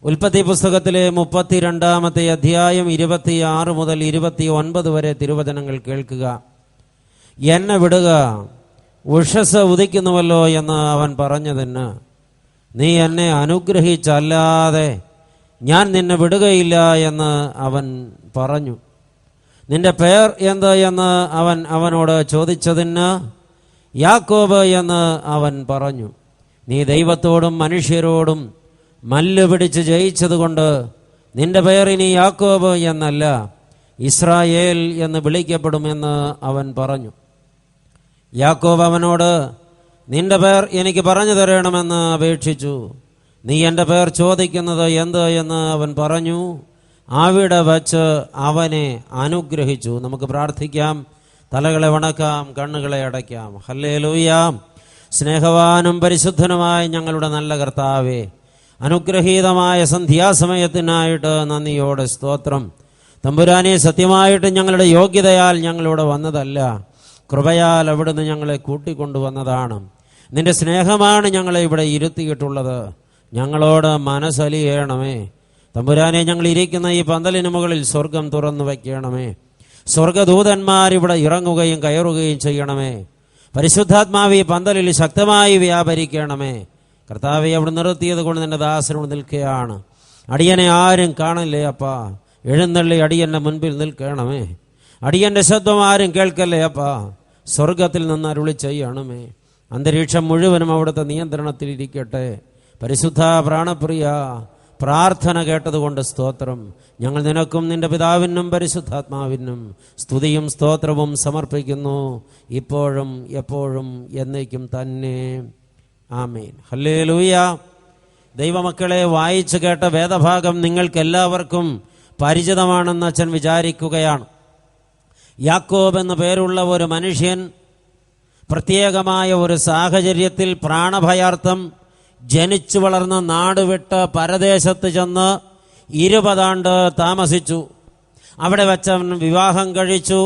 ഉൽപ്പത്തി പുസ്തകത്തിലെ 32-ാമത്തെ അധ്യായം 26 മുതൽ 29 വരെ തിരുവചനങ്ങൾ കേൾക്കുക. എന്നെ വിടുക, ഉഷസ് ഉദിക്കുന്നുവല്ലോ എന്ന് അവൻ പറഞ്ഞതിന്, നീ എന്നെ അനുഗ്രഹിച്ചല്ലാതെ ഞാൻ നിന്നെ വിടുകയില്ല എന്ന് അവൻ പറഞ്ഞു. നിന്റെ പേർ എന്ത് എന്ന് അവൻ അവനോട് ചോദിച്ചതിന്, യാക്കോബ് എന്ന് അവൻ പറഞ്ഞു. നീ ദൈവത്തോടും മനുഷ്യരോടും മല്ല് പിടിച്ച് ജയിച്ചതുകൊണ്ട് നിന്റെ പേർ ഇനി യാക്കോബ് എന്നല്ല, ഇസ്രായേൽ എന്ന് വിളിക്കപ്പെടുമെന്ന് അവൻ പറഞ്ഞു. യാക്കോബ് അവനോട്, നിന്റെ പേർ എനിക്ക് പറഞ്ഞു തരണമെന്ന് അപേക്ഷിച്ചു. നീ എൻ്റെ പേർ ചോദിക്കുന്നത് എന്ത് എന്ന് അവൻ പറഞ്ഞു. അവിടെ വച്ച് അവനെ അനുഗ്രഹിച്ചു. നമുക്ക് പ്രാർത്ഥിക്കാം. തലകളെ വണക്കാം, കണ്ണുകളെ അടയ്ക്കാം. ഹല്ലേലൂയ. സ്നേഹവാനും പരിശുദ്ധനുമായ ഞങ്ങളുടെ നല്ല കർത്താവേ, അനുഗ്രഹീതമായ സന്ധ്യാസമയത്തിനായിട്ട് നന്ദിയോടെ സ്തോത്രം. തമ്പുരാനെ, സത്യമായിട്ട് ഞങ്ങളുടെ യോഗ്യതയാൽ ഞങ്ങളിവിടെ വന്നതല്ല, കൃപയാൽ അവിടുന്ന് ഞങ്ങളെ കൂട്ടിക്കൊണ്ടുവന്നതാണ്. നിന്റെ സ്നേഹമാണ് ഞങ്ങളെ ഇവിടെ ഇരുത്തിയിട്ടുള്ളത്. ഞങ്ങളോട് മനസ്സലിയണമേ തമ്പുരാനെ. ഞങ്ങൾ ഇരിക്കുന്ന ഈ പന്തലിന് മുകളിൽ സ്വർഗം തുറന്നു വയ്ക്കണമേ. സ്വർഗദൂതന്മാരിവിടെ ഇറങ്ങുകയും കയറുകയും ചെയ്യണമേ. പരിശുദ്ധാത്മാവ് ഈ പന്തലിൽ ശക്തമായി വ്യാപരിക്കണമേ. കർത്താവെ, അവിടെ നിർത്തിയത് കൊണ്ട് നിന്റെ ദാസനോട് നിൽക്കുകയാണ്. അടിയനെ ആരും കാണില്ലേ അപ്പാ, എഴുന്നള്ളി അടിയന്റെ മുൻപിൽ നിൽക്കണമേ. അടിയന്റെ ശബ്ദം ആരും കേൾക്കല്ലേ അപ്പാ, സ്വർഗത്തിൽ നിന്ന് അരുളി ചെയ്യണമേ. അന്തരീക്ഷം മുഴുവനും അവിടുത്തെ നിയന്ത്രണത്തിൽ ഇരിക്കട്ടെ. പരിശുദ്ധ പ്രാണപ്രിയ, പ്രാർത്ഥന കേട്ടതുകൊണ്ട് സ്തോത്രം. ഞങ്ങൾ നിനക്കും നിന്റെ പിതാവിനും പരിശുദ്ധാത്മാവിനും സ്തുതിയും സ്തോത്രവും സമർപ്പിക്കുന്നു, ഇപ്പോഴും എപ്പോഴും എന്നേക്കും തന്നെ. ആമേൻ. ഹല്ലേലൂയ. ദൈവമക്കളെ, വായിച്ചു കേട്ട വേദഭാഗം നിങ്ങൾക്കെല്ലാവർക്കും പരിചിതമാണെന്ന് അച്ഛൻ വിചാരിക്കുകയാണ്. യാക്കോബ് എന്ന പേരുള്ള ഒരു മനുഷ്യൻ പ്രത്യേകമായ ഒരു സാഹചര്യത്തിൽ പ്രാണഭയാർത്ഥം ജനിച്ചു വളർന്ന നാട് വിട്ട് പരദേശത്ത് ചെന്ന് 20 ആണ്ട് താമസിച്ചു. അവിടെ വെച്ച് അവൻ വിവാഹം കഴിച്ചു.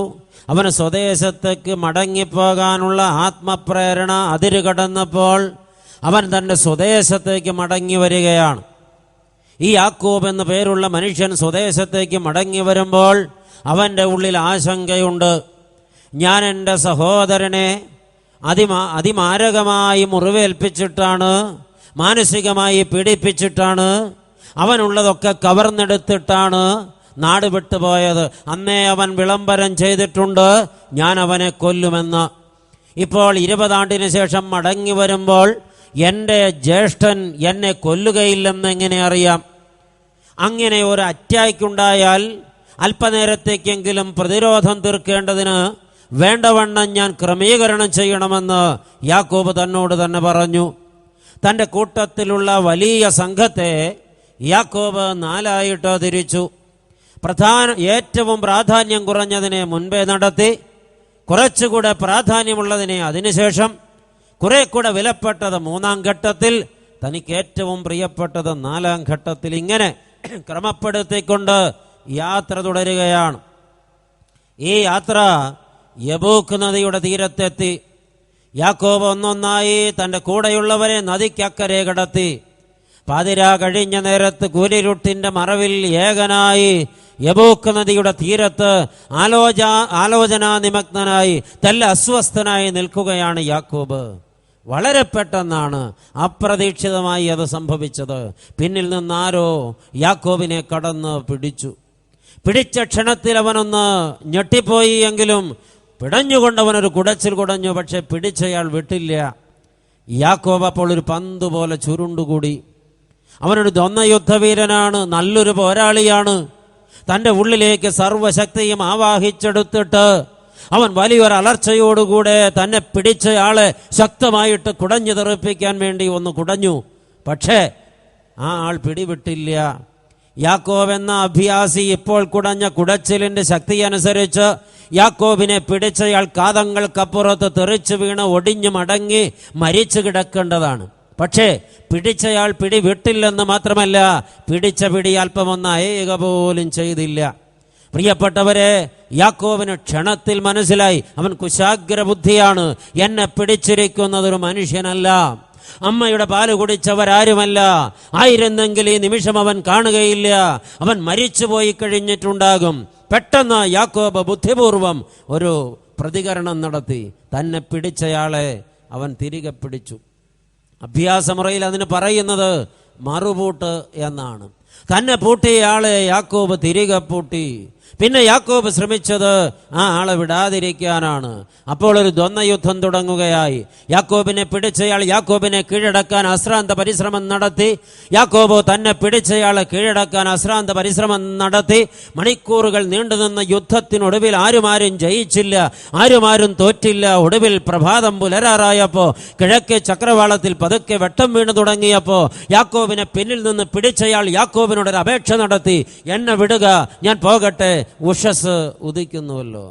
അവന് സ്വദേശത്തേക്ക് മടങ്ങിപ്പോകാനുള്ള ആത്മപ്രേരണ അതിരുകടന്നപ്പോൾ അവൻ തൻ്റെ സ്വദേശത്തേക്ക് മടങ്ങി വരികയാണ്. ഈ യാക്കോബ് എന്ന പേരുള്ള മനുഷ്യൻ സ്വദേശത്തേക്ക് മടങ്ങി വരുമ്പോൾ അവൻ്റെ ഉള്ളിൽ ആശങ്കയുണ്ട്. ഞാൻ എൻ്റെ സഹോദരനെ അതിമാരകമായി മുറിവേൽപ്പിച്ചിട്ടാണ്, മാനസികമായി പീഡിപ്പിച്ചിട്ടാണ്, അവനുള്ളതൊക്കെ കവർന്നെടുത്തിട്ടാണ് നാട് വിട്ടുപോയത്. അന്നേ അവൻ വിളംബരം ചെയ്തിട്ടുണ്ട്, ഞാൻ അവനെ കൊല്ലുമെന്ന്. ഇപ്പോൾ 20 ആണ്ടിന് ശേഷം മടങ്ങി വരുമ്പോൾ എൻ്റെ ജ്യേഷ്ഠൻ എന്നെ കൊല്ലുകയില്ലെന്ന് എങ്ങനെ അറിയാം? അങ്ങനെ ഒരു അറ്റാക്കുണ്ടായാൽ അല്പനേരത്തേക്കെങ്കിലും പ്രതിരോധം തീർക്കേണ്ടതിന് വേണ്ടവണ്ണം ഞാൻ ക്രമീകരണം ചെയ്യണമെന്ന് യാക്കോബ് തന്നോട് തന്നെ പറഞ്ഞു. തൻ്റെ കൂട്ടത്തിലുള്ള വലിയ സംഘത്തെ യാക്കോബ് 4 തിരിച്ചു. ഏറ്റവും പ്രാധാന്യം കുറഞ്ഞതിനെ മുൻപേ നടത്തി, കുറച്ചുകൂടെ പ്രാധാന്യമുള്ളതിനെ അതിനുശേഷം, കുറെ കൂടെ വിലപ്പെട്ടത് 3-ാം ഘട്ടത്തിൽ, തനിക്ക് ഏറ്റവും പ്രിയപ്പെട്ടത് 4-ാം ഘട്ടത്തിൽ, ഇങ്ങനെ ക്രമപ്പെടുത്തിക്കൊണ്ട് യാത്ര തുടരുകയാണ്. ഈ യാത്ര യബൂക്ക് നദിയുടെ തീരത്തെത്തി. യാക്കോബ് ഒന്നൊന്നായി തൻ്റെ കൂടെയുള്ളവരെ നദിക്കക്കരെ കടത്തി. പാതിരാ കഴിഞ്ഞ നേരത്ത് കൂരിരുട്ടിന്റെ മറവിൽ ഏകനായി യബൂക്ക് നദിയുടെ തീരത്ത് ആലോചനാ നിമഗ്നനായി തെല്ല അസ്വസ്ഥനായി നിൽക്കുകയാണ് യാക്കോബ്. വളരെ പെട്ടെന്നാണ്, അപ്രതീക്ഷിതമായി അത് സംഭവിച്ചത്. പിന്നിൽ നിന്നാരോ യാക്കോബിനെ കടന്ന് പിടിച്ചു. പിടിച്ച ക്ഷണത്തിൽ അവനൊന്ന് ഞെട്ടിപ്പോയി. എങ്കിലും പിടഞ്ഞുകൊണ്ടവനൊരു കുടച്ചിൽ കുടഞ്ഞു. പക്ഷെ പിടിച്ചയാൾ വിട്ടില്ല. യാക്കോബ് അപ്പോൾ ഒരു പന്ത് പോലെ ചുരുണ്ടുകൂടി. അവനൊരു യുദ്ധവീരനാണ്, നല്ലൊരു പോരാളിയാണ്. തൻ്റെ ഉള്ളിലേക്ക് സർവശക്തിയും ആവാഹിച്ചെടുത്തിട്ട് അവൻ വലിയൊരു അലർച്ചയോടുകൂടെ തന്നെ പിടിച്ചയാളെ ശക്തമായിട്ട് കുടഞ്ഞു തെറിപ്പിക്കാൻ വേണ്ടി ഒന്ന് കുടഞ്ഞു. പക്ഷേ ആ ആൾ പിടിവിട്ടില്ല. യാക്കോബ് എന്ന അഭ്യാസി ഇപ്പോൾ കുടഞ്ഞ കുടച്ചിലിന്റെ ശക്തി അനുസരിച്ച് യാക്കോബിനെ പിടിച്ചയാൾ കാതങ്ങൾക്കപ്പുറത്ത് തെറിച്ചു വീണ് ഒടിഞ്ഞു മടങ്ങി മരിച്ചു കിടക്കേണ്ടതാണ്. പക്ഷേ പിടിച്ചയാൾ പിടി വിട്ടില്ലെന്ന് മാത്രമല്ല, പിടിച്ച പിടി അല്പമൊന്ന് അയയുക പോലും ചെയ്തില്ല. പ്രിയപ്പെട്ടവരെ, യാക്കോബിന് ക്ഷണത്തിൽ മനസ്സിലായി, അവൻ കുശാഗ്ര ബുദ്ധിയാണ്. എന്നെ പിടിച്ചിരിക്കുന്നതൊരു മനുഷ്യനല്ല, അമ്മയുടെ പാല് കുടിച്ചവരാരുമല്ല. ആയിരുന്നെങ്കിൽ ഈ നിമിഷം അവൻ കാണുകയില്ല, അവൻ മരിച്ചുപോയി കഴിഞ്ഞിട്ടുണ്ടാകും. പെട്ടെന്ന് യാക്കോബ് ബുദ്ധിപൂർവം ഒരു പ്രതികരണം നടത്തി. തന്നെ പിടിച്ചയാളെ അവൻ തിരികെ പിടിച്ചു. അഭ്യാസമുറയിൽ അതിന് പറയുന്നത് മറുപൂട്ട് എന്നാണ്. തന്നെ പൂട്ടിയയാളെ യാക്കോബ് തിരികെ പൂട്ടി. പിന്നെ യാക്കോബ് ശ്രമിച്ചത് ആ ആളെ വിടാതിരിക്കാനാണ്. അപ്പോൾ ഒരു ദ്വന്ദ്വയുദ്ധം തുടങ്ങുകയായി. യാക്കോബിനെ പിടിച്ചയാൾ യാക്കോബിനെ കീഴടക്കാൻ അശ്രാന്ത പരിശ്രമം നടത്തി. യാക്കോബ് തന്നെ പിടിച്ചയാളെ കീഴടക്കാൻ അശ്രാന്ത പരിശ്രമം നടത്തി. മണിക്കൂറുകൾ നീണ്ടുനിന്ന യുദ്ധത്തിനൊടുവിൽ ആരും ജയിച്ചില്ല, ആരും തോറ്റില്ല. ഒടുവിൽ പ്രഭാതം പുലരാറായപ്പോ കിഴക്കേ ചക്രവാളത്തിൽ പതുക്കെ വെട്ടം വീണു തുടങ്ങിയപ്പോ യാക്കോബിനെ പിന്നിൽ നിന്ന് പിടിച്ചയാൾ യാക്കോബിനോടൊരു അപേക്ഷ നടത്തി, എന്നെ വിടുക, ഞാൻ പോകട്ടെ, ഉഷസ് ഉദിക്കുന്നുവല്ലോ.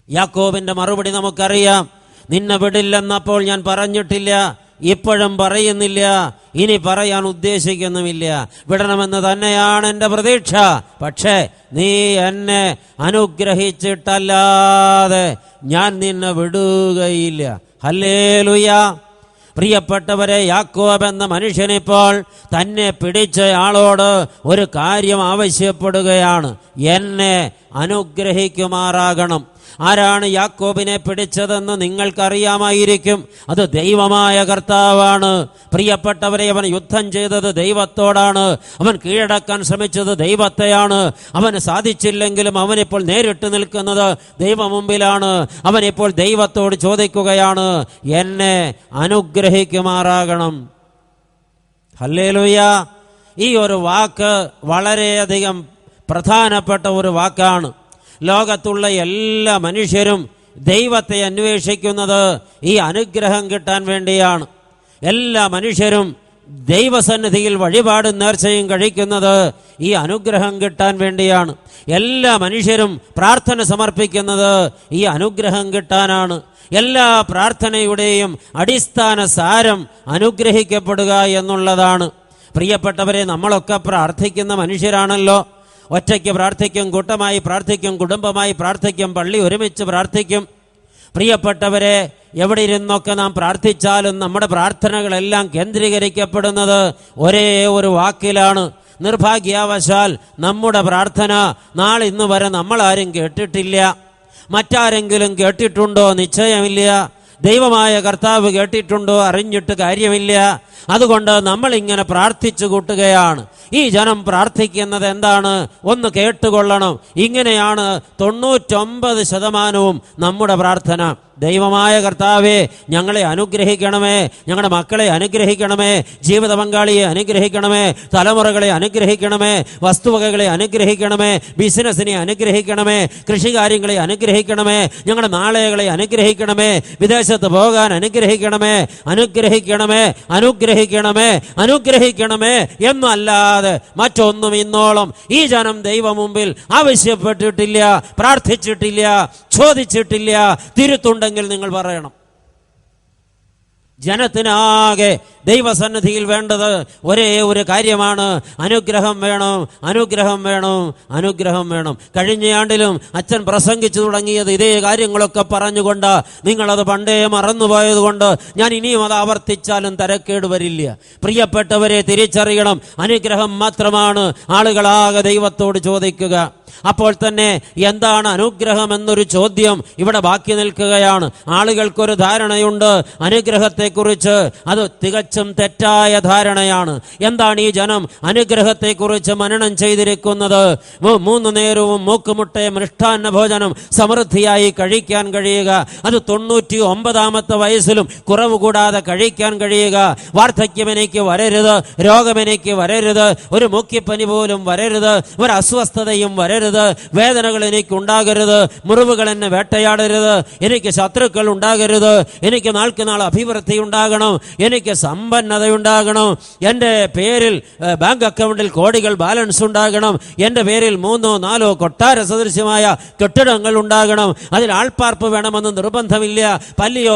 യാക്കോബിന്റെ മറുപടി നമുക്കറിയാം. നിന്നെ വിടില്ലെന്നപ്പോൾ ഞാൻ പറഞ്ഞിട്ടില്ല, ഇപ്പോഴും പറയുന്നില്ല, ഇനി പറയാൻ ഉദ്ദേശിക്കുന്നുമില്ല. വിടണമെന്ന് തന്നെയാണ് എൻ്റെ പ്രതീക്ഷ. പക്ഷേ നീ എന്നെ അനുഗ്രഹിച്ചിട്ടല്ലാതെ ഞാൻ നിന്നെ വിടുകയില്ല. ഹല്ലേലൂയ. പ്രിയപ്പെട്ടവരെ, യാക്കോബ് എന്ന മനുഷ്യനിപ്പോൾ തന്നെ പിടിച്ച ആളോട് ഒരു കാര്യം ആവശ്യപ്പെടുകയാണ്, എന്നെ അനുഗ്രഹിക്കുമാറാകണം. ആരാണ് യാക്കോബിനെ പിടിച്ചതെന്ന് നിങ്ങൾക്കറിയാമായിരിക്കും. അത് ദൈവമായ കർത്താവാണ്. പ്രിയപ്പെട്ടവരെ, അവൻ യുദ്ധം ചെയ്തത് ദൈവത്തോടാണ്. അവൻ കീഴടക്കാൻ ശ്രമിച്ചത് ദൈവത്തെയാണ്. അവന് സാധിച്ചില്ലെങ്കിലും അവനിപ്പോൾ നേരിട്ട് നിൽക്കുന്നത് ദൈവ മുമ്പിലാണ്. അവനിപ്പോൾ ദൈവത്തോട് ചോദിക്കുകയാണ്, എന്നെ അനുഗ്രഹിക്കുമാറാകണം. ഹല്ലേലൂയ. ഈ ഒരു വാക്ക് വളരെയധികം പ്രധാനപ്പെട്ട ഒരു വാക്കാണ്. ലോകത്തുള്ള എല്ലാ മനുഷ്യരും ദൈവത്തെ അന്വേഷിക്കുന്നത് ഈ അനുഗ്രഹം കിട്ടാൻ വേണ്ടിയാണ്. എല്ലാ മനുഷ്യരും ദൈവസന്നിധിയിൽ വഴിപാടും നേർച്ചയും കഴിക്കുന്നത് ഈ അനുഗ്രഹം കിട്ടാൻ വേണ്ടിയാണ്. എല്ലാ മനുഷ്യരും പ്രാർത്ഥന സമർപ്പിക്കുന്നത് ഈ അനുഗ്രഹം കിട്ടാനാണ്. എല്ലാ പ്രാർത്ഥനയുടെയും അടിസ്ഥാന സാരം അനുഗ്രഹിക്കപ്പെടുക എന്നുള്ളതാണ്. പ്രിയപ്പെട്ടവരെ, നമ്മളൊക്കെ പ്രാർത്ഥിക്കുന്ന മനുഷ്യരാണല്ലോ. ഒറ്റയ്ക്ക് പ്രാർത്ഥിക്കും, കൂട്ടമായി പ്രാർത്ഥിക്കും, കുടുംബമായി പ്രാർത്ഥിക്കും, പള്ളി ഒരുമിച്ച് പ്രാർത്ഥിക്കും. പ്രിയപ്പെട്ടവരെ, എവിടെ ഇരുന്നൊക്കെ നാം പ്രാർത്ഥിച്ചാലും നമ്മുടെ പ്രാർത്ഥനകളെല്ലാം കേന്ദ്രീകരിക്കപ്പെടുന്നത് ഒരേ ഒരു വാക്കിലാണ്. നിർഭാഗ്യാവശാൽ നമ്മുടെ പ്രാർത്ഥന നാളെ ഇന്ന് വരെ നമ്മളാരും കേട്ടിട്ടില്ല. മറ്റാരെങ്കിലും കേട്ടിട്ടുണ്ടോ? നിശ്ചയമില്ല. ദൈവമായ കർത്താവ് കേട്ടിട്ടുണ്ടോ? അറിഞ്ഞിട്ട് കാര്യമില്ല. അതുകൊണ്ട് നമ്മൾ ഇങ്ങനെ പ്രാർത്ഥിച്ചു കൂട്ടുകയാണ്. ഈ ജനം പ്രാർത്ഥിക്കുന്നത് എന്താണ്? ഒന്ന് കേട്ടുകൊള്ളണം. ഇങ്ങനെയാണ് 99% നമ്മുടെ പ്രാർത്ഥന. ദൈവമായ കർത്താവേ, ഞങ്ങളെ അനുഗ്രഹിക്കണമേ, ഞങ്ങളുടെ മക്കളെ അനുഗ്രഹിക്കണമേ, ജീവിത പങ്കാളിയെ അനുഗ്രഹിക്കണമേ, തലമുറകളെ അനുഗ്രഹിക്കണമേ, വസ്തുവകകളെ അനുഗ്രഹിക്കണമേ, ബിസിനസ്സിനെ അനുഗ്രഹിക്കണമേ, കൃഷികാര്യങ്ങളെ അനുഗ്രഹിക്കണമേ, ഞങ്ങളുടെ നാളെകളെ അനുഗ്രഹിക്കണമേ, വിദേശത്ത് പോകാൻ അനുഗ്രഹിക്കണമേ, അനുഗ്രഹിക്കണമേ, അനുഗ്രഹിക്കണമേ, അനുഗ്രഹിക്കണമേ എന്നല്ലാതെ മറ്റൊന്നും ഇന്നോളം ഈ ജനം ദൈവ മുമ്പിൽ ആവശ്യപ്പെട്ടിട്ടില്ല, പ്രാർത്ഥിച്ചിട്ടില്ല, ചോദിച്ചിട്ടില്ല. തിരുത്തുണ്ടെങ്കിൽ നിങ്ങൾ പറയണം. ജനത്തിനാകെ ദൈവസന്നിധിയിൽ വേണ്ടത് ഒരേ ഒരു കാര്യമാണ്, അനുഗ്രഹം വേണം, അനുഗ്രഹം വേണം, അനുഗ്രഹം വേണം. കഴിഞ്ഞ ആണ്ടിലും അച്ഛൻ പ്രസംഗിച്ചു തുടങ്ങിയത് ഇതേ കാര്യങ്ങളൊക്കെ പറഞ്ഞുകൊണ്ട്, നിങ്ങളത് പണ്ടേ മറന്നുപോയതുകൊണ്ട് ഞാൻ ഇനിയും അത് ആവർത്തിച്ചാലും തരക്കേട് വരില്ല. പ്രിയപ്പെട്ടവരെ, തിരിച്ചറിയണം, അനുഗ്രഹം മാത്രമാണ് ആളുകളാകെ ദൈവത്തോട് ചോദിക്കുക. അപ്പോൾ തന്നെ എന്താണ് അനുഗ്രഹം എന്നൊരു ചോദ്യം ഇവിടെ ബാക്കി നിൽക്കുകയാണ്. ആളുകൾക്കൊരു ധാരണയുണ്ട് അനുഗ്രഹത്തെക്കുറിച്ച്, അത് തികച്ചും തെറ്റായ ധാരണയാണ്. എന്താണ് ഈ ജനം അനുഗ്രഹത്തെക്കുറിച്ച് മനനം ചെയ്തിരിക്കുന്നത്? 3 നേരവും മൂക്കുമുട്ടയെ മൃഷ്ടാന്ന ഭോജനം സമൃദ്ധിയായി കഴിക്കാൻ കഴിയുക, അത് 99-ാമത്തെ വയസ്സിലും കുറവ് കൂടാതെ കഴിക്കാൻ കഴിയുക, വാർദ്ധക്യം എനിക്ക് വരരുത്, രോഗം എനിക്ക് വരരുത്, ഒരു മൂക്കിപ്പനി പോലും വരരുത്, ഒരു അസ്വസ്ഥതയും വരരുത്, വേദനകൾ എനിക്ക് ഉണ്ടാകരുത്, മുറിവുകൾ എന്നെ വേട്ടയാടരുത്, എനിക്ക് ശത്രുക്കൾ ഉണ്ടാകരുത്, എനിക്ക് നാൾക്ക് നാൾ അഭിവൃദ്ധി ഉണ്ടാകണം, എനിക്ക് സമ്പന്നതയുണ്ടാകണം, എൻ്റെ പേരിൽ ബാങ്ക് അക്കൗണ്ടിൽ കോടികൾ ബാലൻസ് ഉണ്ടാകണം, എൻ്റെ പേരിൽ 3-4 കൊട്ടാര സദൃശ്യമായ കെട്ടിടങ്ങൾ ഉണ്ടാകണം. അതിൽ ആൾപ്പാർപ്പ് വേണമെന്ന് നിർബന്ധമില്ല. പല്ലിയോ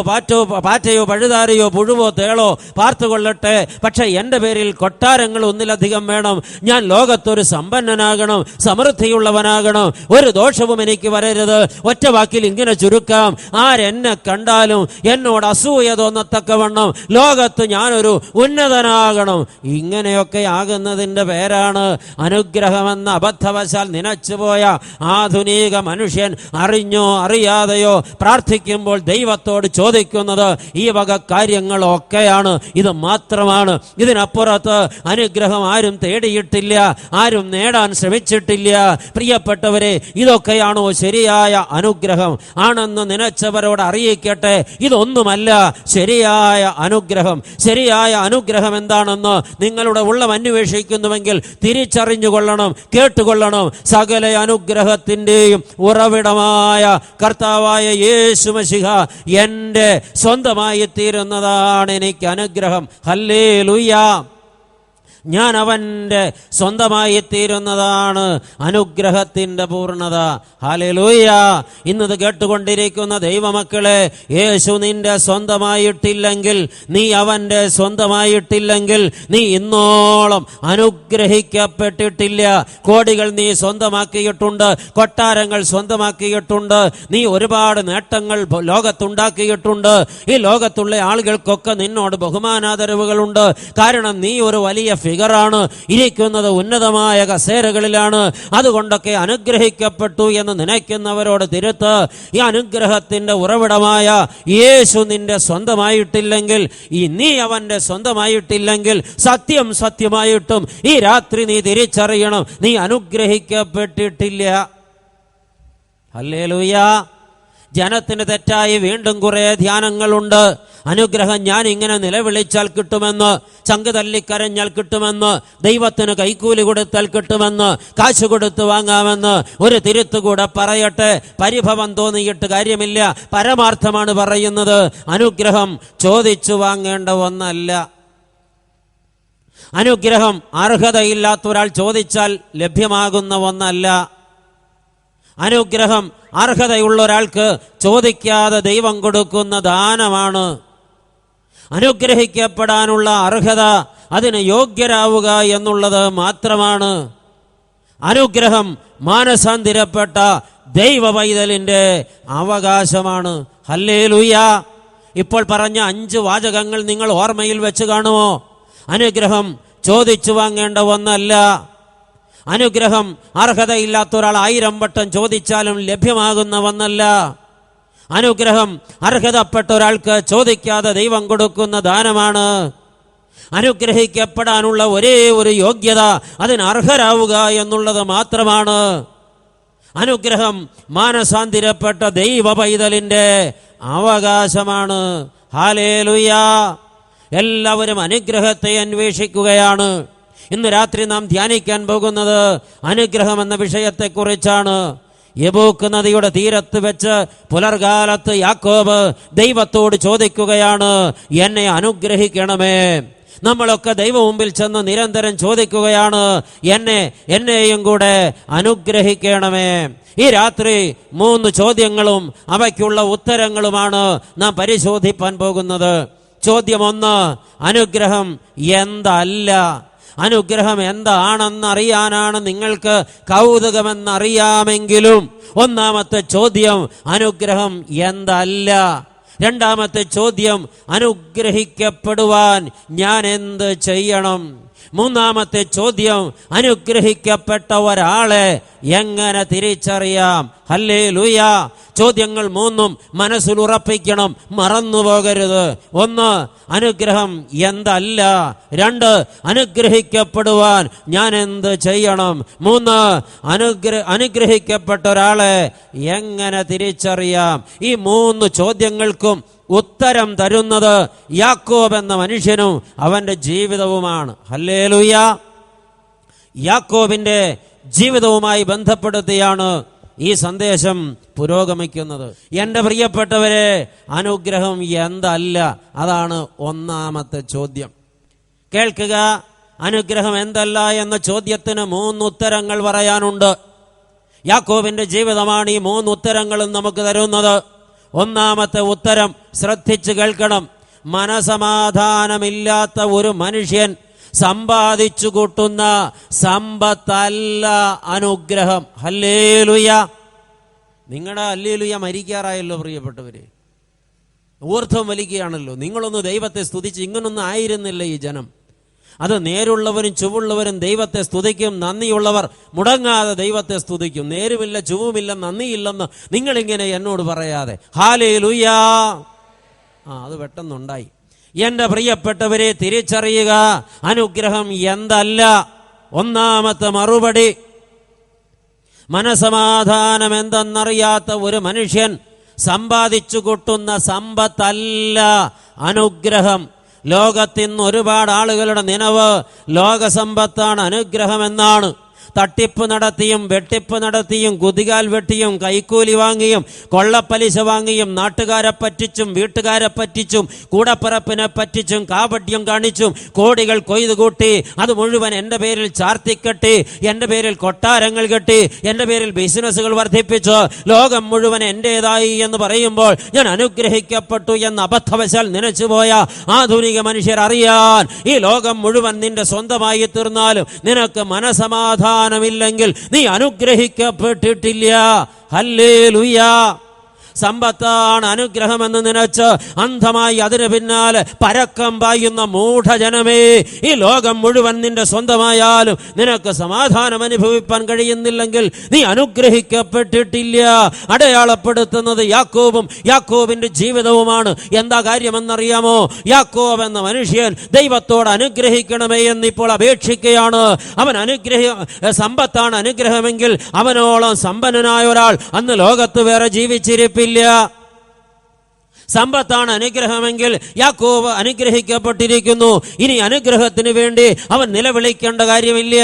പാറ്റയോ പഴുതാരയോ പുഴുവോ തേളോ പാർത്തുകൊള്ളട്ടെ, പക്ഷെ എൻ്റെ പേരിൽ കൊട്ടാരങ്ങൾ ഒന്നിലധികം വേണം. ഞാൻ ലോകത്തൊരു സമ്പന്നനാകണം, സമൃദ്ധിയുള്ളവനാകണം, ഒരു ദോഷവും എനിക്ക് വരരുത്. ഒറ്റ വാക്കിൽ ഇങ്ങനെ ചുരുക്കാം, ആരെന്നെ കണ്ടാലും എന്നോട് അസൂയ തോന്നത്തക്കവണ്ണം ലോകത്ത് ഞാനൊരു ഉന്നതനാകണം. ഇങ്ങനെയൊക്കെ ആകുന്നതിൻ്റെ പേരാണ് അനുഗ്രഹമെന്ന അബദ്ധവശാൽ നനച്ചുപോയ ആധുനിക മനുഷ്യൻ അറിഞ്ഞോ അറിയാതെയോ പ്രാർത്ഥിക്കുമ്പോൾ ദൈവത്തോട് ചോദിക്കുന്നത് ഈ വക കാര്യങ്ങളൊക്കെയാണ്. ഇത് മാത്രമാണ്. ഇതിനപ്പുറത്ത് അനുഗ്രഹം ആരും തേടിയിട്ടില്ല, ആരും നേടാൻ ശ്രമിച്ചിട്ടില്ല. പ്രിയപ്പെട്ടവരെ, ഇതൊക്കെയാണോ ശരിയായ അനുഗ്രഹം? ആണെന്ന് നനച്ചവരോട് അറിയിക്കട്ടെ, ഇതൊന്നുമല്ല ശരിയായ അനുഗ്രഹം. ശരിയായ അനുഗ്രഹം എന്താണെന്ന് നിങ്ങളുടെ ഉള്ളം അന്വേഷിക്കുന്നുവെങ്കിൽ തിരിച്ചറിഞ്ഞുകൊള്ളണം, കേട്ടുകൊള്ളണം. സകല അനുഗ്രഹത്തിൻ്റെയും ഉറവിടമായ കർത്താവായ യേശു മശിഹ എൻ്റെ സ്വന്തമായി തീരുന്നതാണ് എനിക്ക് അനുഗ്രഹം. ഹല്ലേലൂയ. ഞാൻ അവൻ്റെ സ്വന്തമായി തീരുന്നതാണ് അനുഗ്രഹത്തിൻ്റെ പൂർണ്ണത. ഹല്ലേലൂയ. ഇന്നത് കേട്ടുകൊണ്ടിരിക്കുന്ന ദൈവമക്കളെ, യേശു നിന്റെ സ്വന്തമായിട്ടില്ലെങ്കിൽ, നീ അവൻ്റെ സ്വന്തമായിട്ടില്ലെങ്കിൽ, നീ ഇന്നോളം അനുഗ്രഹിക്കപ്പെട്ടിട്ടില്ല. കോടികൾ നീ സ്വന്തമാക്കിയിട്ടുണ്ട്, കൊട്ടാരങ്ങൾ സ്വന്തമാക്കിയിട്ടുണ്ട്, നീ ഒരുപാട് നേട്ടങ്ങൾ ലോകത്തുണ്ടാക്കിയിട്ടുണ്ട്. ഈ ലോകത്തുള്ള ആളുകൾക്കൊക്കെ നിന്നോട് ബഹുമാനാദരവുകളുണ്ട്. കാരണം നീ ഒരു വലിയ ഫിഗറാണ്, ഇരിക്കുന്നത് ഉന്നതമായ കസേരകളിലാണ്. അതുകൊണ്ടൊക്കെ അനുഗ്രഹിക്കപ്പെട്ടു എന്ന് നനയ്ക്കുന്നവരോട് തിരുത്ത്. ഈ അനുഗ്രഹത്തിന്റെ ഉറവിടമായ യേശു നിന്റെ സ്വന്തമായിട്ടില്ലെങ്കിൽ, നീ അവന്റെ സ്വന്തമായിട്ടില്ലെങ്കിൽ, സത്യമായിട്ടും ഈ രാത്രി നീ തിരിച്ചറിയണം, നീ അനുഗ്രഹിക്കപ്പെട്ടിട്ടില്ല. ഹല്ലേലൂയ. ജനത്തിന് തെറ്റായി വീണ്ടും കുറെ ധ്യാനങ്ങളുണ്ട്. അനുഗ്രഹം ഞാൻ ഇങ്ങനെ നിലവിളിച്ചാൽ കിട്ടുമെന്ന്, ചങ്ക് തല്ലിക്കരഞ്ഞാൽ കിട്ടുമെന്ന്, ദൈവത്തിന് കൈക്കൂലി കൊടുത്താൽ കിട്ടുമെന്ന്, കാശ് കൊടുത്ത് വാങ്ങാമെന്ന്. ഒരു തിരുത്തുകൂടെ പറയട്ടെ, പരിഭവം തോന്നിയിട്ട് കാര്യമില്ല, പരമാർത്ഥമാണ് പറയുന്നത്. അനുഗ്രഹം ചോദിച്ചു വാങ്ങേണ്ട ഒന്നല്ല. അനുഗ്രഹം അർഹതയില്ലാത്ത ഒരാൾ ചോദിച്ചാൽ ലഭ്യമാകുന്ന ഒന്നല്ല. അനുഗ്രഹം അർഹതയുള്ള ഒരാൾക്ക് ചോദിക്കാതെ ദൈവം കൊടുക്കുന്ന ദാനമാണ്. അനുഗ്രഹിക്കപ്പെടാനുള്ള അർഹത അതിന് യോഗ്യരാവുക എന്നുള്ളത് മാത്രമാണ്. അനുഗ്രഹം മാനസാന്തരപ്പെട്ട ദൈവ പൈതലിന്റെ അവകാശമാണ്. ഹല്ലേലൂയ. ഇപ്പോൾ പറഞ്ഞ 5 വാചകങ്ങൾ നിങ്ങൾ ഓർമ്മയിൽ വെച്ച് കാണുമോ? അനുഗ്രഹം ചോദിച്ചു വാങ്ങേണ്ട ഒന്നല്ല. അനുഗ്രഹം അർഹതയില്ലാത്ത ഒരാൾ 1000 വട്ടം ചോദിച്ചാലും ലഭ്യമാകുന്ന ഒന്നല്ല. അനുഗ്രഹം അർഹതപ്പെട്ട ഒരാൾക്ക് ചോദിക്കാതെ ദൈവം കൊടുക്കുന്ന ദാനമാണ്. അനുഗ്രഹിക്കപ്പെടാനുള്ള ഒരേ ഒരു യോഗ്യത അതിന് അർഹരാവുക എന്നുള്ളത് മാത്രമാണ്. അനുഗ്രഹം മാനസാന്തരപ്പെട്ട ദൈവ പൈതലിന്റെ അവകാശമാണ്. ഹല്ലേലൂയ. എല്ലാവരും അനുഗ്രഹത്തെ അന്വേഷിക്കുകയാണ്. ഇന്ന് രാത്രി നാം ധ്യാനിക്കാൻ പോകുന്നത് അനുഗ്രഹം എന്ന വിഷയത്തെക്കുറിച്ചാണ്. യബോക്ക് നദിയുടെ തീരത്ത് വെച്ച് പുലർകാലത്ത് യാക്കോബ് ദൈവത്തോട് ചോദിക്കുകയാണ്, എന്നെ അനുഗ്രഹിക്കണമേ. നമ്മളൊക്കെ ദൈവ മുമ്പിൽ ചെന്ന് നിരന്തരം ചോദിക്കുകയാണ്, എന്നെയും കൂടെ അനുഗ്രഹിക്കണമേ. ഈ രാത്രി 3 ചോദ്യങ്ങളും അവയ്ക്കുള്ള ഉത്തരങ്ങളുമാണ് നാം പരിശോധിപ്പാൻ പോകുന്നത്. ചോദ്യം 1, അനുഗ്രഹം എന്തല്ല? അനുഗ്രഹം എന്താണെന്നറിയാനാണ് നിങ്ങൾക്ക് കൗതുകമെന്നറിയാമെങ്കിലും ഒന്നാമത്തെ ചോദ്യം അനുഗ്രഹം എന്തല്ല. രണ്ടാമത്തെ ചോദ്യം അനുഗ്രഹിക്കപ്പെടുവാൻ ഞാൻ എന്ത് ചെയ്യണം? മൂന്നാമത്തെ ചോദ്യം അനുഗ്രഹിക്കപ്പെട്ട ഒരാളെ എങ്ങനെ തിരിച്ചറിയാം? ഹല്ലേലൂയ. ചോദ്യങ്ങൾ 3 മനസ്സിൽ ഉറപ്പിക്കണം, മറന്നുപോകരുത്. 1, അനുഗ്രഹം എന്തല്ല. 2, അനുഗ്രഹിക്കപ്പെടുവാൻ ഞാൻ എന്ത് ചെയ്യണം. 3, അനുഗ്രഹിക്കപ്പെട്ട ഒരാളെ എങ്ങനെ തിരിച്ചറിയാം. ഈ 3 ചോദ്യങ്ങൾക്കും ഉത്തരം തരുന്നത് യാക്കോബ് എന്ന മനുഷ്യനും അവന്റെ ജീവിതവുമാണ്. ഹല്ലേലൂയ. യാക്കോബിന്റെ ജീവിതവുമായി ബന്ധപ്പെടുത്തിയാണ് ഈ സന്ദേശം പുരോഗമിക്കുന്നത്. എൻ്റെ പ്രിയപ്പെട്ടവരെ, അനുഗ്രഹം എന്തല്ല? അതാണ് ഒന്നാമത്തെ ചോദ്യം. കേൾക്കുക, അനുഗ്രഹം എന്തല്ല എന്ന ചോദ്യത്തിന് 3 ഉത്തരങ്ങൾ പറയാനുണ്ട്. യാക്കോബിന്റെ ജീവിതമാണ് ഈ 3 ഉത്തരങ്ങളും നമുക്ക് തരുന്നത്. ഒന്നാമത്തെ ഉത്തരം ശ്രദ്ധിച്ചു കേൾക്കണം. മനസമാധാനമില്ലാത്ത ഒരു മനുഷ്യൻ സമ്പാദിച്ചു കൂട്ടുന്ന സമ്പത്തല്ല അനുഗ്രഹം. ഹല്ലേലൂയ. നിങ്ങളുടെ ഹല്ലേലൂയ മരിക്കാറായല്ലോ പ്രിയപ്പെട്ടവര്, ഊർധ്വം വലിക്കുകയാണല്ലോ. നിങ്ങളൊന്ന് ദൈവത്തെ സ്തുതിച്ച്. ഇങ്ങനൊന്നും ആയിരുന്നില്ല ഈ ജനം. അത് നേരുള്ളവരും ചുവുള്ളവരും ദൈവത്തെ സ്തുതിക്കും. നന്ദിയുള്ളവർ മുടങ്ങാതെ ദൈവത്തെ സ്തുതിക്കും. നേരുമില്ല, ചുവുമില്ല, നന്ദിയില്ലെന്ന് നിങ്ങളിങ്ങനെ എന്നോട് പറയാതെ. ഹല്ലേലൂയ. അത് പെട്ടെന്നുണ്ടായി. എന്റെ പ്രിയപ്പെട്ടവരെ, തിരിച്ചറിയുക, അനുഗ്രഹം എന്തല്ല. ഒന്നാമത്തെ മറുപടി, മനസമാധാനം എന്തെന്നറിയാത്ത ഒരു മനുഷ്യൻ സമ്പാദിച്ചു കൂട്ടുന്ന സമ്പത്തല്ല അനുഗ്രഹം. ലോകത്തിന്ന് ഒരുപാട് ആളുകളുടെ നിലവ് ലോകസമ്പത്താണ് അനുഗ്രഹമെന്നാണ്. തട്ടിപ്പ് നടത്തിയും വെട്ടിപ്പ് നടത്തിയും കുതികാൽ വെട്ടിയും കൈക്കൂലി വാങ്ങിയും കൊള്ളപ്പലിശ വാങ്ങിയും നാട്ടുകാരെ പറ്റിച്ചും വീട്ടുകാരെ പറ്റിച്ചും കൂടപ്പിറപ്പിനെ പറ്റിച്ചും കാപട്യം കാണിച്ചും കോടികൾ കൊയ്തുകൂട്ടി അത് മുഴുവൻ എൻ്റെ പേരിൽ ചാർത്തിക്കെട്ടി, എൻ്റെ പേരിൽ കൊട്ടാരങ്ങൾ കെട്ടി, എൻ്റെ പേരിൽ ബിസിനസ്സുകൾ വർദ്ധിപ്പിച്ച് ലോകം മുഴുവൻ എൻ്റേതായി എന്ന് പറയുമ്പോൾ ഞാൻ അനുഗ്രഹിക്കപ്പെട്ടു എന്ന് അബദ്ധവശാൽ നനച്ചുപോയ ആധുനിക മനുഷ്യർ അറിയാൻ, ഈ ലോകം മുഴുവൻ നിന്റെ സ്വന്തമായി തീർന്നാലും നിനക്ക് മനസമാധാനം ില്ലെങ്കിൽ നീ അനുഗ്രഹിക്കപ്പെട്ടിട്ടില്ല. ഹല്ലേലൂയ. സമ്പത്താണ് അനുഗ്രഹമെന്ന് നനച്ച് അന്ധമായി അതിന് പിന്നാലെ പരക്കം പായുന്ന മൂഢജനമേ, ഈ ലോകം മുഴുവൻ നിന്റെ സ്വന്തമായാലും നിനക്ക് സമാധാനം അനുഭവിപ്പാൻ കഴിയുന്നില്ലെങ്കിൽ നീ അനുഗ്രഹിക്കപ്പെട്ടിട്ടില്ല. അടയാളപ്പെടുത്തുന്നത് യാക്കോബും യാക്കോബിന്റെ ജീവിതവുമാണ്. എന്താ കാര്യമെന്നറിയാമോ? യാക്കോബ് എന്ന മനുഷ്യൻ ദൈവത്തോട് അനുഗ്രഹിക്കണമേ എന്നിപ്പോൾ അപേക്ഷിക്കുകയാണ്. അവൻ സമ്പത്താണ് അനുഗ്രഹമെങ്കിൽ അവനോളം സമ്പന്നനായ ഒരാൾ അന്ന് ലോകത്ത് വേറെ ജീവിച്ചിരിപ്പില്ല. സമ്പത്താണ് അനുഗ്രഹമെങ്കിൽ യാക്കോബ് അനുഗ്രഹിക്കപ്പെട്ടിരിക്കുന്നു. ഇനി അനുഗ്രഹത്തിന് വേണ്ടി അവൻ നിലവിളിക്കേണ്ട കാര്യമില്ല.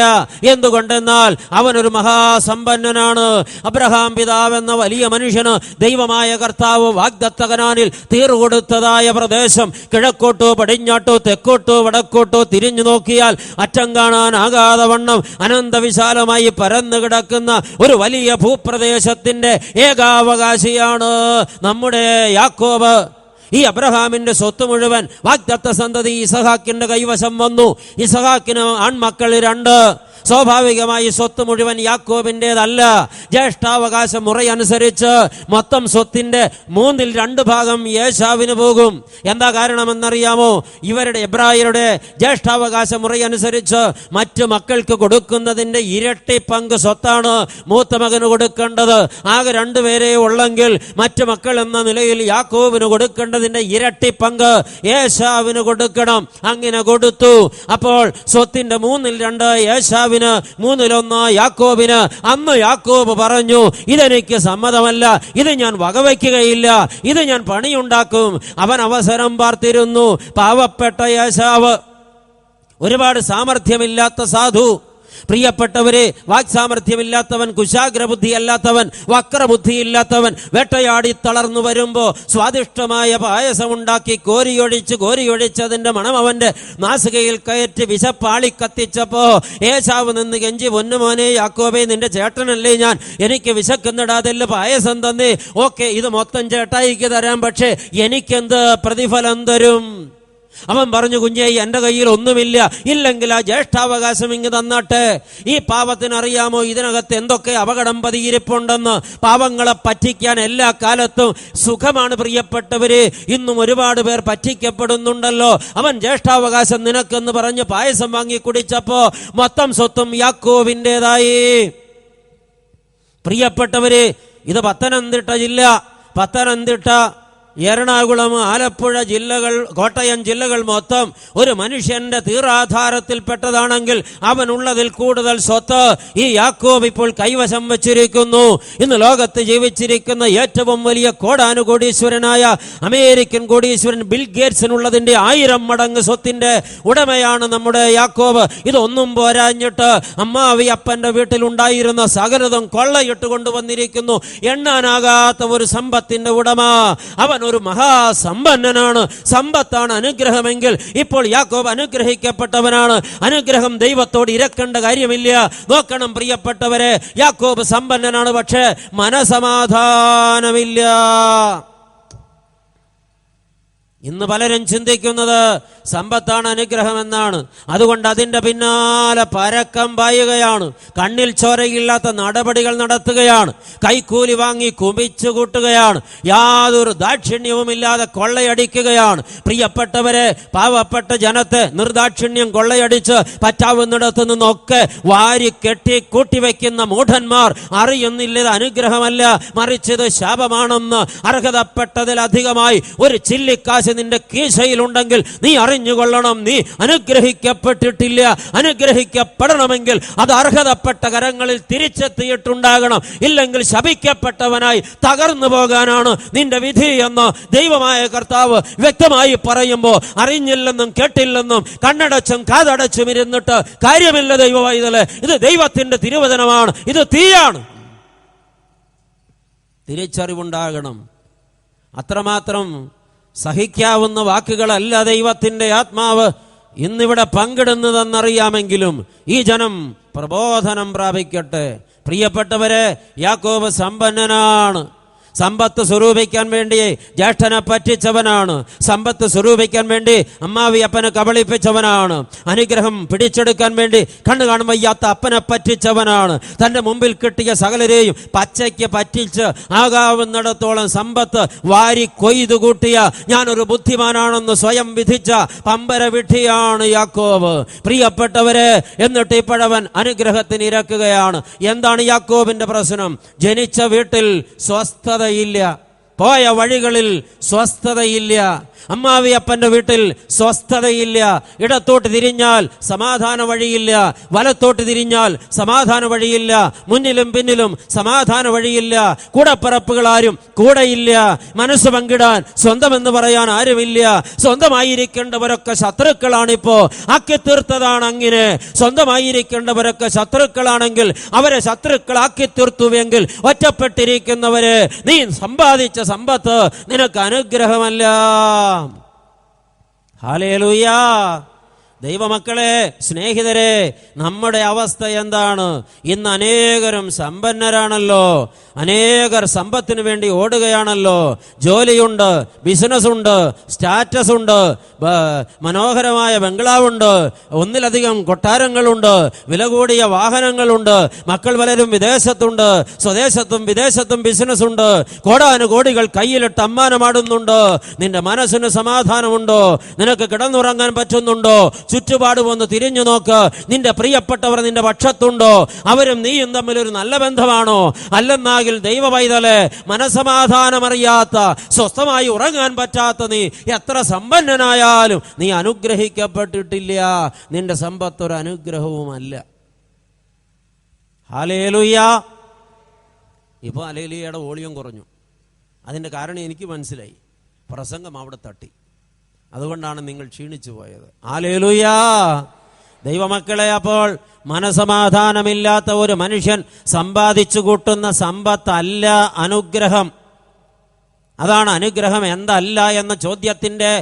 എന്തുകൊണ്ടെന്നാൽ അവനൊരു മഹാസമ്പന്നനാണ്. അബ്രഹാം പിതാവെന്ന വലിയ മനുഷ്യന് ദൈവമായ കർത്താവ് വാഗ്ദത്ത കനാനിൽ തീർകൊടുത്തതായ പ്രദേശം കിഴക്കോട്ടോ പടിഞ്ഞാട്ടോ തെക്കോട്ടോ വടക്കോട്ടോ തിരിഞ്ഞു നോക്കിയാൽ അറ്റം കാണാനാകാതെ വണ്ണം അനന്തവിശാലമായി പരന്നു കിടക്കുന്ന ഒരു വലിയ ഭൂപ്രദേശത്തിന്റെ ഏകാവകാശിയാണ് നമ്മുടെ യാക്കോബ്. ഈ അബ്രഹാമിന്റെ സ്വത്ത് മുഴുവൻ വാഗ്ദത്ത സന്തതി ഇസഹാക്കിന്റെ കൈവശം വന്നു. ഇസഹാക്കിന് ആൺമക്കൾ 2. സ്വാഭാവികമായി സ്വത്ത് മുഴുവൻ യാക്കോബിൻ്റെതല്ല. ജ്യേഷ്ഠാവകാശ മുറയനുസരിച്ച് മൊത്തം സ്വത്തിന്റെ 2/3 ഭാഗം യേശാവിന് പോകും. എന്താ കാരണമെന്നറിയാമോ? ഇവരുടെ എബ്രായരുടെ ജ്യേഷ്ഠാവകാശ മുറയനുസരിച്ച് മറ്റു മക്കൾക്ക് കൊടുക്കുന്നതിന്റെ ഇരട്ടി പങ്ക് സ്വത്താണ് മൂത്ത മകന് കൊടുക്കേണ്ടത്. ആകെ 2 പേരെ ഉള്ളെങ്കിൽ മറ്റു മക്കൾ എന്ന നിലയിൽ യാക്കോബിന് കൊടുക്കേണ്ടതിന്റെ ഇരട്ടി പങ്ക് യേശാവിന് കൊടുക്കണം. അങ്ങനെ കൊടുത്തു. അപ്പോൾ സ്വത്തിന്റെ 2/3 യേശാവിന്, 1/3 യാക്കോബിന്. അന്ന് യാക്കോബ് പറഞ്ഞു, ഇതെനിക്ക് സമ്മതമല്ല, ഇത് ഞാൻ വകവയ്ക്കുകയില്ല, ഇത് ഞാൻ പണിയുണ്ടാക്കും. അവൻ അവസരം പാർത്തിരുന്നു. പാവപ്പെട്ട യേശാവ്, ഒരുപാട് സാമർഥ്യമില്ലാത്ത സാധു. പ്രിയപ്പെട്ടവരെ, വാക്സാമർഥ്യമില്ലാത്തവൻ, കുശാഗ്രബുദ്ധിയല്ലാത്തവൻ, വക്രബുദ്ധിയില്ലാത്തവൻ വേട്ടയാടി തളർന്നു വരുമ്പോ സ്വാദിഷ്ടമായ പായസമുണ്ടാക്കി കോരിയൊഴിച്ചതിന്റെ മണം അവന്റെ നാസികയിൽ കയറ്റി വിശപ്പാളി കത്തിച്ചപ്പോ ഏശാവ് നിന്ന് കെഞ്ചി, പൊന്നുമോനെ യാക്കോബേ, നിന്റെ ചേട്ടനല്ലേ ഞാൻ, എനിക്ക് വിശക്കുന്നിടാതെല്ല പായസം തന്നേ. ഓക്കെ, ഇത് മൊത്തം ചേട്ടായിക്ക് തരാം, പക്ഷേ എനിക്കെന്ത് പ്രതിഫലം തരും? അവൻ പറഞ്ഞു, കുഞ്ഞേ, എന്റെ കയ്യിൽ ഒന്നുമില്ല, ഇല്ലെങ്കിൽ ആ ജ്യേഷ്ഠാവകാശം ഇങ്ങ് തന്നാട്ടെ. ഈ പാവത്തിനറിയാമോ ഇതിനകത്ത് എന്തൊക്കെ അപകടം പതിയിരിപ്പുണ്ടെന്ന്? പാവങ്ങളെ പറ്റിക്കാൻ എല്ലാ കാലത്തും സുഖമാണ് പ്രിയപ്പെട്ടവര്. ഇന്നും ഒരുപാട് പേർ പറ്റിക്കപ്പെടുന്നുണ്ടല്ലോ. അവൻ ജ്യേഷ്ഠാവകാശം നിനക്കെന്ന് പറഞ്ഞ് പായസം വാങ്ങി കുടിച്ചപ്പോ മൊത്തം സ്വത്തും യാക്കോബിൻ്റെതായി. പ്രിയപ്പെട്ടവര്, ഇത് പത്തനംതിട്ട ജില്ല. പത്തനംതിട്ട എറണാകുളം, ആലപ്പുഴ ജില്ലകൾ, കോട്ടയം ജില്ലകൾ മൊത്തം ഒരു മനുഷ്യന്റെ തീറാധാരത്തിൽപ്പെട്ടതാണെങ്കിൽ അവനുള്ളതിൽ കൂടുതൽ സ്വത്ത് ഈ യാക്കോബ് ഇപ്പോൾ കൈവശം വച്ചിരിക്കുന്നു. ഇന്ന് ലോകത്ത് ജീവിച്ചിരിക്കുന്ന ഏറ്റവും വലിയ കോടാനുകോടീശ്വരനായ അമേരിക്കൻ കോടീശ്വരൻ ബിൽ ഗേറ്റ്സിനുള്ളതിന്റെ 1000 മടങ്ങ് സ്വത്തിന്റെ ഉടമയാണ് നമ്മുടെ യാക്കോബ്. ഇതൊന്നും പോരാഞ്ഞിട്ട് അമ്മാവി അപ്പന്റെ വീട്ടിലുണ്ടായിരുന്ന സകലതും കൊള്ളയിട്ട് കൊണ്ടുവന്നിരിക്കുന്നു. എണ്ണാനാകാത്ത ഒരു സമ്പത്തിന്റെ ഉടമ. അവൻ ഒരു മഹാസമ്പന്നനാണ്. സമ്പത്താണ് അനുഗ്രഹമെങ്കിൽ ഇപ്പോൾ യാക്കോബ് അനുഗ്രഹിക്കപ്പെട്ടവനാണ്. അനുഗ്രഹം ദൈവത്തോട് ഇരക്കേണ്ട കാര്യമില്ല. നോക്കണം പ്രിയപ്പെട്ടവരെ, യാക്കോബ് സമ്പന്നനാണ്, പക്ഷേ മനസമാധാനമില്ല. ഇന്ന് പലരും ചിന്തിക്കുന്നത് സമ്പത്താണ് അനുഗ്രഹമെന്നാണ്. അതുകൊണ്ട് അതിൻ്റെ പിന്നാലെ പരക്കം പായുകയാണ്. കണ്ണിൽ ചോരയില്ലാത്ത നടപടികൾ നടത്തുകയാണ്. കൈക്കൂലി വാങ്ങി കുമിച്ചു കൂട്ടുകയാണ്. യാതൊരു ദാക്ഷിണ്യവുമില്ലാതെ കൊള്ളയടിക്കുകയാണ്. പ്രിയപ്പെട്ടവരെ, പാവപ്പെട്ട ജനത്തെ നിർദാക്ഷിണ്യം കൊള്ളയടിച്ച് പറ്റാവുന്നിടത്തു നിന്നൊക്കെ വാരി കെട്ടി കൂട്ടിവെക്കുന്ന മൂഢന്മാർ അറിയുന്നില്ല അനുഗ്രഹമല്ല, മറിച്ചത് ശാപമാണെന്ന്. അർഹതപ്പെട്ടതിലധികമായി ഒരു ചില്ലിക്കാശ് നിന്റെ കീശയിലുണ്ടെങ്കിൽ നീ അറിഞ്ഞുകൊള്ളണം, നീ അനുഗ്രഹിക്കപ്പെട്ടിട്ടില്ല. അനുഗ്രഹിക്കപ്പെടണമെങ്കിൽ അത് അർഹതപ്പെട്ട കരങ്ങളിൽ തിരിച്ചെത്തിയിട്ടുണ്ടാകണം. ഇല്ലെങ്കിൽ ശപിക്കപ്പെട്ടവനായി തകർന്നു പോകാനാണ് നിന്റെ വിധി എന്ന് ദൈവമായ കർത്താവ് വ്യക്തമായി പറയുമ്പോൾ അറിഞ്ഞില്ലെന്നും കേട്ടില്ലെന്നും കണ്ണടച്ചും കാതടച്ചും ഇരുന്നിട്ട് കാര്യമില്ല. ദൈവവൈതലേ, ഇത് ദൈവത്തിന്റെ തിരുവചനമാണ്, ഇത് തീയാണ്. തിരിച്ചറിവുണ്ടാകണം. അത്രമാത്രം സഹിക്കാവുന്ന വാക്കുകളല്ല ദൈവത്തിന്റെ ആത്മാവ് ഇന്നിവിടെ പങ്കിടുന്നതെന്നറിയാമെങ്കിലും ഈ ജനം പ്രബോധനം പ്രാപിക്കട്ടെ. പ്രിയപ്പെട്ടവരെ, യാക്കോബ് സമ്പന്നനാണ്. സമ്പത്ത് സ്വരൂപിക്കാൻ വേണ്ടി ജ്യേഷ്ഠനെ പറ്റിച്ചവനാണ്. സമ്പത്ത് സ്വരൂപിക്കാൻ വേണ്ടി അമ്മാവി അപ്പനെ കബളിപ്പിച്ചവനാണ്. അനുഗ്രഹം പിടിച്ചെടുക്കാൻ വേണ്ടി കണ്ണു കാണാൻ വയ്യാത്ത അപ്പനെ പറ്റിച്ചവനാണ്. തന്റെ മുമ്പിൽ കിട്ടിയ സകലരെയും പച്ചയ്ക്ക് പറ്റിച്ച് ആകാവുന്നിടത്തോളം സമ്പത്ത് വാരി കൊയ്തു കൂട്ടിയ ഞാനൊരു ബുദ്ധിമാനാണെന്ന് സ്വയം വിധിച്ച പമ്പര വിഡ്ഢിയാണ് യാക്കോബ്. പ്രിയപ്പെട്ടവരെ, എന്നിട്ട് ഇപ്പോഴവൻ അനുഗ്രഹത്തിന് ഇരക്കുകയാണ്. എന്താണ് യാക്കോബിന്റെ പ്രശ്നം? ജനിച്ച വീട്ടിൽ സ്വസ്ഥത ഇല്ല, പോയ വഴികളിൽ സ്വസ്ഥതയില്ല. അമ്മാവിയപ്പന്റെ വീട്ടിൽ സ്വസ്ഥതയില്ല. ഇടത്തോട്ട് തിരിഞ്ഞാൽ സമാധാന വഴിയില്ല, വലത്തോട്ട് തിരിഞ്ഞാൽ സമാധാന വഴിയില്ല, മുന്നിലും പിന്നിലും സമാധാന വഴിയില്ല. കൂടപ്പിറപ്പുകളാരും കൂടെയില്ല. മനസ്സ് പങ്കിടാൻ സ്വന്തമെന്ന് പറയാൻ ആരുമില്ല. സ്വന്തമായിരിക്കേണ്ടവരൊക്കെ ശത്രുക്കളാണിപ്പോ. ആക്കി തീർത്തതാണ് അങ്ങനെ. സ്വന്തമായിരിക്കേണ്ടവരൊക്കെ ശത്രുക്കളാണെങ്കിൽ അവരെ ശത്രുക്കളാക്കി തീർത്തുവെങ്കിൽ ഒറ്റപ്പെട്ടിരിക്കുന്നവരെ നീ സമ്പാദിച്ച സമ്പത്ത് നിനക്ക് അനുഗ്രഹമല്ല. ഹല്ലേലൂയ. ദൈവമക്കളെ, സ്നേഹിതരെ, നമ്മുടെ അവസ്ഥ എന്താണ്? ഇന്ന് അനേകരും സമ്പന്നരാണല്ലോ. അനേകർ സമ്പത്തിന് വേണ്ടി ഓടുകയാണല്ലോ. ജോലിയുണ്ട്, ബിസിനസ് ഉണ്ട്, സ്റ്റാറ്റസ് ഉണ്ട്, മനോഹരമായ ബംഗ്ലാവുണ്ട്, ഒന്നിലധികം കൊട്ടാരങ്ങളുണ്ട്, വില കൂടിയ വാഹനങ്ങളുണ്ട്, മക്കൾ പലരും വിദേശത്തുണ്ട്, സ്വദേശത്തും വിദേശത്തും ബിസിനസ് ഉണ്ട്, കോടാനുകോടികൾ കയ്യിലിട്ട് അമ്മാനമാടുന്നുണ്ട്. നിന്റെ മനസ്സിന് സമാധാനമുണ്ടോ? നിനക്ക് കിടന്നുറങ്ങാൻ പറ്റുന്നുണ്ടോ? ചുറ്റുപാട് വന്ന് തിരിഞ്ഞു നോക്ക്. നിന്റെ പ്രിയപ്പെട്ടവർ നിന്റെ പക്ഷത്തുണ്ടോ? അവരും നീയും തമ്മിൽ ഒരു നല്ല ബന്ധമാണോ? അല്ലെന്നാകിൽ ദൈവവൈതലേ, മനസമാധാനമറിയാത്ത, സ്വസ്ഥമായി ഉറങ്ങാൻ പറ്റാത്ത നീ എത്ര സമ്പന്നനായാലും നീ അനുഗ്രഹിക്കപ്പെട്ടിട്ടില്ല. നിന്റെ സമ്പത്ത് ഒരു അനുഗ്രഹവുമല്ല. ഹല്ലേലൂയ. ഇപ്പോൾ ഹല്ലേലൂയയുടെ വോളിയം കുറഞ്ഞു. അതിൻ്റെ കാരണം എനിക്ക് മനസ്സിലായി. പ്രസംഗം അവിടെ തട്ടി. അതുകൊണ്ടാണ് നിങ്ങൾ ക്ഷീണിച്ചു പോയത്. ഹല്ലേലൂയ. ദൈവമക്കളെ, അപ്പോൾ മനസമാധാനമില്ലാത്ത ഒരു മനുഷ്യൻ സമ്പാദിച്ചു കൂട്ടുന്ന സമ്പത്തല്ല അനുഗ്രഹം. അതാണ് അനുഗ്രഹം എന്തല്ല എന്ന ചോദ്യത്തിന്റെ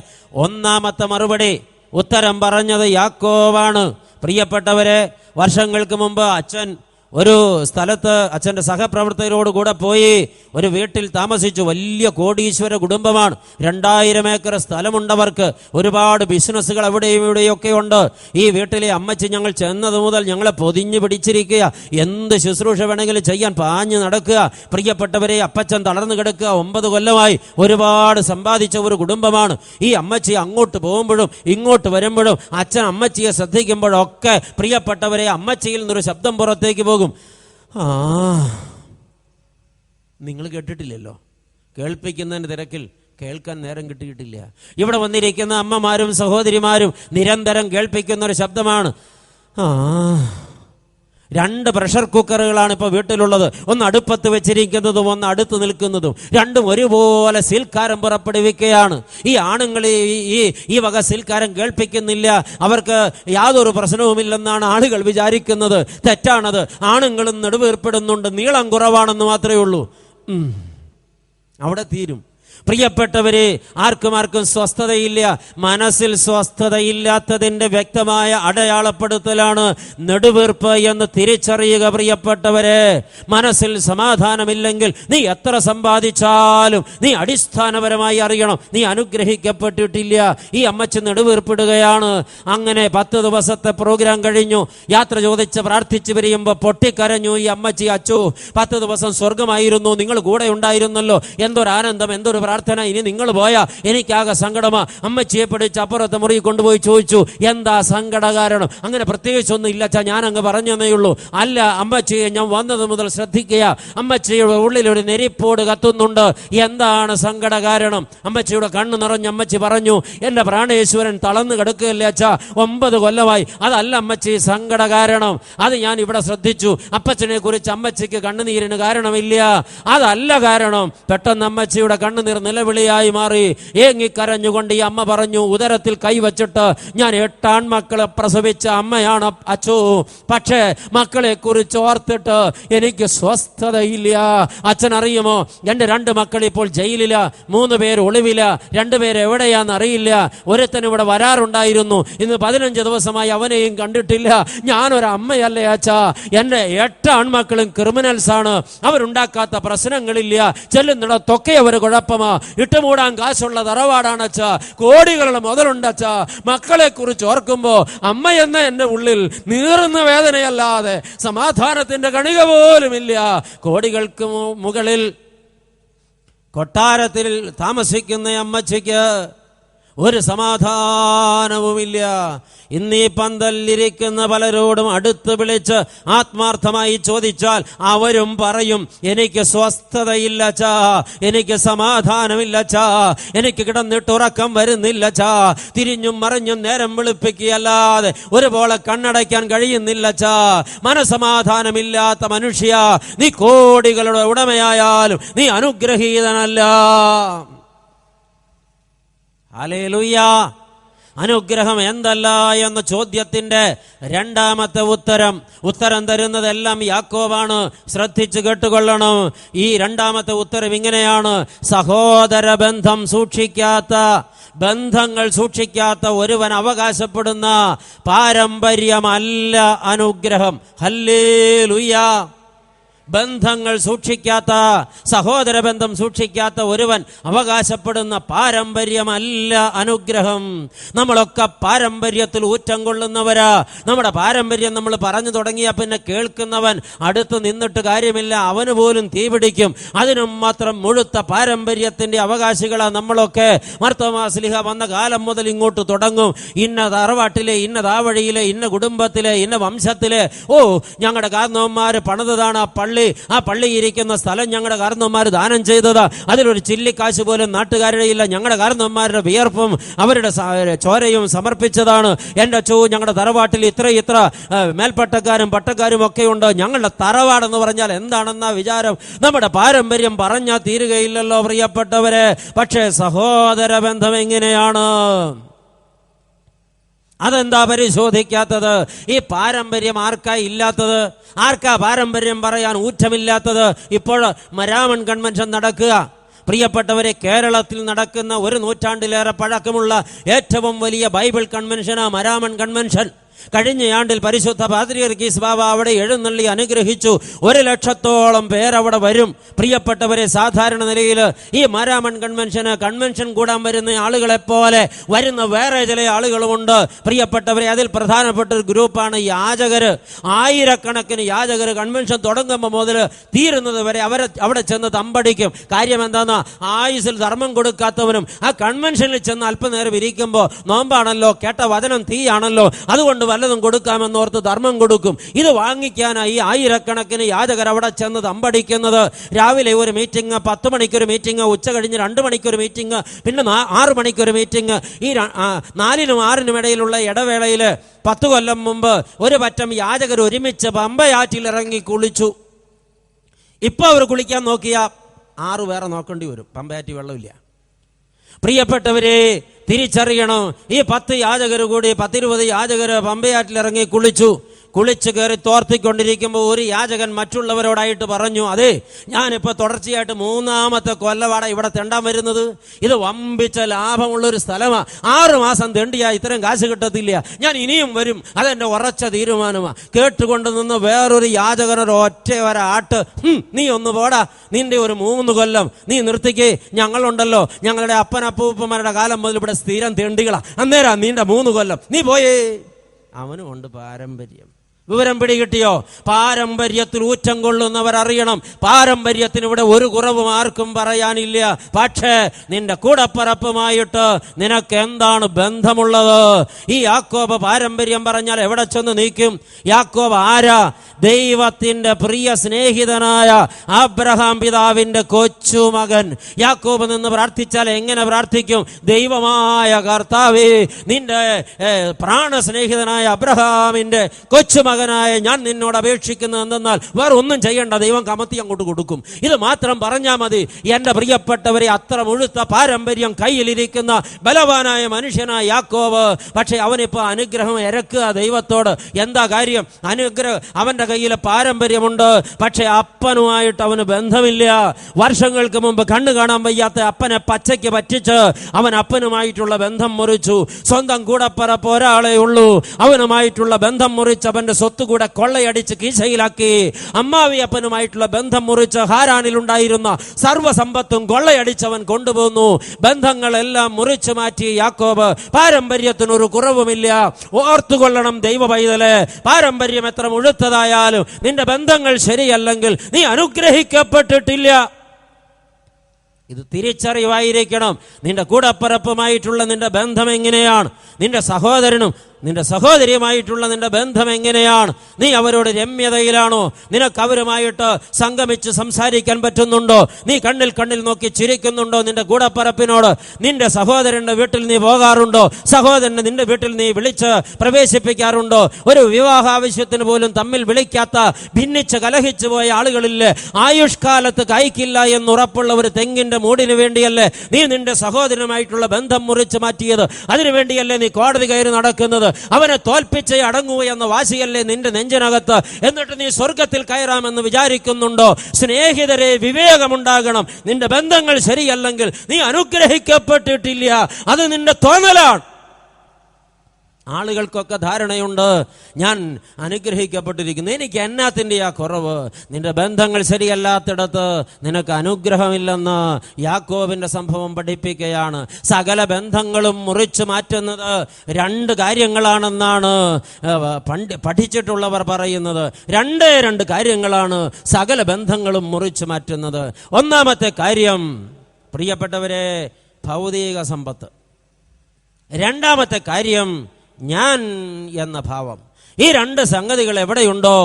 ഒന്നാമത്തെ മറുപടി. ഉത്തരം പറഞ്ഞത് യാക്കോബാണ്. പ്രിയപ്പെട്ടവരെ, വർഷങ്ങൾക്ക് മുമ്പ് അച്ഛൻ ഒരു സ്ഥലത്ത് അച്ഛൻ്റെ സഹപ്രവർത്തകരോട് കൂടെ പോയി ഒരു വീട്ടിൽ താമസിച്ചു. വലിയ കോടീശ്വര കുടുംബമാണ്. 2000 ഏക്കർ സ്ഥലമുണ്ടവർക്ക്. ഒരുപാട് ബിസിനസ്സുകൾ എവിടെയും ഇവിടെയൊക്കെ ഉണ്ട്. ഈ വീട്ടിലെ അമ്മച്ചി ഞങ്ങൾ ചെന്നത് മുതൽ ഞങ്ങളെ പൊതിഞ്ഞു പിടിച്ചിരിക്കുക. എന്ത് ശുശ്രൂഷ വേണമെങ്കിലും ചെയ്യാൻ പാഞ്ഞു നടക്കുക. പ്രിയപ്പെട്ടവരെ, അപ്പച്ചൻ തളർന്നു കിടക്കുക. 9 കൊല്ലമായി. ഒരുപാട് സമ്പാദിച്ച ഒരു കുടുംബമാണ്. ഈ അമ്മച്ചി അങ്ങോട്ട് പോകുമ്പോഴും ഇങ്ങോട്ട് വരുമ്പോഴും അച്ഛൻ അമ്മച്ചിയെ ശ്രദ്ധിക്കുമ്പോഴൊക്കെ പ്രിയപ്പെട്ടവരെ, അമ്മച്ചിയിൽ നിന്നൊരു ശബ്ദം പുറത്തേക്ക് പോകും. നിങ്ങൾ കേട്ടിട്ടില്ലല്ലോ. കേൾപ്പിക്കുന്നതിന് തിരക്കിൽ കേൾക്കാൻ നേരം കിട്ടിയിട്ടില്ല. ഇവിടെ വന്നിരിക്കുന്ന അമ്മമാരും സഹോദരിമാരും നിരന്തരം കേൾപ്പിക്കുന്ന ഒരു ശബ്ദമാണ്. 2 പ്രഷർ കുക്കറുകളാണ് ഇപ്പോൾ വീട്ടിലുള്ളത്. ഒന്ന് അടുപ്പത്ത് വെച്ചിരിക്കുന്നതും ഒന്ന് അടുത്ത് നിൽക്കുന്നതും, രണ്ടും ഒരുപോലെ സീൽക്കാരം പുറപ്പെടുവിക്കുകയാണ്. ഈ ആണുങ്ങൾ ഈ വക സീൽക്കാരം കേൾപ്പിക്കുന്നില്ല, അവർക്ക് യാതൊരു പ്രശ്നവുമില്ലെന്നാണ് ആളുകൾ വിചാരിക്കുന്നത്. തെറ്റാണത്. ആണുങ്ങളും നെടുവേർപ്പെടുന്നുണ്ട്, നീളം കുറവാണെന്ന് മാത്രമേ ഉള്ളൂ. അവിടെ തീരും. പ്രിയപ്പെട്ടവരെ, ആർക്കും സ്വസ്ഥതയില്ല. മനസ്സിൽ സ്വസ്ഥതയില്ലാത്തതിന്റെ വ്യക്തമായ അടയാളപ്പെടുത്തലാണ് നെടുവീർപ്പ് എന്ന് തിരിച്ചറിയുക. പ്രിയപ്പെട്ടവരെ, മനസ്സിൽ സമാധാനമില്ലെങ്കിൽ നീ എത്ര സമ്പാദിച്ചാലും നീ അടിസ്ഥാനപരമായി അറിയണം, നീ അനുഗ്രഹിക്കപ്പെട്ടിട്ടില്ല. ഈ അമ്മച്ചി നെടുവീർപ്പിടുകയാണ്. അങ്ങനെ 10 ദിവസത്തെ പ്രോഗ്രാം കഴിഞ്ഞു. യാത്ര ചോദിച്ച് പ്രാർത്ഥിച്ചു പിരിയുമ്പോൾ പൊട്ടിക്കരഞ്ഞു ഈ അമ്മച്ചി. അച്ചു, 10 ദിവസം സ്വർഗമായിരുന്നു, നിങ്ങൾ കൂടെ ഉണ്ടായിരുന്നല്ലോ, എന്തൊരാനന്ദം, എന്തൊരു പ്രാർത്ഥന. ഇനി നിങ്ങൾ പോയാ എനിക്കാകെ സങ്കടമാ. അമ്മച്ചിയെ പിടിച്ച് അപ്പുറത്തെ മുറി കൊണ്ടുപോയി ചോദിച്ചു, എന്താ സങ്കട കാരണം? അങ്ങനെ പ്രത്യേകിച്ചൊന്നും ഇല്ല അച്ഛാ, ഞാൻ അങ്ങ് പറഞ്ഞതേ ഉള്ളൂ. അല്ല അമ്മച്ചിയെ ഞാൻ വന്നത് മുതൽ ശ്രദ്ധിക്കുക, അമ്മച്ചിയുടെ ഉള്ളിൽ ഒരു നെരിപ്പോട് കത്തുന്നുണ്ട്. എന്താണ് സങ്കട കാരണം? അമ്മച്ചിയുടെ കണ്ണ് നിറഞ്ഞ് അമ്മച്ചി പറഞ്ഞു, എന്റെ പ്രാണേശ്വരൻ തളർന്നു കിടക്കുകയല്ലേ അച്ഛാ, 9 കൊല്ലമായി. അതല്ല അമ്മച്ചി സങ്കട കാരണം, അത് ഞാൻ ഇവിടെ ശ്രദ്ധിച്ചു. അപ്പച്ചനെ കുറിച്ച് അമ്മച്ചിക്ക് കണ്ണുനീരിന് കാരണമില്ല, അതല്ല കാരണം. പെട്ടെന്ന് അമ്മച്ചിയുടെ കണ്ണുനീർ നിലവിളിയായി മാറി. ഏങ്ങിക്കരഞ്ഞുകൊണ്ട് ഈ അമ്മ പറഞ്ഞു, ഉദരത്തിൽ കൈവച്ചിട്ട് ഞാൻ 8 ആൺമക്കളെ പ്രസവിച്ച അമ്മയാണ് അച്ചു, പക്ഷേ മക്കളെ കുറിച്ച് ഓർത്തിട്ട് എനിക്ക് സ്വസ്ഥതയില്ല. അച്ഛൻ അറിയുമോ, എന്റെ 2 മക്കൾ ഇപ്പോൾ ജയിലില, 3 പേര് ഒളിവില, 2 പേര് എവിടെയാന്ന് അറിയില്ല. ഒരുത്തൻ ഇവിടെ വരാറുണ്ടായിരുന്നു, ഇന്ന് 15 ദിവസമായി അവനെയും കണ്ടിട്ടില്ല. ഞാനൊരു അമ്മയല്ലേ അച്ഛാ, എന്റെ 8 ആൺമക്കളും ക്രിമിനൽസ് ആണ്, അവരുണ്ടാക്കാത്ത പ്രശ്നങ്ങളില്ല, ചെല്ലുന്നിടത്തൊക്കെ അവർ കുഴപ്പമാ, ഇട്ടുമൂടാൻ കാശുള്ള തറവാടാണ് അച്ഛാ, കോടികളുടെ മുതലുണ്ട് അച്ഛാ. മക്കളെ കുറിച്ച് ഓർക്കുമ്പോ അമ്മ എന്ന എന്റെ ഉള്ളിൽ നീറുന്ന വേദനയല്ലാതെ സമാധാനത്തിന്റെ കണിക പോലുമില്ല. കോടികൾക്ക് മുകളിൽ കൊട്ടാരത്തിൽ താമസിക്കുന്ന അമ്മച്ചിക്ക് ഒരു സമാധാനവുമില്ല. ഇന്നീ പന്തലിരിക്കുന്ന പലരോടും അടുത്ത് വിളിച്ച് ആത്മാർത്ഥമായി ചോദിച്ചാൽ അവരും പറയും, എനിക്ക് സ്വസ്ഥതയില്ല ചാ, എനിക്ക് സമാധാനമില്ല ചാ, എനിക്ക് കിടന്നിട്ട് ഉറക്കം വരുന്നില്ല ചാ, തിരിഞ്ഞും മറിഞ്ഞും നേരം വെളുപ്പിക്കുകയല്ലാതെ ഒരുപോലെ കണ്ണടയ്ക്കാൻ കഴിയുന്നില്ല ചാ. മനസമാധാനമില്ലാത്ത മനുഷ്യ, നീ കോടികളുടെ ഉടമയായാലും നീ അനുഗ്രഹീതനല്ല. ഹല്ലേലൂയ. അനുഗ്രഹം എന്തല്ല എന്ന ചോദ്യത്തിന്റെ 2ാമത്തെ ഉത്തരം തരുന്നതെല്ലാം യാക്കോബാണ്. ശ്രദ്ധിച്ചു കേട്ടുകൊള്ളണം. ഈ 2ാമത്തെ ഉത്തരം ഇങ്ങനെയാണ്: സഹോദര ബന്ധങ്ങൾ സൂക്ഷിക്കാത്ത ഒരുവൻ അവകാശപ്പെടുന്ന പാരമ്പര്യമല്ല അനുഗ്രഹം. ഹല്ലേലൂയ. ബന്ധങ്ങൾ സൂക്ഷിക്കാത്ത, സഹോദര ബന്ധം സൂക്ഷിക്കാത്ത ഒരുവൻ അവകാശപ്പെടുന്ന പാരമ്പര്യമല്ല അനുഗ്രഹം. നമ്മളൊക്കെ പാരമ്പര്യത്തിൽ ഊറ്റം കൊള്ളുന്നവരാ. നമ്മുടെ പാരമ്പര്യം നമ്മൾ പറഞ്ഞു തുടങ്ങിയ പിന്നെ കേൾക്കുന്നവൻ അടുത്ത് നിന്നിട്ട് കാര്യമില്ല, അവന് പോലും തീപിടിക്കും. അതിനും മാത്രം മുഴുത്ത പാരമ്പര്യത്തിന്റെ അവകാശികളാ നമ്മളൊക്കെ. മാർത്തോമാശ്ലീഹ വന്ന കാലം മുതൽ ഇങ്ങോട്ട് തുടങ്ങും. ഇന്ന തറവാട്ടിലെ, ഇന്ന താവഴിയിലെ, ഇന്ന കുടുംബത്തിലെ, ഇന്ന വംശത്തിലെ, ഞങ്ങളുടെ കാരണവന്മാര് പണിതാണ് ആ പള്ളി ഇരിക്കുന്ന സ്ഥലം ഞങ്ങളുടെ കാരണവന്മാർ ദാനം ചെയ്തതാ, അതിലൊരു ചില്ലിക്കാശ് പോലും നാട്ടുകാരുടെ ഇല്ല, ഞങ്ങളുടെ കാരണവന്മാരുടെ വിയർപ്പും അവരുടെ ചോരയും സമർപ്പിച്ചതാണ്. എൻ്റെ അച്ചോ, ഞങ്ങളുടെ തറവാട്ടിൽ ഇത്ര മേൽപ്പട്ടക്കാരും പട്ടക്കാരും ഒക്കെ ഉണ്ട്. ഞങ്ങളുടെ തറവാടെന്ന് പറഞ്ഞാൽ എന്താണെന്ന വിചാരം. നമ്മുടെ പാരമ്പര്യം പറഞ്ഞാൽ തീരുകയില്ലല്ലോ പ്രിയപ്പെട്ടവരെ. പക്ഷേ സഹോദര ബന്ധം എങ്ങനെയാണ്? അതെന്താ പരിശോധിക്കാത്തത്? ഈ പാരമ്പര്യം ആർക്കാ ഇല്ലാത്തത്? ആർക്കാ പാരമ്പര്യം പറയാൻ ഊറ്റമില്ലാത്തത്? ഇപ്പോൾ മരാമൺ കൺവെൻഷൻ നടക്കുക. പ്രിയപ്പെട്ടവരെ, കേരളത്തിൽ നടക്കുന്ന 1 നൂറ്റാണ്ടിലേറെ പഴക്കമുള്ള ഏറ്റവും വലിയ ബൈബിൾ കൺവെൻഷനാ മരാമൺ കൺവെൻഷൻ. കഴിഞ്ഞയാണ്ടിൽ പരിശുദ്ധ പാത്രിയർക്കീസ് ബാബ അവിടെ എഴുന്നള്ളി അനുഗ്രഹിച്ചു. 100,000-ഓളം പേരവിടെ വരും. പ്രിയപ്പെട്ടവരെ, സാധാരണ നിലയിൽ ഈ മാരാമൺ കൺവെൻഷൻ കൂടാൻ വരുന്ന ആളുകളെ പോലെ വരുന്ന വേറെ ചില ആളുകളുമുണ്ട്. പ്രിയപ്പെട്ടവരെ, അതിൽ പ്രധാനപ്പെട്ട ഒരു ഗ്രൂപ്പാണ് യാചകര്. 1000കണക്കിന് യാചകര് കൺവെൻഷൻ തുടങ്ങുമ്പോൾ മുതൽ തീരുന്നത് വരെ അവിടെ ചെന്ന് തമ്പടിക്കും. കാര്യം എന്താണെന്ന്, ആയുസിൽ ധർമ്മം കൊടുക്കാത്തവനും ആ കൺവെൻഷനിൽ ചെന്ന് അല്പനേരം ഇരിക്കുമ്പോൾ നോമ്പാണല്ലോ, കേട്ട വചനം തീയാണല്ലോ, അതുകൊണ്ട് വല്ലതും കൊടുക്കാമെന്നോർത്ത് ധർമ്മം കൊടുക്കും. ഇത് വാങ്ങിക്കാനായി ആയിരക്കണക്കിന് യാചകർ അവിടെ ചെന്ന് തമ്പടിക്കുന്നത്. രാവിലെ ഒരു മീറ്റിംഗ്, 10 മണിക്കൊരു മീറ്റിംഗ്, ഉച്ച കഴിഞ്ഞ് 2 മണിക്കൊരു മീറ്റിംഗ്, പിന്നെ 6 മണിക്കൊരു മീറ്റിംഗ്. ഈ 4-നും 6-നും ഇടയിലുള്ള ഇടവേളയിൽ 10 കൊല്ലം മുമ്പ് ഒരു പറ്റം യാചകർ ഒരുമിച്ച് പമ്പയാറ്റിൽ ഇറങ്ങി കുളിച്ചു. ഇപ്പൊ അവർ കുളിക്കാൻ നോക്കിയാ 6 വേറെ നോക്കേണ്ടി വരും, പമ്പയാറ്റി വെള്ളമില്ല. പ്രിയപ്പെട്ടവരെ, തിരിച്ചറിയണം, ഈ 10 യാചകർ കൂടി 10-20 യാചകർ പമ്പയാറ്റിലിറങ്ങി കുളിച്ച് കയറി തോർത്തിക്കൊണ്ടിരിക്കുമ്പോൾ ഒരു യാചകൻ മറ്റുള്ളവരോടായിട്ട് പറഞ്ഞു, അതെ, ഞാനിപ്പോൾ തുടർച്ചയായിട്ട് 3-ാമത്തെ കൊല്ലവാട ഇവിടെ തെണ്ടാൻ വരുന്നത്. ഇത് വമ്പിച്ച ലാഭമുള്ളൊരു സ്ഥലമാണ്. 6 മാസം തെണ്ടിയാൽ ഇത്രയും കാശ് കിട്ടത്തില്ല. ഞാൻ ഇനിയും വരും, അതെന്റെ ഉറച്ച തീരുമാനമാണ്. കേട്ടുകൊണ്ട് നിന്ന് വേറൊരു യാചകനൊരു ഒരാട്ട്, നീ ഒന്ന് പോടാ, നിന്റെ ഒരു 3 കൊല്ലം നീ നിർത്തിക്കേ. ഞങ്ങളുണ്ടല്ലോ, ഞങ്ങളുടെ അപ്പനപ്പൂപ്പന്മാരുടെ കാലം മുതൽ ഇവിടെ സ്ഥിരം തെണ്ടികളാ. അന്നേരം നീണ്ട 3 കൊല്ലം നീ പോയേ. അവനുമുണ്ട് പാരമ്പര്യം. വിവരം പിടികിട്ടിയോ? പാരമ്പര്യത്തിൽ ഊറ്റം കൊള്ളുന്നവർ അറിയണം, പാരമ്പര്യത്തിന് ഇവിടെ ഒരു കുറവും ആർക്കും പറയാനില്ല. പക്ഷേ നിന്റെ കൂടപ്പറപ്പുമായിട്ട് നിനക്ക് എന്താണ് ബന്ധമുള്ളത്? ഈ യാക്കോബ് പാരമ്പര്യം പറഞ്ഞാൽ എവിടെ ചെന്ന് നീക്കും? യാക്കോബ് ആരാ? ദൈവത്തിന്റെ പ്രിയ സ്നേഹിതനായ അബ്രഹാം പിതാവിന്റെ കൊച്ചുമകൻ. യാക്കോബ് നിന്ന് പ്രാർത്ഥിച്ചാൽ എങ്ങനെ പ്രാർത്ഥിക്കും? ദൈവമായ കർത്താവേ, നിന്റെ പ്രാണസ്നേഹിതനായ അബ്രഹാമിന്റെ കൊച്ചുമകനായ ഞാൻ നിന്നോട് അപേക്ഷിക്കുന്നത് എന്തെന്നാൽ വേറെ ഒന്നും ചെയ്യേണ്ട, ദൈവം കമത്തി അങ്ങോട്ട് കൊടുക്കും. ഇത് മാത്രം പറഞ്ഞാൽ മതി. എന്റെ പ്രിയപ്പെട്ടവരെ, അത്ര മുഴുത്ത പാരമ്പര്യം കയ്യിലിരിക്കുന്ന ബലവാനായ മനുഷ്യനായ യാക്കോബ്. പക്ഷെ അവനിപ്പോ അനുഗ്രഹം ഇരക്കുക ദൈവത്തോട്. എന്താ കാര്യം? അവന്റെ കയ്യിൽ പാരമ്പര്യമുണ്ട്, പക്ഷെ അപ്പനുമായിട്ട് അവന് ബന്ധമില്ല. വർഷങ്ങൾക്ക് മുമ്പ് കണ്ണു കാണാൻ വയ്യാത്ത അപ്പനെ പച്ചയ്ക്ക് പറ്റിച്ച് അവൻ അപ്പനുമായിട്ടുള്ള ബന്ധം മുറിച്ചു. സ്വന്തം കൂടപ്പറപ്പ് ഒരാളെ ഉള്ളൂ, അവനുമായിട്ടുള്ള ബന്ധം മുറിച്ച് അവന്റെ സ്വത്തുകൂടെ കൊള്ളയടിച്ച് കീശയിലാക്കി. അമ്മാവി അപ്പനുമായിട്ടുള്ള ബന്ധം മുറിച്ച് ഹാരാനിലുണ്ടായിരുന്ന സർവ്വസമ്പത്തും കൊള്ളയടിച്ചവൻ കൊണ്ടുപോകുന്നു. ബന്ധങ്ങളെല്ലാം മുറിച്ചു മാറ്റി യാക്കോബ്. പാരമ്പര്യത്തിനൊരു കുറവുമില്ല. ഓർത്തുകൊള്ളണം ദൈവ പൈതലെ, പാരമ്പര്യം എത്ര മുഴുത്തതായാലും നിന്റെ ബന്ധങ്ങൾ ശരിയല്ലെങ്കിൽ നീ അനുഗ്രഹിക്കപ്പെട്ടിട്ടില്ല. ഇത് തിരിച്ചറിവായിരിക്കണം. നിന്റെ കൂടപ്പറപ്പുമായിട്ടുള്ള നിന്റെ ബന്ധം എങ്ങനെയാണ്? നിന്റെ സഹോദരനും നിന്റെ സഹോദരിയുമായിട്ടുള്ള നിന്റെ ബന്ധം എങ്ങനെയാണ്? നീ അവരോട് രമ്യതയിലാണോ? നിനക്ക് അവരുമായിട്ട് സംഗമിച്ച് സംസാരിക്കാൻ പറ്റുന്നുണ്ടോ? നീ കണ്ണിൽ നോക്കി ചിരിക്കുന്നുണ്ടോ നിന്റെ കൂടപ്പറപ്പിനോട്? നിന്റെ സഹോദരന്റെ വീട്ടിൽ നീ പോകാറുണ്ടോ? സഹോദരനെ നിന്റെ വീട്ടിൽ നീ വിളിച്ച് പ്രവേശിപ്പിക്കാറുണ്ടോ? ഒരു വിവാഹ ആവശ്യത്തിന് പോലും തമ്മിൽ വിളിക്കാത്ത, ഭിന്നിച്ച് കലഹിച്ചു പോയ ആളുകളില്ലേ? ആയുഷ്കാലത്ത് കായ്ക്കില്ല എന്നുറപ്പുള്ള ഒരു തെങ്ങിന്റെ മൂടിന് വേണ്ടിയല്ലേ നീ നിന്റെ സഹോദരനുമായിട്ടുള്ള ബന്ധം മുറിച്ച് മാറ്റിയത്? അതിനുവേണ്ടിയല്ലേ നീ കോടതി കയറി നടക്കുന്നത്? അവനെ തോൽപ്പിച്ചേ അടങ്ങൂ എന്ന വാശിയല്ലേ നിന്റെ നെഞ്ചിനകത്ത്? എന്നിട്ട് നീ സ്വർഗത്തിൽ കയറാമെന്ന് വിചാരിക്കുന്നുണ്ടോ? സ്നേഹിതരെ, വിവേകമുണ്ടാകണം. നിന്റെ ബന്ധങ്ങൾ ശരിയല്ലെങ്കിൽ നീ അനുഗ്രഹിക്കപ്പെട്ടിട്ടില്ല. അത് നിന്റെ തോന്നലാണ്. ആളുകൾക്കൊക്കെ ധാരണയുണ്ട്, ഞാൻ അനുഗ്രഹിക്കപ്പെട്ടിരിക്കുന്നു, എനിക്ക് എന്നാത്തിൻ്റെയാ കുറവ്? നിന്റെ ബന്ധങ്ങൾ ശരിയല്ലാത്തിടത്ത് നിനക്ക് അനുഗ്രഹമില്ലെന്ന് യാക്കോബിന്റെ സംഭവം പഠിപ്പിക്കുകയാണ്. സകല ബന്ധങ്ങളും മുറിച്ചു മാറ്റുന്നത് 2 കാര്യങ്ങളാണെന്നാണ് പഠിച്ചിട്ടുള്ളവർ പറയുന്നത്. 2 കാര്യങ്ങളാണ് സകല ബന്ധങ്ങളും മുറിച്ചു മാറ്റുന്നത്. ഒന്നാമത്തെ കാര്യം, പ്രിയപ്പെട്ടവരെ, ഭൗതിക സമ്പത്ത്. രണ്ടാമത്തെ കാര്യം, ഞാൻ എന്ന ഭാവം. ഈ 2 സംഗതികൾ എവിടെയുണ്ടോ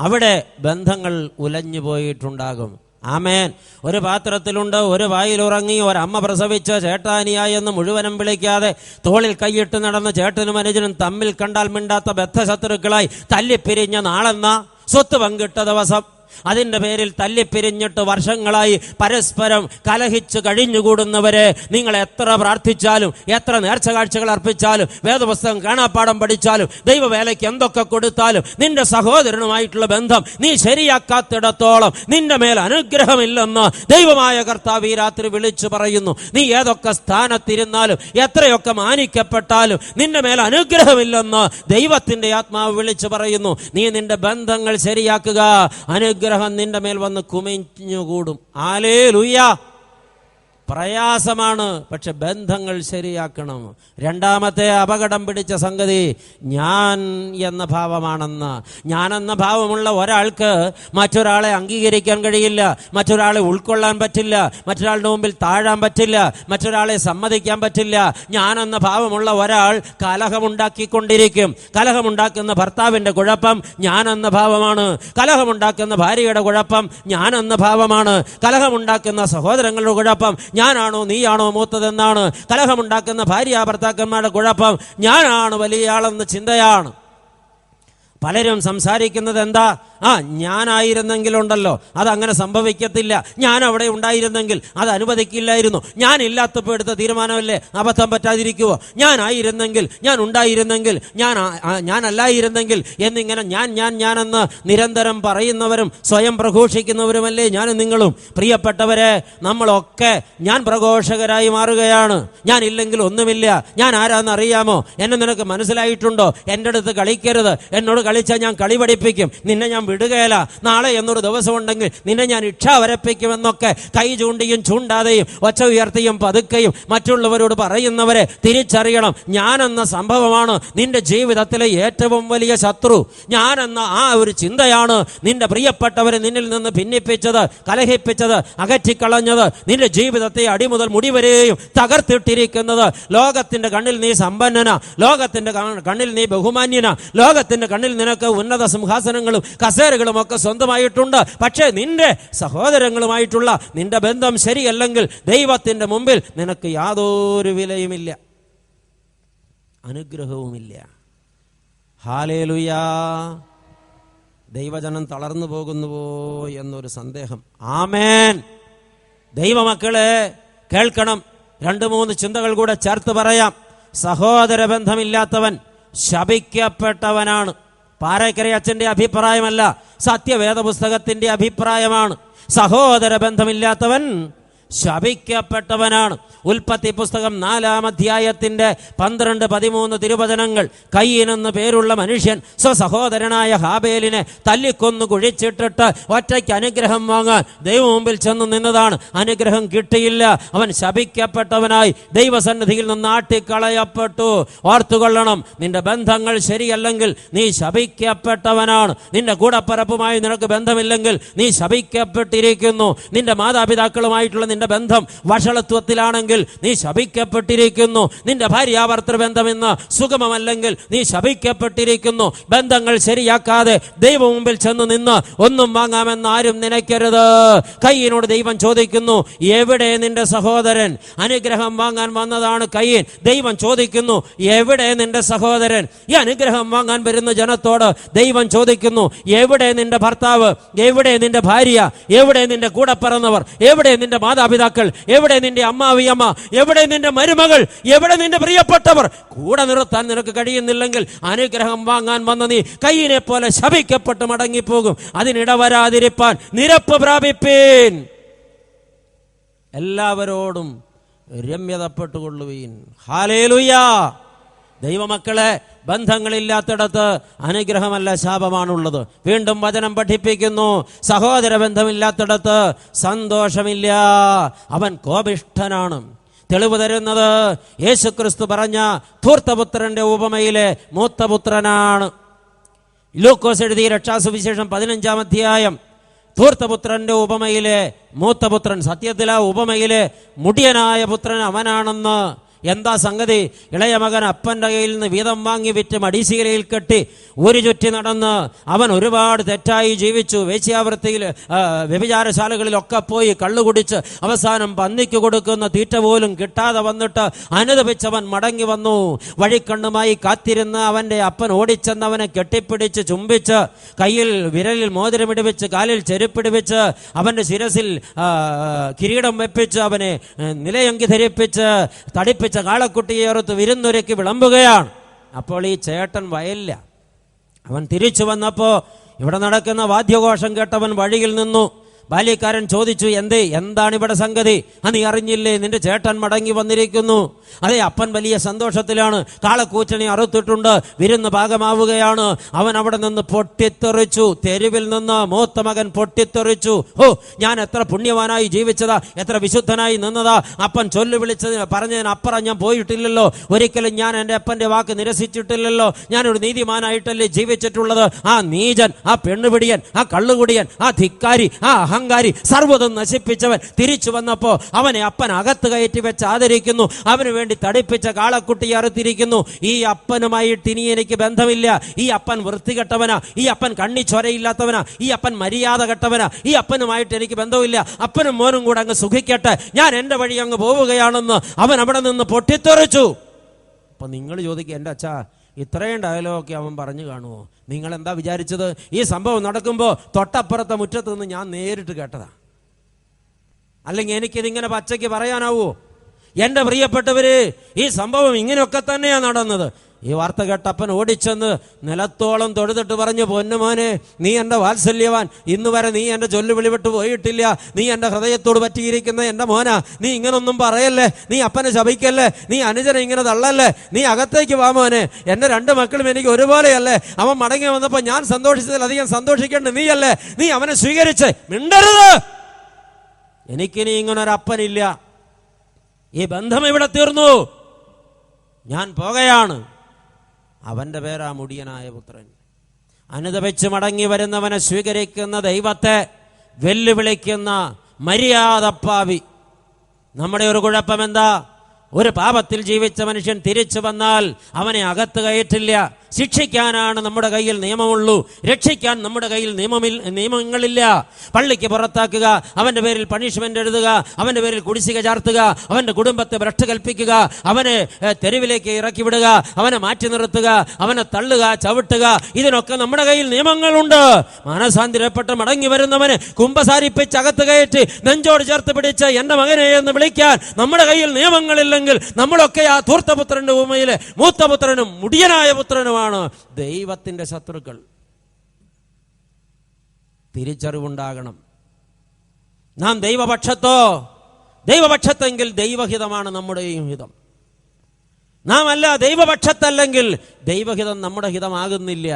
അവിടെ ബന്ധങ്ങൾ ഉലഞ്ഞു പോയിട്ടുണ്ടാകും. ആമേൻ. ഒരു പാത്രത്തിലുണ്ട്, ഒരു വായിലുറങ്ങി, ഒരമ്മ പ്രസവിച്ച് ചേട്ടാനിയായെന്ന് മുഴുവനും വിളിക്കാതെ തോളിൽ കൈയിട്ട് നടന്ന ചേട്ടനും അനുജനും തമ്മിൽ കണ്ടാൽ മിണ്ടാത്ത ബദ്ധശത്രുക്കളായി തല്ലിപ്പിരിഞ്ഞ നാളെന്ന സ്വത്ത് പങ്കിട്ട ദിവസം, അതിന്റെ പേരിൽ തല്ലിപ്പിരിഞ്ഞിട്ട് വർഷങ്ങളായി പരസ്പരം കലഹിച്ച് കഴിഞ്ഞുകൂടുന്നവരെ നിങ്ങൾ എത്ര പ്രാർത്ഥിച്ചാലും, എത്ര നേർച്ച കാഴ്ചകൾ അർപ്പിച്ചാലും, വേദപുസ്തകം കാണാപ്പാഠം പഠിച്ചാലും, ദൈവവേലയ്ക്ക് എന്തൊക്കെ കൊടുത്താലും, നിന്റെ സഹോദരനുമായിട്ടുള്ള ബന്ധം നീ ശരിയാക്കാത്തിടത്തോളം നിന്റെ മേൽ അനുഗ്രഹമില്ലെന്ന് ദൈവമായ കർത്താവ് ഈ രാത്രി വിളിച്ചു പറയുന്നു. നീ ഏതൊക്കെ സ്ഥാനത്തിരുന്നാലും, എത്രയൊക്കെ മാനിക്കപ്പെട്ടാലും നിന്റെ മേൽ അനുഗ്രഹമില്ലെന്ന് ദൈവത്തിന്റെ ആത്മാവ് വിളിച്ചു പറയുന്നു. നീ നിന്റെ ബന്ധങ്ങൾ ശരിയാക്കുക, അനുഗ്രഹം നിന്റെ മേൽ വന്ന് കുമിഞ്ഞുകൂടും. ഹല്ലേലൂയ. പ്രയാസമാണ്. പക്ഷെ ബന്ധങ്ങൾ ശരിയാക്കണം. രണ്ടാമത്തെ അപകടം പിടിച്ച സംഗതി ഞാൻ എന്ന ഭാവമാണെന്ന്. ഞാൻ എന്ന ഭാവമുള്ള ഒരാൾക്ക് മറ്റൊരാളെ അംഗീകരിക്കാൻ കഴിയില്ല, മറ്റൊരാളെ ഉൾക്കൊള്ളാൻ പറ്റില്ല, മറ്റൊരാളുടെ മുമ്പിൽ താഴാൻ പറ്റില്ല, മറ്റൊരാളെ സമ്മതിക്കാൻ പറ്റില്ല. ഞാൻ എന്ന ഭാവമുള്ള ഒരാൾ കലഹമുണ്ടാക്കിക്കൊണ്ടിരിക്കും. കലഹമുണ്ടാക്കുന്ന ഭർത്താവിന്റെ കുഴപ്പം ഞാൻ എന്ന ഭാവമാണ്. കലഹമുണ്ടാക്കുന്ന ഭാര്യയുടെ കുഴപ്പം ഞാൻ എന്ന ഭാവമാണ്. കലഹമുണ്ടാക്കുന്ന സഹോദരങ്ങളുടെ കുഴപ്പം ഞാനാണോ നീയാണോ മൂത്തതെന്നാണ്. കലഹമുണ്ടാക്കുന്ന ഭാര്യ ഭർത്താക്കന്മാരുടെ കുഴപ്പം ഞാനാണ് വലിയ ആളെന്ന ചിന്തയാണ്. പലരും സംസാരിക്കുന്നത് എന്താ? ഞാനായിരുന്നെങ്കിലുണ്ടല്ലോ അതങ്ങനെ സംഭവിക്കത്തില്ല, ഞാൻ അവിടെ ഉണ്ടായിരുന്നെങ്കിൽ അത് അനുവദിക്കില്ലായിരുന്നു, ഞാൻ ഇല്ലാത്തപ്പോൾ എടുത്ത തീരുമാനമല്ലേ, അബദ്ധം പറ്റാതിരിക്കുവോ, ഞാനായിരുന്നെങ്കിൽ, ഞാൻ ഉണ്ടായിരുന്നെങ്കിൽ, ഞാനല്ലായിരുന്നെങ്കിൽ എന്നിങ്ങനെ ഞാനെന്ന് നിരന്തരം പറയുന്നവരും സ്വയം പ്രഘോഷിക്കുന്നവരുമല്ലേ ഞാനും നിങ്ങളും. പ്രിയപ്പെട്ടവരെ, നമ്മളൊക്കെ ഞാൻ പ്രഘോഷകരായി മാറുകയാണ്. ഞാൻ ഇല്ലെങ്കിൽ ഒന്നുമില്ല. ഞാൻ ആരാന്ന് അറിയാമോ? എന്നെ നിനക്ക് മനസ്സിലായിട്ടുണ്ടോ? എൻ്റെ അടുത്ത് കളിക്കരുത്, എന്നോട് കളിച്ചാൽ ഞാൻ കളി പഠിപ്പിക്കും, നിന്നെ ഞാൻ വിടുകയില്ല, നാളെ എന്നൊരു ദിവസം ഉണ്ടെങ്കിൽ നിന്നെ ഞാൻ ഇച്ഛ വരപ്പിക്കുമെന്നൊക്കെ കൈ ചൂണ്ടിയും ചൂണ്ടാതെയും ഒച്ച ഉയർത്തിയും പതുക്കെയും മറ്റുള്ളവരോട് പറയുന്നവരെ തിരിച്ചറിയണം. ഞാനെന്ന സംഭവമാണ് നിന്റെ ജീവിതത്തിലെ ഏറ്റവും വലിയ ശത്രു. ഞാനെന്ന ആ ഒരു ചിന്തയാണ് നിന്റെ പ്രിയപ്പെട്ടവരെ നിന്നിൽ നിന്ന് ഭിന്നിപ്പിച്ചത്, കലഹിപ്പിച്ചത്, അകറ്റിക്കളഞ്ഞത്, നിന്റെ ജീവിതത്തെ അടിമുതൽ മുടിവരെയും തകർത്തിട്ടിരിക്കുന്നത്. ലോകത്തിന്റെ കണ്ണിൽ നീ സമ്പന്നന, ലോകത്തിന്റെ കണ്ണിൽ നീ ബഹുമാന്യന, ലോകത്തിന്റെ കണ്ണിൽ നിനക്ക് ഉന്നത സിംഹാസനങ്ങളും കസേരകളും ഒക്കെ സ്വന്തമായിട്ടുണ്ട്. പക്ഷേ നിന്റെ സഹോദരങ്ങളുമായിട്ടുള്ള നിന്റെ ബന്ധം ശരിയല്ലെങ്കിൽ ദൈവത്തിന്റെ മുമ്പിൽ നിനക്ക് യാതൊരു വിലയുമില്ല, അനുഗ്രഹവുമില്ല. ഹല്ലേലൂയാ. ദൈവജനം തളർന്നു പോകുന്നുവോ എന്നൊരു സന്ദേഹം. ആമേൻ. ദൈവമക്കളെ കേൾക്കണം. 2-3 ചിന്തകൾ കൂടെ ചേർത്ത് പറയാം. സഹോദര ബന്ധമില്ലാത്തവൻ ശപിക്കപ്പെട്ടവനാണ്. പാറേക്കര അച്ഛന്റെ അഭിപ്രായമല്ല, സത്യവേദ പുസ്തകത്തിന്റെ അഭിപ്രായമാണ്. സഹോദര ബന്ധമില്ലാത്തവൻ ശപിക്കപ്പെട്ടവനാണ്. ഉൽപ്പത്തി പുസ്തകം 4-ാം അധ്യായത്തിന്റെ 12-13 തിരുവചനങ്ങൾ. കയീൻ എന്ന് പേരുള്ള മനുഷ്യൻ സ്വസഹോദരനായ ഹാബേലിനെ തല്ലിക്കൊന്നു കുഴിച്ചിട്ടിട്ട് ഒറ്റയ്ക്ക് അനുഗ്രഹം വാങ്ങാൻ ദൈവം മുമ്പിൽ ചെന്ന് നിന്നതാണ്. അനുഗ്രഹം കിട്ടിയില്ല. അവൻ ശപിക്കപ്പെട്ടവനായി ദൈവസന്നിധിയിൽ നിന്ന് ആട്ടിക്കളയപ്പെട്ടു. ഓർത്തുകൊള്ളണം, നിന്റെ ബന്ധങ്ങൾ ശരിയല്ലെങ്കിൽ നീ ശപിക്കപ്പെട്ടവനാണ്. നിന്റെ കൂടപ്പറപ്പുമായി നിനക്ക് ബന്ധമില്ലെങ്കിൽ നീ ശപിക്കപ്പെട്ടിരിക്കുന്നു. നിന്റെ മാതാപിതാക്കളുമായിട്ടുള്ള നിന്റെ ബന്ധം വഷളത്വത്തിലാണെങ്കിൽ നീ ശപിക്കപ്പെട്ടിരിക്കുന്നു. നിന്റെ ഭാര്യാഭർത്തൃ ബന്ധം ഇന്ന് സുഗമമല്ലെങ്കിൽ നീ ശപിക്കപ്പെട്ടിരിക്കുന്നു. ബന്ധങ്ങൾ ശരിയാക്കാതെ ദൈവം മുമ്പിൽ ചെന്ന് നിന്ന് ഒന്നും വാങ്ങാമെന്ന് ആരും നനയ്ക്കരുത്. കയ്യനോട് ദൈവം ചോദിക്കുന്നു, എവിടെ നിന്റെ സഹോദരൻ? അനുഗ്രഹം വാങ്ങാൻ വന്നതാണ് കയ്യൻ. ദൈവം ചോദിക്കുന്നു, എവിടെ നിന്റെ സഹോദരൻ? ഈ അനുഗ്രഹം വാങ്ങാൻ വരുന്ന ജനത്തോട് ദൈവം ചോദിക്കുന്നു, എവിടെ നിന്റെ ഭർത്താവ്? എവിടെ നിന്റെ ഭാര്യ? എവിടെ നിന്റെ കൂടെ പിറന്നവർ? എവിടെ നിന്റെ മാതാപിതാക്കൾ? എവിടെ നിന്റെ അമ്മാവിയമ്മ? എവിടെ നിന്റെ മരുമകൾ? എവിടെ നിന്റെ പ്രിയപ്പെട്ടവർ? കൂടെ നിർത്താൻ നിനക്ക് കഴിയുന്നില്ലെങ്കിൽ അനുഗ്രഹം വാങ്ങാൻ വന്ന നീ കയ്യിനെ പോലെ ശപിക്കപ്പെട്ട് മടങ്ങിപ്പോകും. അതിനിടവരാതിരിപ്പാൻ നിരപ്പ് പ്രാപിപ്പീൻ. എല്ലാവരോടും രമ്യതപ്പെട്ടുകൊള്ളുവീൻ. ഹല്ലേലൂയാ. ദൈവമക്കളെ, ബന്ധങ്ങളില്ലാത്തിടത്ത് അനുഗ്രഹമല്ല ശാപമാണുള്ളത്. വീണ്ടും വചനം പഠിപ്പിക്കുന്നു, സഹോദര ബന്ധമില്ലാത്തിടത്ത് സന്തോഷമില്ല, അവൻ കോപിഷ്ഠനാണ്. തെളിവ് തരുന്നത് യേശുക്രിസ്തു പറഞ്ഞ ധൂർത്തപുത്രന്റെ ഉപമയിലെ മൂത്തപുത്രനാണ്. ലൂക്കോസ് എഴുതിയ രക്ഷാസുവിശേഷം 15-ാം അധ്യായം. ധൂർത്തപുത്രന്റെ ഉപമയിലെ മൂത്തപുത്രൻ, സത്യത്തിൽ ആ ഉപമയിലെ മുടിയനായ പുത്രൻ അവനാണെന്ന്. എന്താ സംഗതി? ഇളയ മകൻ അപ്പൻ്റെ കയ്യിൽ നിന്ന് വീതം വാങ്ങി വിറ്റ് മടിശീലയിൽ കെട്ടി ഒരു ചുറ്റി നടന്ന് അവൻ ഒരുപാട് തെറ്റായി ജീവിച്ചു. വേശ്യാവൃത്തിയിൽ, വ്യഭിചാരശാലകളിലൊക്കെ പോയി കള്ളുകുടിച്ച് അവസാനം പന്നിക്ക് കൊടുക്കുന്ന തീറ്റ പോലും കിട്ടാതെ വന്നിട്ട് അനുദപിച്ചവൻ മടങ്ങി വന്നു. വഴിക്കണ്ണുമായി കാത്തിരുന്ന് അവൻ്റെ അപ്പൻ ഓടിച്ചെന്നവനെ കെട്ടിപ്പിടിച്ച് ചുംബിച്ച് കയ്യിൽ വിരലിൽ മോതിരമിടിപ്പിച്ച് കാലിൽ ചെരുപ്പിടിപ്പിച്ച് അവൻ്റെ ശിരസിൽ കിരീടം വെപ്പിച്ച് അവനെ നിലയങ്കി ധരിപ്പിച്ച് തടിപ്പിച്ച കാളക്കുട്ടിയെ ഓർത്ത് വിരുന്നൊരുക്കി വിളമ്പുകയാണ്. അപ്പോൾ ഈ ചേട്ടൻ വയലില്ല. അവൻ തിരിച്ചു വന്നപ്പോൾ ഇവിടെ നടക്കുന്ന വാദ്യഘോഷം കേട്ടവൻ വഴിയിൽ നിന്നു. ബാല്യക്കാരൻ ചോദിച്ചു, എന്താണ് ഇവിടെ സംഗതി? നീ അറിഞ്ഞില്ലേ, നിന്റെ ചേട്ടൻ മടങ്ങി വന്നിരിക്കുന്നു. അതെ, അപ്പൻ വലിയ സന്തോഷത്തിലാണ്. കാളക്കൂറ്റണി അറുത്തിട്ടുണ്ട്, വിരുന്ന് പാകമാവുകയാണ്. അവൻ അവിടെ നിന്ന് പൊട്ടിത്തെറിച്ചു. തെരുവിൽ നിന്ന് മൂത്ത മകൻ പൊട്ടിത്തെറിച്ചു. ഞാൻ എത്ര പുണ്യവാനായി ജീവിച്ചതാ, എത്ര വിശുദ്ധനായി നിന്നതാ. അപ്പൻ ചൊല്ലു വിളിച്ചത് പറഞ്ഞതിന് അപ്പുറം ഞാൻ പോയിട്ടില്ലല്ലോ. ഒരിക്കലും ഞാൻ എൻ്റെ അപ്പന്റെ വാക്ക് നിരസിച്ചിട്ടില്ലല്ലോ. ഞാനൊരു നീതിമാനായിട്ടല്ലേ ജീവിച്ചിട്ടുള്ളത്. ആ നീചൻ, ആ പെണ്ണുപിടിയൻ, ആ കള്ളുകുടിയൻ, ആ ധിക്കാരി, ആ അഹങ്കാരി, സർവ്വതും നശിപ്പിച്ചവൻ തിരിച്ചു വന്നപ്പോ അവനെ അപ്പൻ അകത്ത് കയറ്റി വെച്ച് ആദരിക്കുന്നു. അവന് വേണ്ടി തടിപ്പിച്ച കാളക്കുട്ടി അറുത്തിരിക്കുന്നു. ഈ അപ്പനുമായിട്ട് ഇനി എനിക്ക് ബന്ധമില്ല. ഈ അപ്പൻ വൃത്തികെട്ടവനാ, ഈ അപ്പൻ കണ്ണിച്ചൊരയില്ലാത്തവനാ, ഈ അപ്പൻ മര്യാദ കെട്ടവനാ, ഈ അപ്പനുമായിട്ട് എനിക്ക് ബന്ധമില്ല. അപ്പനും മോനും കൂടെ അങ്ങ് സുഖിക്കട്ടെ, ഞാൻ എൻ്റെ വഴി അങ്ങ് പോവുകയാണെന്ന് അവൻ അവിടെ നിന്ന് പൊട്ടിത്തെറിച്ചു. അപ്പൊ നിങ്ങൾ ചോദിക്കുക, എൻ്റെ അച്ഛാ ഇത്രയും ഡയലോഗൊക്കെ അവൻ പറഞ്ഞു കാണുമോ? നിങ്ങൾ എന്താ വിചാരിച്ചത്? ഈ സംഭവം നടക്കുമ്പോൾ തൊട്ടപ്പുറത്തെ മുറ്റത്ത് നിന്ന് ഞാൻ നേരിട്ട് കേട്ടതാ. അല്ലെങ്കിൽ എനിക്കിതിങ്ങനെ പച്ചയ്ക്ക് പറയാനാവോ? എൻ്റെ പ്രിയപ്പെട്ടവര്, ഈ സംഭവം ഇങ്ങനെയൊക്കെ തന്നെയാണ് നടന്നത്. ഈ വാർത്ത കേട്ടപ്പൻ ഓടിച്ചെന്ന് നിലത്തോളം തൊഴുതിട്ട് പറഞ്ഞു, പൊന്നുമോനെ, നീ എൻ്റെ വാത്സല്യവാൻ, ഇന്ന് വരെ നീ എൻ്റെ ചൊല്ലു വിളിവിട്ട് പോയിട്ടില്ല. നീ എൻ്റെ ഹൃദയത്തോട് പറ്റിയിരിക്കുന്ന എൻ്റെ മോനാ. നീ ഇങ്ങനൊന്നും പറയല്ലേ, നീ അപ്പനെ ശപിക്കല്ലേ, നീ അനുജനെ ഇങ്ങനെ തള്ളല്ലേ, നീ അകത്തേക്ക് വാ മോനെ. എൻ്റെ രണ്ട് മക്കളും എനിക്ക് ഒരുപോലെയല്ലേ. അവൻ മടങ്ങി വന്നപ്പോൾ ഞാൻ സന്തോഷിച്ചതിലധികം സന്തോഷിക്കേണ്ട നീയല്ലേ. നീ അവനെ സ്വീകരിച്ച് മിണ്ടരുത്. എനിക്കിനി ഇങ്ങനൊരപ്പനില്ല. ഈ ബന്ധം ഇവിടെ തീർന്നു, ഞാൻ പോകുകയാണ്. അവന്റെ പേരാ മുടിയനായ പുത്രൻ. അനുതപിച്ച് മടങ്ങി വരുന്നവനെ സ്വീകരിക്കുന്ന ദൈവത്തെ വെല്ലുവിളിക്കുന്ന മര്യാദപ്പാവി. നമ്മുടെ ഒരു കുഴപ്പം എന്താ? ഒരു പാപത്തിൽ ജീവിച്ച മനുഷ്യൻ തിരിച്ചു വന്നാൽ അവനെ അകത്ത് കയറ്റില്ല. ശിക്ഷിക്കാനാണ് നമ്മുടെ കയ്യിൽ നിയമമുള്ളൂ, രക്ഷിക്കാൻ നമ്മുടെ കയ്യിൽ നിയമങ്ങളില്ല. പള്ളിക്ക് പുറത്താക്കുക, അവന്റെ പേരിൽ പണിഷ്മെന്റ് എഴുതുക, അവന്റെ പേരിൽ കുടിശ്ശിക ചാർത്തുക, അവന്റെ കുടുംബത്തെ ഭ്രഷ്ട് കൽപ്പിക്കുക, അവനെ തെരുവിലേക്ക് ഇറക്കി വിടുക, അവനെ മാറ്റി നിർത്തുക, അവനെ തള്ളുക, ചവിട്ടുക, ഇതിനൊക്കെ നമ്മുടെ കയ്യിൽ നിയമങ്ങളുണ്ട്. മാനസാന്തരപ്പെട്ട് മടങ്ങി വരുന്നവനെ കുമ്പസാരിപ്പിച്ച് അകത്ത് കയറ്റി നെഞ്ചോട് ചേർത്ത് പിടിച്ച് എന്റെ മകനെ എന്ന് വിളിക്കാൻ നമ്മുടെ കയ്യിൽ നിയമങ്ങളില്ലെങ്കിൽ നമ്മളൊക്കെ ആ ധൂർത്തപുത്രന്റെ ഭൂമിയിലെ മൂത്തപുത്രനും മുടിയനായ പുത്രനും ദൈവത്തിന്റെ ശത്രുക്കൾ. തിരിച്ചറിവുണ്ടാകണം. നാം ദൈവപക്ഷത്തെങ്കിൽ ദൈവഹിതമാണ് നമ്മുടെയും ഹിതം. നാം അല്ല ദൈവപക്ഷത്തല്ലെങ്കിൽ ദൈവഹിതം നമ്മുടെ ഹിതമാകുന്നില്ല.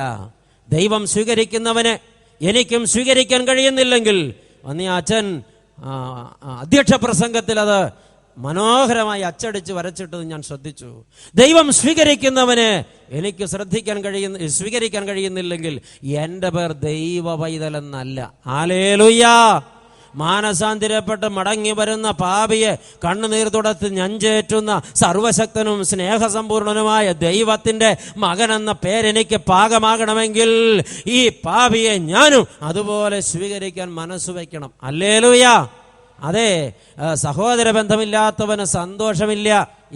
ദൈവം സ്വീകരിക്കുന്നവനെ എനിക്കും സ്വീകരിക്കാൻ കഴിയുന്നില്ലെങ്കിൽ, അന്ന് അച്ഛൻ അധ്യക്ഷ പ്രസംഗത്തിൽ അത് മനോഹരമായി അച്ചടിച്ച് വരച്ചിട്ടത് ഞാൻ ശ്രദ്ധിച്ചു. ദൈവം സ്വീകരിക്കുന്നവനെ എനിക്ക് സ്വീകരിക്കാൻ കഴിയുന്നില്ലെങ്കിൽ എൻ്റെ പേർ ദൈവ പൈതലെന്നല്ല. ഹല്ലേലൂയ. മാനസാന്തരപ്പെട്ട് മടങ്ങി വരുന്ന പാപിയെ കണ്ണുനീർ തുടച്ച് ഞഞ്ചേറ്റുന്ന സർവശക്തനും സ്നേഹസമ്പൂർണനുമായ ദൈവത്തിന്റെ മകനെന്ന പേരെനിക്ക് പാകമാകണമെങ്കിൽ ഈ പാപിയെ ഞാനും അതുപോലെ സ്വീകരിക്കാൻ മനസ്സ് വയ്ക്കണം. ഹല്ലേലൂയ. അതെ, സഹോദര ബന്ധമില്ലാത്തവന് സന്തോഷമില്ല,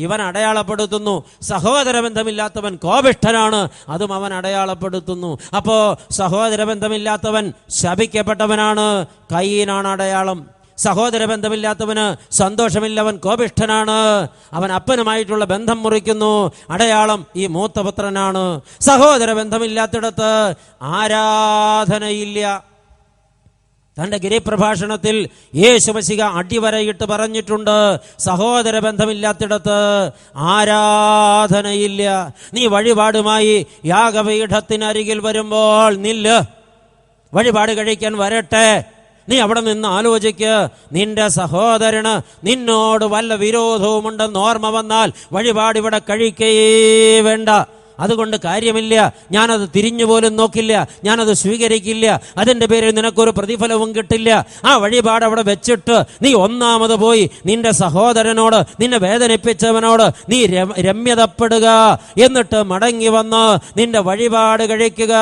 ഇവൻ അടയാളപ്പെടുത്തുന്നു. സഹോദര ബന്ധമില്ലാത്തവൻ കോപിഷ്ഠനാണ്, അതും അവൻ അടയാളപ്പെടുത്തുന്നു. അപ്പോ സഹോദര ബന്ധമില്ലാത്തവൻ ശപിക്കപ്പെട്ടവനാണ്, കയ്യിനാണ് അടയാളം. സഹോദര ബന്ധമില്ലാത്തവന് സന്തോഷമില്ലവൻ കോപിഷ്ഠനാണ്, അവൻ അപ്പനുമായിട്ടുള്ള ബന്ധം മുറിക്കുന്നു, അടയാളം ഈ മൂത്തപുത്രനാണ്. സഹോദര ബന്ധമില്ലാത്തിടത്ത് ആരാധനയില്ല. തന്റെ ഗിരിപ്രഭാഷണത്തിൽ യേശുമശിഹ അടിവരയിട്ട് പറഞ്ഞിട്ടുണ്ട്, സഹോദര ബന്ധമില്ലാത്തിടത്ത് ആരാധനയില്ല. നീ വഴിപാടുമായി യാഗപീഠത്തിനരികിൽ വരുമ്പോൾ നില്ല്, വഴിപാട് കഴിക്കാൻ വരട്ടെ. നീ അവിടെ നിന്ന് ആലോചിക്ക്, നിന്റെ സഹോദരന് നിന്നോട് വല്ല വിരോധവുമുണ്ടെന്ന് ഓർമ്മ വന്നാൽ വഴിപാട് ഇവിടെ കഴിക്കുകയേ വേണ്ട. അതുകൊണ്ട് കാര്യമില്ല, ഞാനത് തിരിഞ്ഞു പോലും നോക്കില്ല, ഞാനത് സ്വീകരിക്കില്ല. അതിൻ്റെ പേരിൽ നിനക്കൊരു പ്രതിഫലവും കിട്ടില്ല. ആ വഴിപാട് അവിടെ വെച്ചിട്ട് നീ ഒന്നാമത് പോയി നിന്റെ സഹോദരനോട്, നിന്നെ വേദനിപ്പിച്ചവനോട് നീ രമ്യതപ്പെടുക. എന്നിട്ട് മടങ്ങി വന്ന് നിന്റെ വഴിപാട് കഴിക്കുക.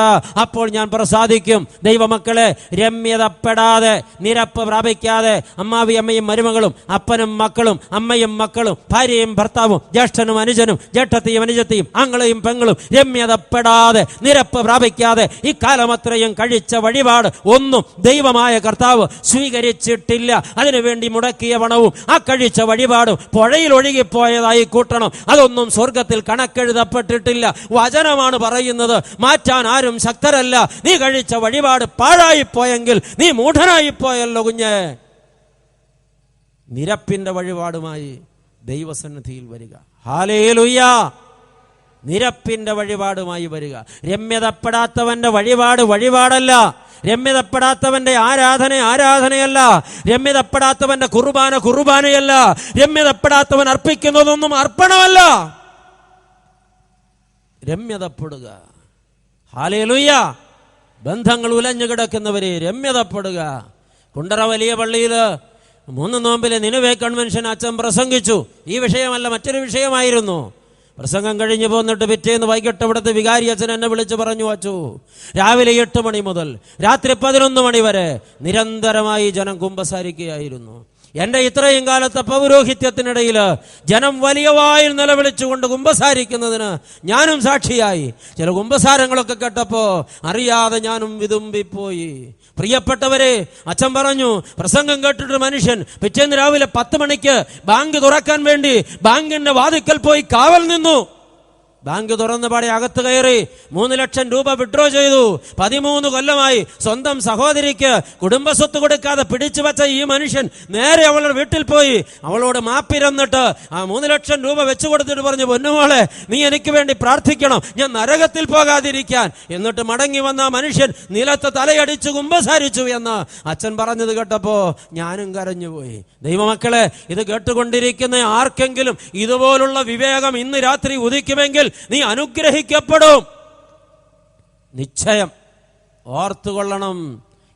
അപ്പോൾ ഞാൻ പ്രസാദിക്കും. ദൈവമക്കളെ, രമ്യതപ്പെടാതെ, നിരപ്പ് പ്രാപിക്കാതെ അമ്മാവി അമ്മയും മരുമകളും, അപ്പനും മക്കളും, അമ്മയും മക്കളും, ഭാര്യയും ഭർത്താവും, ജ്യേഷ്ഠനും അനുജനും, ജേഷ്ഠത്തെയും അനുജത്തെയും, ആങ്ങളെയും പെങ്ങളും കുടുംബങ്ങളും രമ്യതപ്പെടാതെ, നിരപ്പ് പ്രാപിക്കാതെ ഇക്കാലം അത്രയും കഴിച്ച വഴിപാട് ഒന്നും ദൈവമായ കർത്താവ് സ്വീകരിച്ചിട്ടില്ല. അതിനുവേണ്ടി മുടക്കിയ പണവും ആ കഴിച്ച വഴിപാടും പുഴയിൽ ഒഴുകിപ്പോയതായി കൂട്ടണം. അതൊന്നും സ്വർഗത്തിൽ കണക്കെഴുതപ്പെട്ടിട്ടില്ല. വചനമാണ് പറയുന്നത്. മാറ്റാൻ ആരും ശക്തരല്ല. നീ കഴിച്ച വഴിപാട് പാഴായിപ്പോയെങ്കിൽ നീ മൂഢനായിപ്പോയല്ലോ കുഞ്ഞ്. നിരപ്പിന്റെ വഴിപാടുമായി ദൈവസന്നിധിയിൽ വരിക. ഹല്ലേലൂയ. നിരപ്പിന്റെ വഴിപാടുമായി വരിക. രമ്യതപ്പെടാത്തവന്റെ വഴിപാട് വഴിപാടല്ല. രമ്യതപ്പെടാത്തവന്റെ ആരാധനയല്ല. രമ്യതപ്പെടാത്തവന്റെ കുർബാനയല്ല. രമ്യതപ്പെടാത്തവൻ അർപ്പിക്കുന്നതൊന്നും അർപ്പണമല്ല. രമ്യതപ്പെടുക. ഹല്ലേലൂയ. ബന്ധങ്ങൾ ഉലഞ്ഞു കിടക്കുന്നവരെ രമ്യതപ്പെടുക. കുണ്ടറ വലിയ പള്ളിയിൽ 3 നോമ്പിലെ നിനവേ കൺവെൻഷൻ അച്ഛൻ പ്രസംഗിച്ചു. ഈ വിഷയമല്ല, മറ്റൊരു വിഷയമായിരുന്നു. പ്രസംഗം കഴിഞ്ഞു പോന്നിട്ട് പിറ്റേന്ന് വൈകിട്ട് ഇവിടുത്തെ വികാരി അച്ഛൻ എന്നെ വിളിച്ച് പറഞ്ഞു, അച്ചു രാവിലെ 8 മണി മുതൽ രാത്രി 11 മണി വരെ നിരന്തരമായി ജനം കുമ്പസാരിക്കുകയായിരുന്നു. എന്റെ ഇത്രയും കാലത്തെ പൗരോഹിത്യത്തിനിടയിൽ ജനം വലിയ വായിൽ നിലവിളിച്ചുകൊണ്ട് കുമ്പസാരിക്കുന്നതിന് ഞാനും സാക്ഷിയായി. ചില കുമ്പസാരങ്ങളൊക്കെ കേട്ടപ്പോ അറിയാതെ ഞാനും വിതുമ്പിപ്പോയി. പ്രിയപ്പെട്ടവരെ, അച്ഛൻ പറഞ്ഞു, പ്രസംഗം കേട്ടിട്ട് മനുഷ്യൻ പിറ്റേന്ന് രാവിലെ 10 മണിക്ക് ബാങ്ക് തുറക്കാൻ വേണ്ടി ബാങ്കിന്റെ വാതിക്കൽ പോയി കാവൽ നിന്നു. ബാങ്ക് തുറന്നുപാടെ അകത്ത് കയറി 3 ലക്ഷം രൂപ വിഡ്രോ ചെയ്തു. 13 കൊല്ലമായി സ്വന്തം സഹോദരിക്ക് കുടുംബസ്വത്ത് കൊടുക്കാതെ പിടിച്ചു വച്ച ഈ മനുഷ്യൻ നേരെ അവളുടെ വീട്ടിൽ പോയി അവളോട് മാപ്പിരന്നിട്ട് ആ 3 ലക്ഷം രൂപ വെച്ചു കൊടുത്തിട്ട് പറഞ്ഞു, പൊന്നുമോളെ, നീ എനിക്ക് വേണ്ടി പ്രാർത്ഥിക്കണം, ഞാൻ നരകത്തിൽ പോകാതിരിക്കാൻ. എന്നിട്ട് മടങ്ങി വന്ന മനുഷ്യൻ നിലത്ത് തലയടിച്ചു കുമ്പസാരിച്ചു എന്ന് അച്ഛൻ പറഞ്ഞത് കേട്ടപ്പോ ഞാനും കരഞ്ഞുപോയി. ദൈവമക്കളെ, ഇത് കേട്ടുകൊണ്ടിരിക്കുന്ന ആർക്കെങ്കിലും ഇതുപോലുള്ള വിവേകം ഇന്ന് രാത്രി ഉദിക്കുമെങ്കിൽ നീ അനുഗ്രഹിക്കപ്പെടും. നിശ്ചയം ഓർത്തുകൊള്ളണം.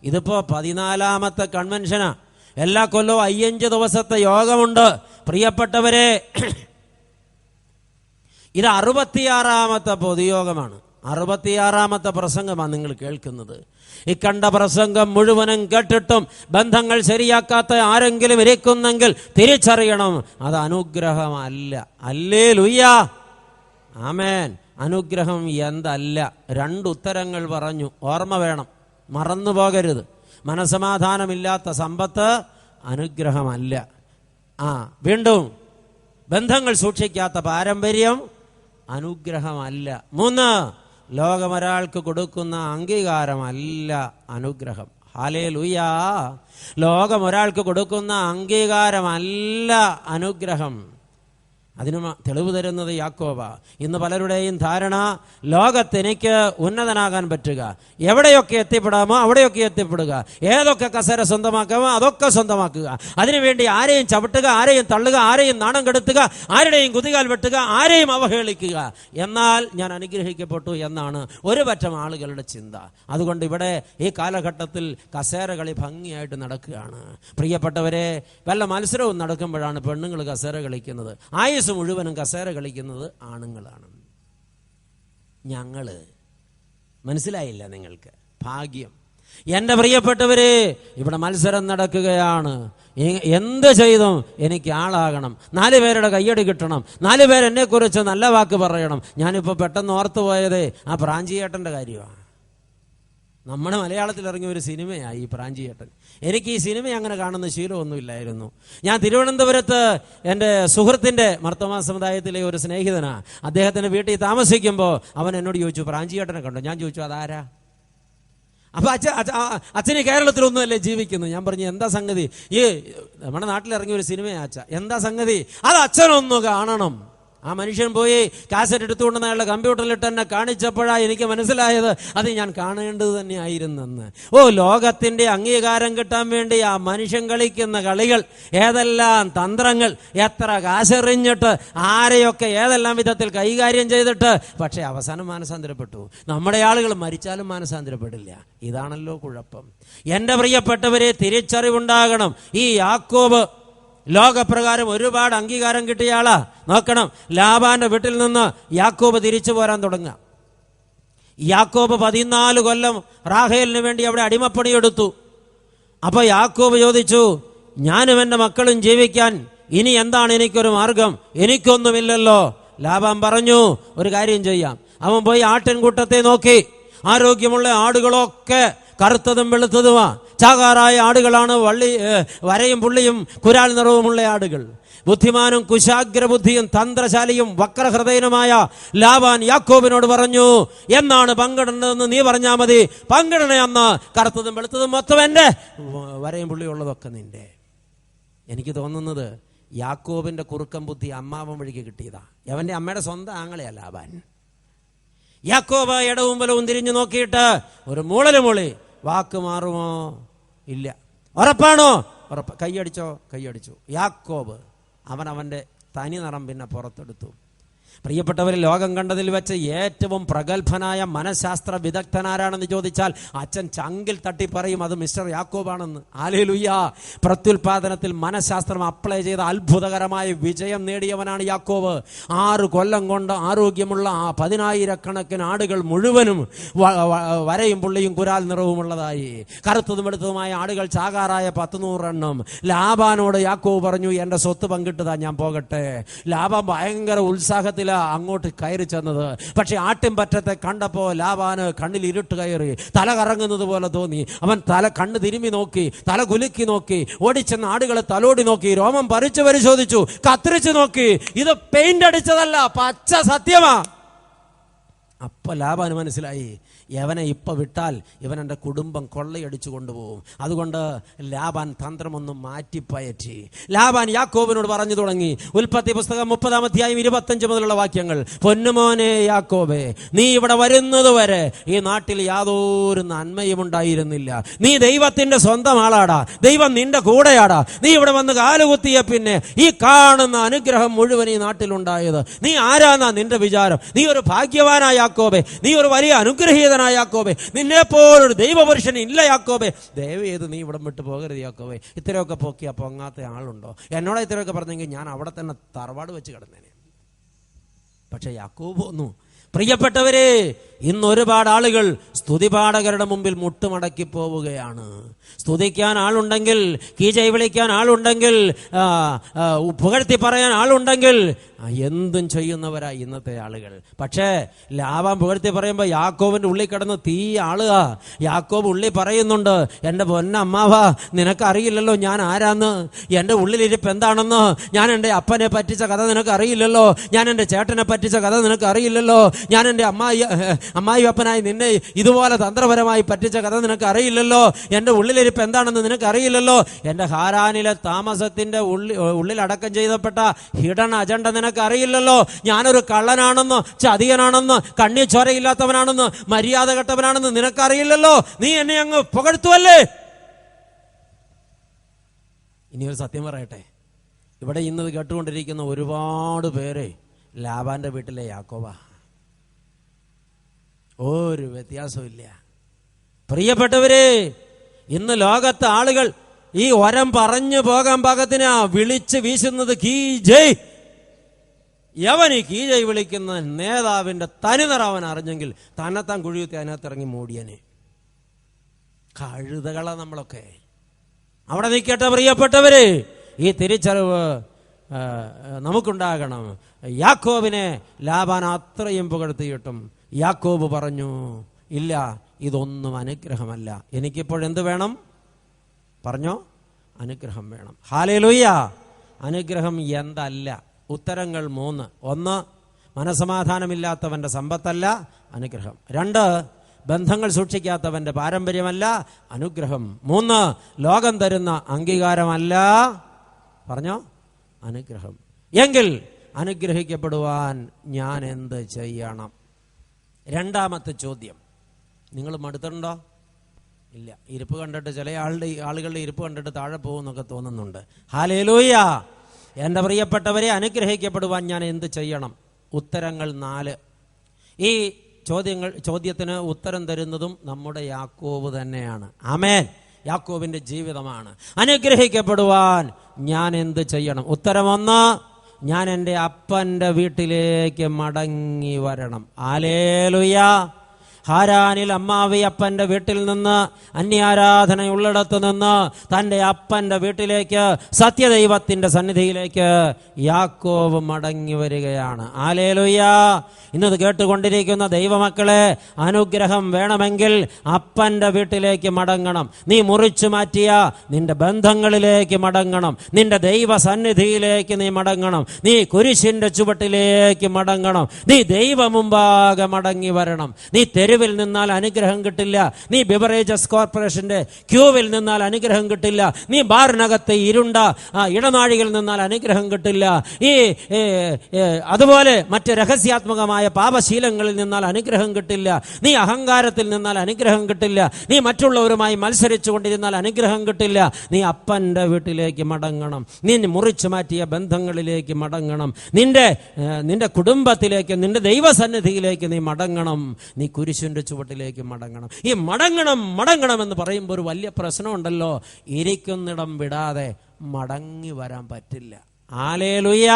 ഇതിപ്പോ 14ാമത്തെ കൺവെൻഷനാ. എല്ലാ കൊല്ലവും 5 ദിവസത്തെ യോഗമുണ്ട്. പ്രിയപ്പെട്ടവരെ, ഇത് 66ാമത്തെ പൊതുയോഗമാണ്. 66ാമത്തെ പ്രസംഗമാണ് നിങ്ങൾ കേൾക്കുന്നത്. ഇക്കണ്ട പ്രസംഗം മുഴുവനും കേട്ടിട്ടും ബന്ധങ്ങൾ ശരിയാക്കാത്ത ആരെങ്കിലും ഇരിക്കുന്നെങ്കിൽ തിരിച്ചറിയണം, അത് അനുഗ്രഹമല്ല. ഹല്ലേലൂയ, ആമേൻ. അനുഗ്രഹം എന്തല്ല? 2 ഉത്തരങ്ങൾ പറഞ്ഞു. ഓർമ്മ വേണം, മറന്നു പോകരുത്. മനസമാധാനമില്ലാത്ത സമ്പത്ത് അനുഗ്രഹമല്ല. വീണ്ടും ബന്ധങ്ങൾ സൂക്ഷിക്കാത്ത പാരമ്പര്യം അനുഗ്രഹമല്ല. 3, ലോകമൊരാൾക്ക് കൊടുക്കുന്ന അംഗീകാരമല്ല അനുഗ്രഹം. ഹല്ലേലൂയ. ലോകമൊരാൾക്ക് കൊടുക്കുന്ന അംഗീകാരമല്ല അനുഗ്രഹം. അതിന് തെളിവ് തരുന്നത് യാക്കോബ. ഇന്ന് പലരുടെയും ധാരണ, ലോകത്തെനിക്ക് ഉന്നതനാകാൻ പറ്റുക, എവിടെയൊക്കെ എത്തിപ്പെടാമോ അവിടെയൊക്കെ എത്തിപ്പെടുക, ഏതൊക്കെ കസേര സ്വന്തമാക്കാമോ അതൊക്കെ സ്വന്തമാക്കുക, അതിനുവേണ്ടി ആരെയും ചവിട്ടുക, ആരെയും തള്ളുക, ആരെയും നാണം കെടുത്തുക, ആരുടെയും കുതികാൽ വെട്ടുക, ആരെയും അവഹേളിക്കുക, എന്നാൽ ഞാൻ അനുഗ്രഹിക്കപ്പെട്ടു എന്നാണ് ഒരു പറ്റം ആളുകളുടെ ചിന്ത. അതുകൊണ്ട് ഇവിടെ ഈ കാലഘട്ടത്തിൽ കസേര കളി ഭംഗിയായിട്ട് നടക്കുകയാണ്. പ്രിയപ്പെട്ടവരെ, വല്ല മത്സരവും നടക്കുമ്പോഴാണ് പെണ്ണുങ്ങൾ കസേര കളിക്കുന്നത്. ആയുസ് മുഴുവനും കസേര കളിക്കുന്നത് ആണുങ്ങളാണ്. ഞങ്ങള് മനസ്സിലായില്ല നിങ്ങൾക്ക്? ഭാഗ്യം. എന്റെ പ്രിയപ്പെട്ടവരെ, ഇവിടെ മത്സരം നടക്കുകയാണ്. എന്ത് ചെയ്തും എനിക്ക് ആളാകണം, 4 പേരുടെ കയ്യടി കിട്ടണം, 4 പേർ എന്നെ കുറിച്ച് നല്ല വാക്ക് പറയണം. ഞാനിപ്പോ പെട്ടെന്ന് ഓർത്തുപോയത് ആ പ്രാഞ്ചിയേട്ടന്റെ കാര്യമാണ്. നമ്മുടെ മലയാളത്തിൽ ഇറങ്ങിയ ഒരു സിനിമയായി ഈ പ്രാഞ്ചിയേട്ടൻ. എനിക്ക് ഈ സിനിമ അങ്ങനെ കാണുന്ന ശീലമൊന്നുമില്ലായിരുന്നു. ഞാൻ തിരുവനന്തപുരത്ത് എൻ്റെ സുഹൃത്തിൻ്റെ മർത്തോമാ സമുദായത്തിലെ ഒരു സ്നേഹിതനാ. അദ്ദേഹത്തിൻ്റെ വീട്ടിൽ താമസിക്കുമ്പോൾ അവൻ എന്നോട് ചോദിച്ചു, പ്രാഞ്ചിയേട്ടനെ കണ്ടോ? ഞാൻ ചോദിച്ചു, അതാരാ? അപ്പൊ അച്ഛന് കേരളത്തിലൊന്നുമല്ലേ ജീവിക്കുന്നു. ഞാൻ പറഞ്ഞു, എന്താ സംഗതി? ഈ നമ്മുടെ നാട്ടിലിറങ്ങിയ ഒരു സിനിമയാ അച്ഛ, എന്താ സംഗതി? അത് അച്ഛനൊന്നു കാണണം. ആ മനുഷ്യൻ പോയി കാസറ്റ് എടുത്തുകൊണ്ട് അയാളുടെ കമ്പ്യൂട്ടറിലിട്ട് എന്നെ കാണിച്ചപ്പോഴാണ് എനിക്ക് മനസ്സിലായത് അത് ഞാൻ കാണേണ്ടത് തന്നെ ആയിരുന്നെന്ന്. ലോകത്തിന്റെ അംഗീകാരം കിട്ടാൻ വേണ്ടി ആ മനുഷ്യൻ കളിക്കുന്ന കളികൾ, ഏതെല്ലാം തന്ത്രങ്ങൾ, എത്ര കാശെറിഞ്ഞിട്ട് ആരെയൊക്കെ ഏതെല്ലാം വിധത്തിൽ കൈകാര്യം ചെയ്തിട്ട്, പക്ഷെ അവസാനം മാനസാന്തരപ്പെട്ടു. നമ്മുടെ ആളുകൾ മരിച്ചാലും മാനസാന്തരപ്പെടില്ല. ഇതാണല്ലോ കുഴപ്പം. എന്റെ പ്രിയപ്പെട്ടവരെ, തിരിച്ചറിവുണ്ടാകണം. ഈ യാക്കോബ് ലോകപ്രകാരം ഒരുപാട് അംഗീകാരം കിട്ടിയ ആളാ. നോക്കണം, ലാബാന്റെ വീട്ടിൽ നിന്ന് യാക്കോബ് തിരിച്ചു പോരാൻ തുടങ്ങുക. യാക്കോബ് 14 കൊല്ലം റാഹേലിന് വേണ്ടി അവിടെ അടിമപ്പണിയെടുത്തു. അപ്പൊ യാക്കോബ് ചോദിച്ചു, ഞാനും എൻ്റെ മക്കളും ജീവിക്കാൻ ഇനി എന്താണ് എനിക്കൊരു മാർഗം? എനിക്കൊന്നുമില്ലല്ലോ. ലാബാൻ പറഞ്ഞു, ഒരു കാര്യം ചെയ്യാം, അവൻ പോയി ആട്ടിൻകൂട്ടത്തെ നോക്കി. ആരോഗ്യമുള്ള ആടുകളൊക്കെ കറുത്തതും വെളുത്തതുമാ. ചാകാറായ ആടുകളാണ് വരയും പുള്ളിയും കുരാൽ നിറവുമുള്ള ആടുകൾ. ബുദ്ധിമാനും കുശാഗ്രബുദ്ധിയും തന്ത്രശാലിയും വക്രഹൃദയനുമായ ലാബാൻ യാക്കോബിനോട് പറഞ്ഞു, എന്നാണ് പങ്കിടേണ്ടതെന്ന് നീ പറഞ്ഞാൽ മതി. പങ്കിടണേ അന്ന്. കറുത്തതും വെളുത്തതും മൊത്തം എൻ്റെ, വരയും പുള്ളിയുള്ളതൊക്കെ നിന്റെ. എനിക്ക് തോന്നുന്നത് യാക്കോബിന്റെ കുറുക്കം ബുദ്ധി അമ്മാവൻ വഴിക്ക് കിട്ടിയതാ. അവന്റെ അമ്മയുടെ സ്വന്തം ആങ്ങളെയാ ലാബാൻ. യാക്കോബ് ഇടവും വലവും തിരിഞ്ഞു നോക്കിയിട്ട് ഒരു മൂളി. വാക്ക് മാറുമോ? ഇല്ല. ഉറപ്പാണോ? ഉറപ്പ്. കൈയടിച്ചു. യാക്കോബ് അവന്റെ തനി നിറം പിന്നെ പുറത്തെടുത്തു. പ്രിയപ്പെട്ടവർ, ലോകം കണ്ടതിൽ വെച്ച് ഏറ്റവും പ്രഗത്ഭനായ മനഃശാസ്ത്ര വിദഗ്ധനാരാണെന്ന് ചോദിച്ചാൽ അച്ഛൻ ചങ്കിൽ തട്ടി പറയും അത് മിസ്റ്റർ യാക്കോബാണെന്ന്. ഹല്ലേലൂയ. പ്രത്യുൽപാദനത്തിൽ മനഃശാസ്ത്രം അപ്ലൈ ചെയ്ത അത്ഭുതകരമായ വിജയം നേടിയവനാണ് യാക്കോബ്. 6 കൊല്ലം കൊണ്ട് ആരോഗ്യമുള്ള 10,000 ആടുകൾ മുഴുവനും വരയും പുള്ളിയും കുരാൽ നിറവുമുള്ളതായി. കറുത്തതും വെളുത്തതുമായ ആടുകൾ ചാകാറായ 100 എണ്ണം. ലാബാനോട് യാക്കോബ് പറഞ്ഞു, എൻ്റെ സ്വത്ത് പങ്കിട്ടതാ, ഞാൻ പോകട്ടെ. ലാബാൻ ഭയങ്കര ഉത്സാഹത്തിൽ അങ്ങോട്ട് കയറി ചെന്നത്. പക്ഷെ ആട്ടിൻപറ്റത്തെ കണ്ടപ്പോ ലാബാന് കണ്ണിൽ ഇരുട്ട് കയറി, തല കറങ്ങുന്നത് പോലെ തോന്നി. അവൻ കണ്ണ് തിരുമ്മി നോക്കി, തല കുലുക്കി നോക്കി, ഓടിച്ചെന്ന് ആടുകളെ തലോടി നോക്കി, രോമം പറിച്ചു പരിശോധിച്ചു, കത്തിരിച്ചു നോക്കി. ഇത് പെയിന്റ് അടിച്ചതല്ല, പച്ച സത്യമാ. അപ്പൊ ലാബാന് മനസ്സിലായി, യവനെ ഇപ്പൊ വിട്ടാൽ ഇവൻ എൻ്റെ കുടുംബം കൊള്ളയടിച്ചു കൊണ്ടുപോകും. അതുകൊണ്ട് ലാബാൻ തന്ത്രമൊന്നും മാറ്റിപ്പയറ്റി. ലാബാൻ യാക്കോബിനോട് പറഞ്ഞു തുടങ്ങി. ഉൽപ്പത്തി പുസ്തകം 30-ാം അധ്യായം 25 മുതലുള്ള വാക്യങ്ങൾ. പൊന്നുമോനെ യാക്കോബേ, നീ ഇവിടെ വരുന്നത് വരെ ഈ നാട്ടിൽ യാതൊരു നന്മയും ഉണ്ടായിരുന്നില്ല. നീ ദൈവത്തിന്റെ സ്വന്തം ആളാടാ, ദൈവം നിന്റെ കൂടെയാടാ. നീ ഇവിടെ വന്ന് കാലുകുത്തിയ പിന്നെ ഈ കാണുന്ന അനുഗ്രഹം മുഴുവൻ ഈ നാട്ടിലുണ്ടായത്. നീ ആരാന്നാ നിന്റെ വിചാരം? നീ ഒരു ഭാഗ്യവാനായ യാക്കോബേ, നീ ഒരു വലിയ അനുഗ്രഹീതനായ യാക്കോബേ, നിന്നെപ്പോലൊരു ദൈവപുരുഷൻ ഇല്ല യാക്കോബേ. ദയവ് ചെയ്ത് നീ ഇവിടം വിട്ട് പോകരുത് യാക്കോബേ. ഇത്രയൊക്കെ പൊക്കിയാ പൊങ്ങാത്ത ആളുണ്ടോ? എന്നോട് ഇത്രയൊക്കെ പറഞ്ഞെങ്കിൽ ഞാൻ അവിടെ തന്നെ തറവാട് വെച്ച് കിടന്നേനെ. പക്ഷെ യാക്കോബ് വന്നു. പ്രിയപ്പെട്ടവരെ, ഇന്ന് ഒരുപാട് ആളുകൾ സ്തുതിപാഠകരുടെ മുമ്പിൽ മുട്ടുമടക്കി പോവുകയാണ്. സ്തുതിക്കാൻ ആളുണ്ടെങ്കിൽ, കീജൈ വിളിക്കാൻ ആളുണ്ടെങ്കിൽ, പുകഴ്ത്തി പറയാൻ ആളുണ്ടെങ്കിൽ എന്തും ചെയ്യുന്നവരാ ഇന്നത്തെ ആളുകൾ. പക്ഷേ ലാബാൻ പുകഴ്ത്തി പറയുമ്പോൾ യാക്കോബിന്റെ ഉള്ളിൽ കിടന്ന് തീ ആളുക. യാക്കോബ് ഉള്ളി പറയുന്നുണ്ട്, എൻ്റെ പൊന്നമ്മാവാ, നിനക്കറിയില്ലല്ലോ ഞാൻ ആരാന്ന്, എൻ്റെ ഉള്ളിലിരിപ്പ് എന്താണെന്ന്. ഞാൻ എൻ്റെ അപ്പനെ പറ്റിച്ച കഥ നിനക്ക് അറിയില്ലല്ലോ, ഞാൻ എൻ്റെ ചേട്ടനെ പറ്റിച്ച കഥ നിനക്ക് അറിയില്ലല്ലോ, ഞാൻ എൻ്റെ അമ്മായി അപ്പനായി നിന്നെ ഇതുപോലെ തന്ത്രപരമായി പറ്റിച്ച കഥ നിനക്ക് അറിയില്ലല്ലോ, എൻ്റെ ഉള്ളിലിരിപ്പ് എന്താണെന്ന് നിനക്ക് അറിയില്ലല്ലോ, എൻ്റെ ഹാരാനിലെ താമസത്തിന്റെ ഉള്ളിൽ അടക്കം ചെയ്തപ്പെട്ട ഹിഡൻ അജണ്ട നിനക്ക് അറിയില്ലല്ലോ, ഞാനൊരു കള്ളനാണെന്ന്, ചതിയനാണെന്ന്, കണ്ണി ചോരയില്ലാത്തവനാണെന്ന്, മര്യാദ കെട്ടവനാണെന്ന് നിനക്കറിയില്ലല്ലോ, നീ എന്നെ അങ്ങ് പുകഴ്ത്തുവല്ലേ. ഇനിയൊരു സത്യം പറയട്ടെ, ഇവിടെ ഇന്നത് കേട്ടുകൊണ്ടിരിക്കുന്ന ഒരുപാട് പേര് ലാബാന്റെ വീട്ടിലെ യാക്കോബാ. ഒരു വ്യത്യാസമില്ല. പ്രിയപ്പെട്ടവരെ, ഇന്ന് ലോകത്തെ ആളുകൾ ഈ ഒരം പറഞ്ഞു പോകാൻ പാകത്തിനാ വിളിച്ച് വീശുന്നത് കീ ജയ്. യവന് കീ ജയ് വിളിക്കുന്ന നേതാവിന്റെ തനിനിറവൻ അറിഞ്ഞെങ്കിൽ തന്നെത്താൻ കുഴിയുത്തി അതിനകത്തിറങ്ങി മൂടിയനെ. കഴുതകളാ നമ്മളൊക്കെ. അവിടെ നിൽക്കട്ടെ പ്രിയപ്പെട്ടവര്, ഈ തിരിച്ചറിവ് നമുക്കുണ്ടാകണം. യാക്കോബിനെ ലാബാൻ അത്രയും പുകഴ്ത്തിയിട്ടും യാക്കോബ് പറഞ്ഞു, ഇല്ല, ഇതൊന്നും അനുഗ്രഹമല്ല, എനിക്കിപ്പോഴെന്ത് വേണം? പറഞ്ഞോ, അനുഗ്രഹം വേണം. ഹല്ലേലൂയ. അനുഗ്രഹം എന്തല്ല? ഉത്തരങ്ങൾ 3. 1, മനസമാധാനമില്ലാത്തവന്റെ സമ്പത്തല്ല അനുഗ്രഹം. 2, ബന്ധങ്ങൾ സൂക്ഷിക്കാത്തവന്റെ പാരമ്പര്യമല്ല അനുഗ്രഹം. 3, ലോകം തരുന്ന അംഗീകാരമല്ല, പറഞ്ഞോ, അനുഗ്രഹം. എങ്കിൽ അനുഗ്രഹിക്കപ്പെടുവാൻ ഞാൻ എന്ത് ചെയ്യണം? രണ്ടാമത്തെ ചോദ്യം. നിങ്ങൾ മടുത്തിട്ടുണ്ടോ? ഇല്ല. ഇരിപ്പ് കണ്ടിട്ട് ചില ആളുകളുടെ ഇരിപ്പ് കണ്ടിട്ട് താഴെ പോകുന്നൊക്കെ തോന്നുന്നുണ്ട്. ഹല്ലേലൂയ. എൻ്റെ പ്രിയപ്പെട്ടവരെ, അനുഗ്രഹിക്കപ്പെടുവാൻ ഞാൻ എന്ത് ചെയ്യണം? ഉത്തരങ്ങൾ 4. ഈ ചോദ്യത്തിന് ഉത്തരം തരുന്നതും നമ്മുടെ യാക്കോബ് തന്നെയാണ്. ആമേൻ. യാക്കോബിന്റെ ജീവിതമാണ്. അനുഗ്രഹിക്കപ്പെടുവാൻ ഞാൻ എന്ത് ചെയ്യണം? ഉത്തരം 1, ഞാൻ എൻ്റെ അപ്പൻ്റെ വീട്ടിലേക്ക് മടങ്ങി വരണം. ഹല്ലേലൂയ. ഹാരാനിൽ അമ്മാവി അപ്പന്റെ വീട്ടിൽ നിന്ന്, അന്യാരാധനയുള്ളിടത്ത് നിന്ന് തൻ്റെ അപ്പന്റെ വീട്ടിലേക്ക്, സത്യദൈവത്തിന്റെ സന്നിധിയിലേക്ക് യാക്കോബ് മടങ്ങി വരികയാണ്. ഹല്ലേലൂയ. ഇന്നത് കേട്ടുകൊണ്ടിരിക്കുന്ന ദൈവമക്കളെ, അനുഗ്രഹം വേണമെങ്കിൽ അപ്പന്റെ വീട്ടിലേക്ക് മടങ്ങണം. നീ മുറിച്ചു മാറ്റിയ നിന്റെ ബന്ധങ്ങളിലേക്ക് മടങ്ങണം. നിന്റെ ദൈവ സന്നിധിയിലേക്ക് നീ മടങ്ങണം. നീ കുരിശിന്റെ ചുവട്ടിലേക്ക് മടങ്ങണം. നീ ദൈവ മുമ്പാകെ മടങ്ങി വരണം. നീ തെരുവിൽ നിന്നാൽ അനുഗ്രഹം കിട്ടില്ല. നീ ബിവറേജസ് കോർപ്പറേഷന്റെ ക്യൂവിൽ നിന്നാൽ അനുഗ്രഹം കിട്ടില്ല. നീ ബാറിനകത്തെ ഇരുണ്ട ഇടനാഴികളിൽ നിന്നാൽ അനുഗ്രഹം കിട്ടില്ല. അതുപോലെ മറ്റ് രഹസ്യാത്മകമായ പാപശീലങ്ങളിൽ നിന്നാൽ അനുഗ്രഹം കിട്ടില്ല. നീ അഹങ്കാരത്തിൽ നിന്നാൽ അനുഗ്രഹം കിട്ടില്ല. നീ മറ്റുള്ളവരുമായി മത്സരിച്ചു കൊണ്ടിരുന്നാൽ അനുഗ്രഹം കിട്ടില്ല. നീ അപ്പന്റെ വീട്ടിലേക്ക് മടങ്ങണം. നീ മുറിച്ചു മാറ്റിയ ബന്ധങ്ങളിലേക്ക് മടങ്ങണം. നിന്റെ കുടുംബത്തിലേക്ക്, നിന്റെ ദൈവസന്നിധിയിലേക്ക് നീ മടങ്ങണം. നീ കുരിശിന്റെ ചുവട്ടിലേക്ക് മടങ്ങണം. ഈ മടങ്ങണം എന്ന് പറയുമ്പോൾ ഒരു വലിയ പ്രശ്നമുണ്ടല്ലോ. ഇരിക്കുന്നിടം വിടാതെ മടങ്ങി വരാൻ പറ്റില്ല. ഹല്ലേലൂയ.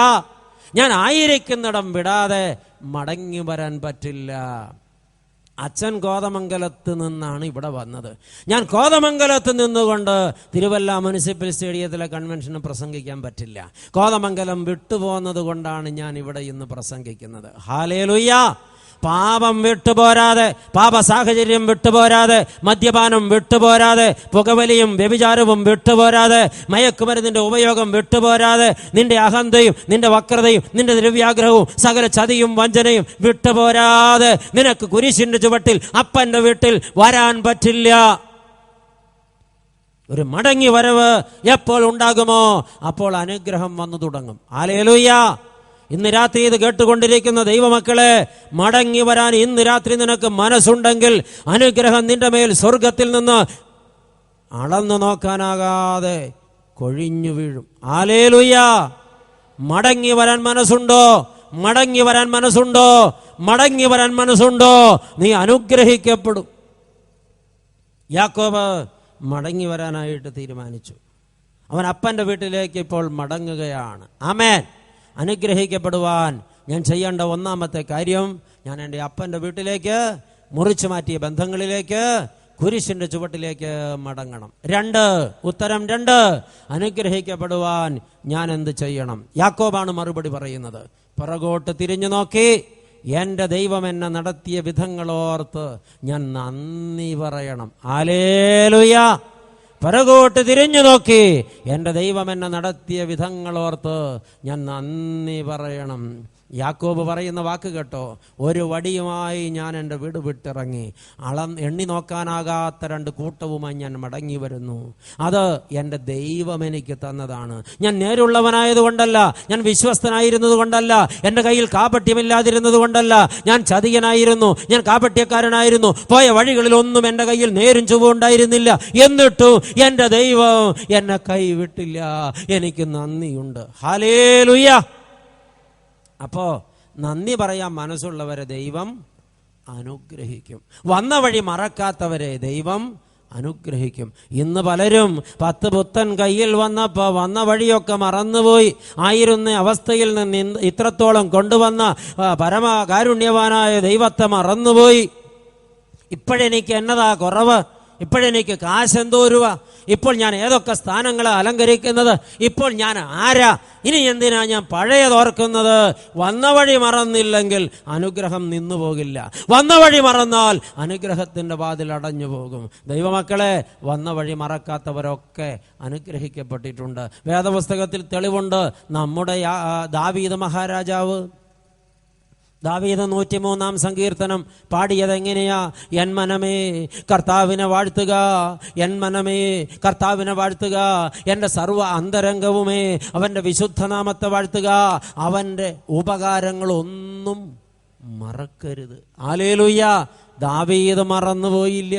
ഞാൻ ആയിരിക്കുന്നിടം വിടാതെ മടങ്ങി വരാൻ പറ്റില്ല. അച്ഛൻ കോതമംഗലത്ത് നിന്നാണ് ഇവിടെ വന്നത്. ഞാൻ കോതമംഗലത്ത് നിന്നുകൊണ്ട് തിരുവല്ല മുനിസിപ്പൽ സ്റ്റേഡിയത്തിലെ കൺവെൻഷന് പ്രസംഗിക്കാൻ പറ്റില്ല. കോതമംഗലം വിട്ടുപോകുന്നത് കൊണ്ടാണ് ഞാൻ ഇവിടെ ഇന്ന് പ്രസംഗിക്കുന്നത്. ഹല്ലേലൂയ. പാപം വിട്ടുപോരാതെ, പാപ സാഹചര്യം വിട്ടുപോരാതെ, മദ്യപാനം വിട്ടുപോരാതെ, പുകവലിയും വ്യഭിചാരവും വിട്ടുപോരാതെ, മയക്കുമരുന്നിന്റെ ഉപയോഗം വിട്ടുപോരാതെ, നിന്റെ അഹന്തയും നിന്റെ വക്രതയും നിന്റെ ദ്രവ്യാഗ്രഹവും സകല ചതിയും വഞ്ചനയും വിട്ടുപോരാതെ നിനക്ക് കുരിശിന്റെ ചുവട്ടിൽ അപ്പന്റെ വീട്ടിൽ വരാൻ പറ്റില്ല. ഒരു മടങ്ങി വരവ് എപ്പോൾ ഉണ്ടാകുമോ അപ്പോൾ അനുഗ്രഹം വന്നു തുടങ്ങും. ഹല്ലേലൂയ. ഇന്ന് രാത്രി ഇത് കേട്ടുകൊണ്ടിരിക്കുന്ന ദൈവമക്കളെ, മടങ്ങി വരാൻ ഇന്ന് രാത്രി നിനക്ക് മനസ്സുണ്ടെങ്കിൽ അനുഗ്രഹം നിന്റെ മേൽ സ്വർഗത്തിൽ നിന്ന് അളന്നു നോക്കാനാകാതെ കൊഴിഞ്ഞു വീഴും. ഹല്ലേലൂയ. മടങ്ങി വരാൻ മനസ്സുണ്ടോ? മടങ്ങി വരാൻ മനസ്സുണ്ടോ? മടങ്ങി വരാൻ മനസ്സുണ്ടോ? നീ അനുഗ്രഹിക്കപ്പെടും. യാക്കോബ് മടങ്ങി വരാനായിട്ട് തീരുമാനിച്ചു. അവൻ അപ്പന്റെ വീട്ടിലേക്ക് ഇപ്പോൾ മടങ്ങുകയാണ്. ആമേൻ. അനുഗ്രഹിക്കപ്പെടുവാൻ ഞാൻ ചെയ്യേണ്ട ഒന്നാമത്തെ കാര്യം, ഞാൻ എൻ്റെ അപ്പൻ്റെ വീട്ടിലേക്ക്, മുറിച്ചു മാറ്റിയ ബന്ധങ്ങളിലേക്ക്, കുരിശിന്റെ ചുവട്ടിലേക്ക് മടങ്ങണം. ഉത്തരം 2, അനുഗ്രഹിക്കപ്പെടുവാൻ ഞാൻ എന്ത് ചെയ്യണം? യാക്കോബാണ് മറുപടി പറയുന്നത്. പുറകോട്ട് തിരിഞ്ഞു നോക്കി എൻ്റെ ദൈവം എന്നെ നടത്തിയ വിധങ്ങളോർത്ത് ഞാൻ നന്ദി പറയണം. ഹല്ലേലൂയ. പിറകോട്ട് തിരിഞ്ഞു നോക്കി എൻ്റെ ദൈവം എന്നെ നടത്തിയ വിധങ്ങളോർത്ത് ഞാൻ നന്ദി പറയണം. യാക്കോബ് പറയുന്ന വാക്ക് കേട്ടോ, ഒരു വടിയുമായി ഞാൻ എൻ്റെ വീട് വിട്ടിറങ്ങി, എണ്ണി നോക്കാനാകാത്ത 2 കൂട്ടവുമായി ഞാൻ മടങ്ങി വരുന്നു. അത് എൻ്റെ ദൈവം എനിക്ക് തന്നതാണ്. ഞാൻ നേരുള്ളവനായത് കൊണ്ടല്ല, ഞാൻ വിശ്വസ്തനായിരുന്നത് കൊണ്ടല്ല, എൻ്റെ കയ്യിൽ കാപട്യമില്ലാതിരുന്നത് കൊണ്ടല്ല, ഞാൻ ചതിയനായിരുന്നു, ഞാൻ കാപട്യക്കാരനായിരുന്നു, പോയ വഴികളിലൊന്നും എൻ്റെ കയ്യിൽ നേരും ചുവണ്ടായിരുന്നില്ല. എന്നിട്ടും എൻ്റെ ദൈവം എന്നെ കൈവിട്ടില്ല. എനിക്ക് നന്ദിയുണ്ട്. ഹല്ലേലൂയ. അപ്പോ നന്ദി പറയാൻ മനസ്സുള്ളവരെ ദൈവം അനുഗ്രഹിക്കും. വന്ന വഴി മറക്കാത്തവരെ ദൈവം അനുഗ്രഹിക്കും. ഇന്ന് പലരും 10 പുത്തൻ കയ്യിൽ വന്നപ്പോൾ വന്ന വഴിയൊക്കെ മറന്നുപോയി. ആയിരുന്ന അവസ്ഥയിൽ നിന്ന് ഇത്രത്തോളം കൊണ്ടുവന്ന പരമകാരുണ്യവാനായ ദൈവത്തെ മറന്നുപോയി. ഇപ്പോഴെനിക്ക് എന്നതാ കുറവ്? ഇപ്പോഴെനിക്ക് കാശെന്തോ രൂപ? ഇപ്പോൾ ഞാൻ ഏതൊക്കെ സ്ഥാനങ്ങളെ അലങ്കരിക്കുന്നത്? ഇപ്പോൾ ഞാൻ ആരാ? ഇനി എന്തിനാ ഞാൻ പഴയതോർക്കുന്നത്? വന്ന വഴി മറന്നില്ലെങ്കിൽ അനുഗ്രഹം നിന്നു പോകില്ല. വന്ന വഴി മറന്നാൽ അനുഗ്രഹത്തിന്റെ വാതിൽ അടഞ്ഞു പോകും. ദൈവമക്കളെ, വന്ന വഴി മറക്കാത്തവരൊക്കെ അനുഗ്രഹിക്കപ്പെട്ടിട്ടുണ്ട്. വേദപുസ്തകത്തിൽ തെളിവുണ്ട്. നമ്മുടെ ദാവീദ് മഹാരാജാവ്, ദാവീദ് 103-ാം സങ്കീർത്തനം പാടിയത് എങ്ങനെയാ? എൻ മനമേ കർത്താവിനെ വാഴ്ത്തുക, എൻ മനമേ കർത്താവിനെ വാഴ്ത്തുക, എൻ്റെ സർവ്വ അന്തരംഗവുമേ അവൻ്റെ വിശുദ്ധനാമത്തെ വാഴ്ത്തുക, അവൻ്റെ ഉപകാരങ്ങളൊന്നും മറക്കരുത്. ഹല്ലേലൂയ. ദാവീദ് മറന്നുപോയില്ല.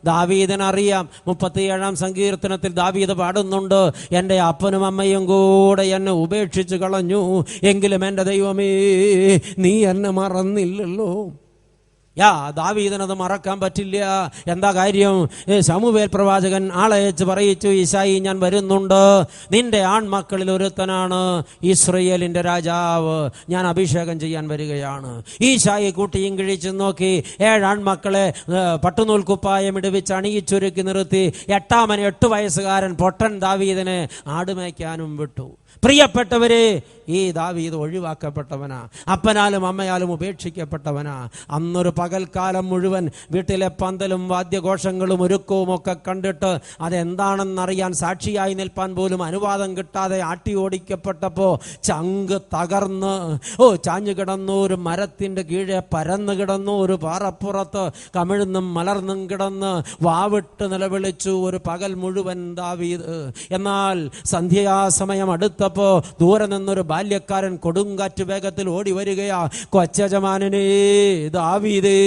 ദാവീദിനറിയാം. 37-ാം സങ്കീർത്തനത്തിൽ ദാവീദ് പാടുന്നുണ്ട്, എൻ്റെ അപ്പനും അമ്മയും കൂടെ എന്നെ ഉപേക്ഷിച്ച് കളഞ്ഞു, എങ്കിലും എൻ്റെ ദൈവമേ നീ എന്നെ മറന്നില്ലല്ലോ. ദാവീദിനത് മറക്കാൻ പറ്റില്ല. എന്താ കാര്യം? ശമൂവേൽ പ്രവാചകൻ ആളയച്ച് പറയിച്ചു, ഈശായി ഞാൻ വരുന്നുണ്ട്, നിന്റെ ആൺമക്കളിൽ ഒരുത്തനാണ് ഇസ്രയേലിന്റെ രാജാവ്, ഞാൻ അഭിഷേകം ചെയ്യാൻ വരികയാണ്. ഈശായി കൂട്ടിയും കിഴിച്ചും നോക്കി 7 ആൺമക്കളെ പട്ടുനൂൽ കുപ്പായം ഇടുവിച്ച് അണിയിച്ചൊരുക്കി നിർത്തി 8 വയസ്സുകാരൻ പൊട്ടൻ ദാവീദിനെ ആടുമേയ്ക്കാനും വിട്ടു. പ്രിയപ്പെട്ടവരെ, ഈ ദാവീദ് ഒഴിവാക്കപ്പെട്ടവനാ, അപ്പനാലും അമ്മയാലും ഉപേക്ഷിക്കപ്പെട്ടവനാ. അന്നൊരു പകൽക്കാലം മുഴുവൻ വീട്ടിലെ പന്തലും വാദ്യഘോഷങ്ങളും ഒരുക്കവും ഒക്കെ കണ്ടിട്ട് അതെന്താണെന്നറിയാൻ സാക്ഷിയായി നിൽപ്പാൻ പോലും അനുവാദം കിട്ടാതെ ആട്ടി ഓടിക്കപ്പെട്ടപ്പോ ചങ്ക് തകർന്ന് ചാഞ്ഞു കിടന്നു. ഒരു മരത്തിന്റെ കീഴെ പരന്നു കിടന്നു. ഒരു പാറപ്പുറത്ത് കമിഴ്ന്നും മലർന്നും കിടന്ന് വാവിട്ട് നിലവിളിച്ചു ഒരു പകൽ മുഴുവൻ ദാവീദ്. എന്നാൽ സന്ധ്യാസമയം അടുത്തപ്പോ ദൂരെ നിന്നൊരു ബാല്യക്കാരൻ കൊടുങ്കാറ്റ് വേഗത്തിൽ ഓടി വരികയാ. കൊച്ചയജമാനനേ ദാവീദേ!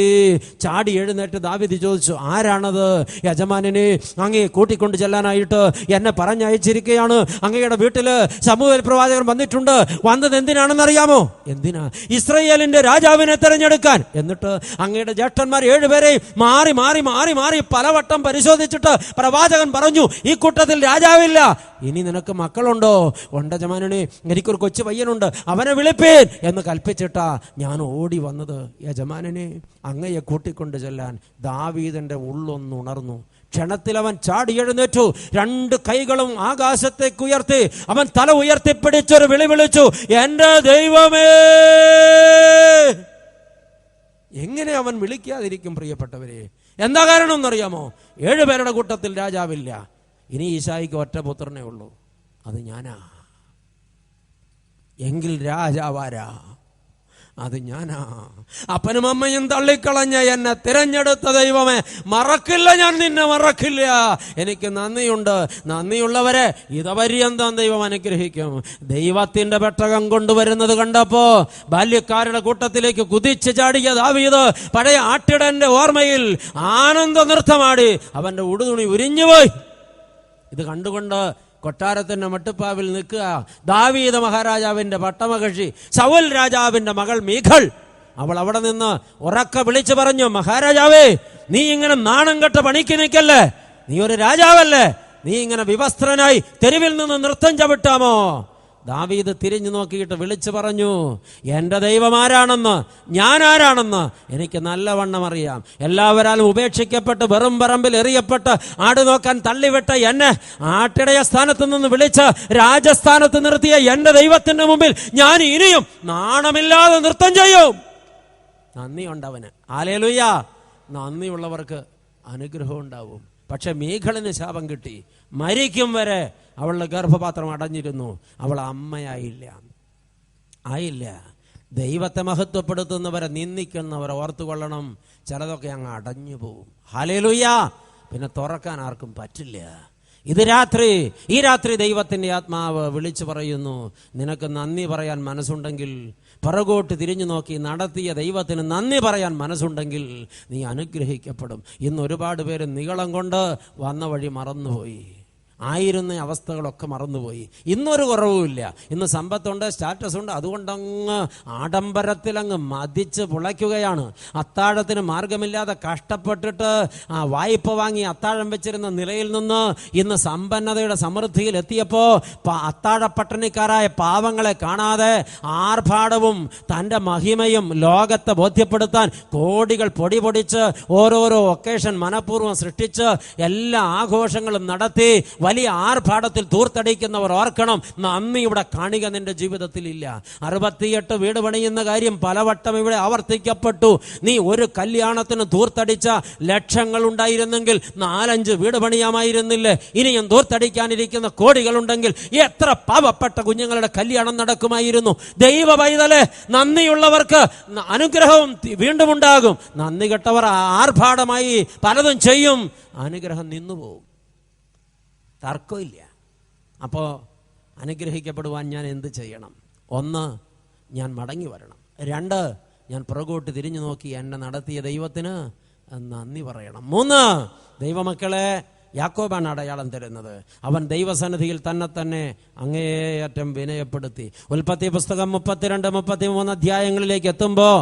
ചാടി എഴുന്നേറ്റ് ദാവീദ് ചോദിച്ചു, ആരാണത്? യജമാനനെ, അങ്ങേ കൂട്ടിക്കൊണ്ട് ചെല്ലാനായിട്ട് എന്നെ പറഞ്ഞയച്ചിരിക്കുകയാണ്. അങ്ങയുടെ വീട്ടില് ശമൂവേൽ പ്രവാചകൻ വന്നിട്ടുണ്ട്. വന്നത് എന്തിനാണെന്നറിയാമോ? എന്തിനാ? ഇസ്രയേലിന്റെ രാജാവിനെ തെരഞ്ഞെടുക്കാൻ. എന്നിട്ട് അങ്ങയുടെ ജ്യേഷ്ഠന്മാർ 7 പേരെയും മാറി മാറി മാറി മാറി പലവട്ടം പരിശോധിച്ചിട്ട് പ്രവാചകൻ പറഞ്ഞു, ഈ കൂട്ടത്തിൽ രാജാവില്ല. ഇനി നിനക്ക് മക്കളുണ്ടോ? ഉണ്ട് യജമാനനെ, എനിക്കൊരു കൊച്ചു പയ്യനുണ്ട്, അവനെ വിളിപ്പേൻ എന്ന് കൽപ്പിച്ചിട്ടാ ഞാൻ ഓടി വന്നത്. യജമാനനെ, അങ്ങയെ കൂട്ടിക്കൊണ്ട് ചെല്ലാൻ. ദാവീദിന്റെ ഉള്ളൊന്നുണർന്നു. ക്ഷണത്തിൽ അവൻ ചാടി എഴുന്നേറ്റു. 2 കൈകളും ആകാശത്തേക്ക് ഉയർത്തി അവൻ തല ഉയർത്തിപ്പിടിച്ചൊരു വിളി വിളിച്ചു, എന്റെ ദൈവമേ! എങ്ങനെ അവൻ വിളിക്കാതിരിക്കും പ്രിയപ്പെട്ടവരെ? എന്താ കാരണം എന്നറിയാമോ? 7 പേരുടെ കൂട്ടത്തിൽ രാജാവില്ല. ഇനി ഈശായിക്ക് ഒറ്റ പുത്രനേ ഉള്ളൂ, അത് ഞാനാ. എങ്കിൽ രാജാവാരാ? അത് ഞാനാ. അപ്പനും അമ്മയും തള്ളിക്കളഞ്ഞ എന്നെ തിരഞ്ഞെടുത്ത ദൈവമേ, മറക്കില്ല, ഞാൻ നിന്നെ മറക്കില്ല. എനിക്ക് നന്ദിയുണ്ട്. നന്ദിയുള്ളവരെ ഇതപര്യന്തം ദൈവം അനുഗ്രഹിക്കും. ദൈവത്തിന്റെ പെട്ടകം കൊണ്ടുവരുന്നത് കണ്ടപ്പോ ബാല്യക്കാരുടെ കൂട്ടത്തിലേക്ക് കുതിച്ചു ചാടിയ ദാവീദ് പഴയ ആട്ടിടന്റെ ഓർമ്മയിൽ ആനന്ദ നൃത്തമാടി. അവന്റെ ഉടുതുണി ഉരിഞ്ഞുപോയി. ഇത് കണ്ടുകൊണ്ട് കൊട്ടാരത്തിന്റെ മട്ടുപ്പാവിൽ നിൽക്കുക ദാവീദ് മഹാരാജാവിന്റെ പട്ടമകക്ഷി ശൗൽ രാജാവിന്റെ മകൾ മീഖൾ. അവൾ അവിടെ നിന്ന് ഉറക്കെ വിളിച്ചു പറഞ്ഞു, മഹാരാജാവേ, നീ ഇങ്ങനെ നാണം കെട്ട പണിക്ക് നിൽക്കല്ലേ, നീ ഒരു രാജാവല്ലേ, നീ ഇങ്ങനെ വിവസ്ത്രനായി തെരുവിൽ നിന്ന് നൃത്തം ചവിട്ടാമോ? ദാവീദ് തിരിഞ്ഞു നോക്കിയിട്ട് വിളിച്ചു പറഞ്ഞു, എന്റെ ദൈവം ആരാണെന്ന്, ഞാൻ ആരാണെന്ന് എനിക്ക് നല്ലവണ്ണം അറിയാം. എല്ലാവരാലും ഉപേക്ഷിക്കപ്പെട്ട് വെറും പറമ്പിൽ എറിയപ്പെട്ട് ആട് നോക്കാൻ തള്ളിവിട്ട എന്നെ ആട്ടിടയ സ്ഥാനത്ത് നിന്ന് വിളിച്ച് രാജസ്ഥാനത്ത് നിർത്തിയ എന്റെ ദൈവത്തിന്റെ മുമ്പിൽ ഞാൻ ഇനിയും നാണമില്ലാതെ നൃത്തം ചെയ്യും. നന്ദിയുണ്ടവന്. ഹല്ലേലൂയ. നന്ദിയുള്ളവർക്ക് അനുഗ്രഹം ഉണ്ടാവും. പക്ഷെ മീഖളിന് ശാപം കിട്ടി. മരിക്കും വരെ അവളുടെ ഗർഭപാത്രം അടഞ്ഞിരുന്നു. അവൾ അമ്മയായില്ല. ദൈവത്തെ മഹത്വപ്പെടുത്തുന്നവരെ നിന്ദിക്കുന്നവരെ ഓർത്തുകൊള്ളണം, ചിലതൊക്കെ അങ്ങ് അടഞ്ഞു പോവും. ഹല്ലേലൂയ. പിന്നെ തുറക്കാൻ ആർക്കും പറ്റില്ല. ഈ രാത്രി ദൈവത്തിന്റെ ആത്മാവ് വിളിച്ചു പറയുന്നു, നിനക്ക് നന്ദി പറയാൻ മനസ്സുണ്ടെങ്കിൽ, പുറകോട്ട് തിരിഞ്ഞു നോക്കി നടത്തിയ ദൈവത്തിന് നന്ദി പറയാൻ മനസ്സുണ്ടെങ്കിൽ നീ അനുഗ്രഹിക്കപ്പെടും. ഇന്ന് ഒരുപാട് പേര് നിഗളം കൊണ്ട് വന്ന വഴി മറന്നുപോയി. ആയിരുന്ന അവസ്ഥകളൊക്കെ മറന്നുപോയി. ഇന്നൊരു കുറവുമില്ല. ഇന്ന് സമ്പത്തുണ്ട്, സ്റ്റാറ്റസ് ഉണ്ട്, അതുകൊണ്ടങ്ങ് ആഡംബരത്തിലങ്ങ് മതിച്ച് പുളയ്ക്കുകയാണ്. അത്താഴത്തിന് മാർഗമില്ലാതെ കഷ്ടപ്പെട്ടിട്ട് വായ്പ വാങ്ങി അത്താഴം വെച്ചിരുന്ന നിലയിൽ നിന്ന് ഇന്ന് സമ്പന്നതയുടെ സമൃദ്ധിയിൽ എത്തിയപ്പോ അത്താഴപ്പട്ടണിക്കാരായ പാവങ്ങളെ കാണാതെ ആർഭാടവും തൻ്റെ മഹിമയും ലോകത്തെ ബോധ്യപ്പെടുത്താൻ കോടികൾ പൊടി പൊടിച്ച് ഓരോരോ ഒക്കേഷൻ മനഃപൂർവ്വം സൃഷ്ടിച്ച് എല്ലാ ആഘോഷങ്ങളും നടത്തി വലിയ ആർഭാടത്തിൽ തൂർത്തടിക്കുന്നവർ ഓർക്കണം, നന്ദിയുടെ കാണിക നിന്റെ ജീവിതത്തിൽ ഇല്ല. 68 വീട് പണിയുന്ന കാര്യം പലവട്ടം ഇവിടെ ആവർത്തിക്കപ്പെട്ടു. നീ ഒരു കല്യാണത്തിന് തൂർത്തടിച്ച ലക്ഷങ്ങൾ ഉണ്ടായിരുന്നെങ്കിൽ 4-5 വീട് പണിയാമായിരുന്നില്ലേ? ഇനിയും തൂർത്തടിക്കാനിരിക്കുന്ന കോടികളുണ്ടെങ്കിൽ എത്ര പാവപ്പെട്ട കുഞ്ഞുങ്ങളുടെ കല്യാണം നടക്കുമായിരുന്നു. ദൈവ പൈതലേ, നന്ദിയുള്ളവർക്ക് അനുഗ്രഹവും വീണ്ടും ഉണ്ടാകും. നന്ദി കെട്ടവർ ആർഭാടമായി പലതും ചെയ്യും, അനുഗ്രഹം നിന്നുപോകും. തർക്കമില്ല. അപ്പോൾ അനുഗ്രഹിക്കപ്പെടുവാൻ ഞാൻ എന്ത് ചെയ്യണം? 1, ഞാൻ മടങ്ങി വരണം. 2, ഞാൻ പുറകോട്ട് തിരിഞ്ഞു നോക്കി എന്നെ നടത്തിയ ദൈവത്തിന് നന്ദി പറയണം. 3, ദൈവമക്കളെ, യാക്കോബാണ് അടയാളം തരുന്നത്. അവൻ ദൈവസന്നിധിയിൽ തന്നെ അങ്ങേയറ്റം വിനയപ്പെടുത്തി. ഉൽപ്പത്തി പുസ്തകം 32, 33 അധ്യായങ്ങളിലേക്ക് എത്തുമ്പോൾ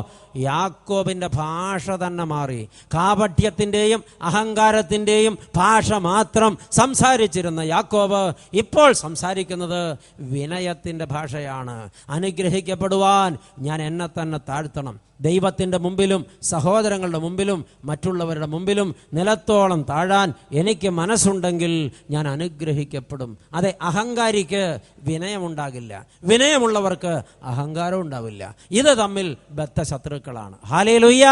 യാക്കോബിന്റെ ഭാഷ തന്നെ മാറി. കാപട്യത്തിന്റെയും അഹങ്കാരത്തിന്റെയും ഭാഷ മാത്രം സംസാരിച്ചിരുന്ന യാക്കോബ് ഇപ്പോൾ സംസാരിക്കുന്നത് വിനയത്തിന്റെ ഭാഷയാണ്. അനുഗ്രഹിക്കപ്പെടുവാൻ ഞാൻ എന്നെ തന്നെ താഴ്ത്തണം. ദൈവത്തിൻ്റെ മുമ്പിലും സഹോദരങ്ങളുടെ മുമ്പിലും മറ്റുള്ളവരുടെ മുമ്പിലും നിലത്തോളം താഴാൻ എനിക്ക് മനസ്സുണ്ടെങ്കിൽ ഞാൻ അനുഗ്രഹിക്കപ്പെടും. അതെ, അഹങ്കാരിക്ക് വിനയമുണ്ടാകില്ല, വിനയമുള്ളവർക്ക് അഹങ്കാരം ഉണ്ടാവില്ല. ഇത് തമ്മിൽ ബദ്ധശത്രുക്കളാണ്. ഹല്ലേലൂയ.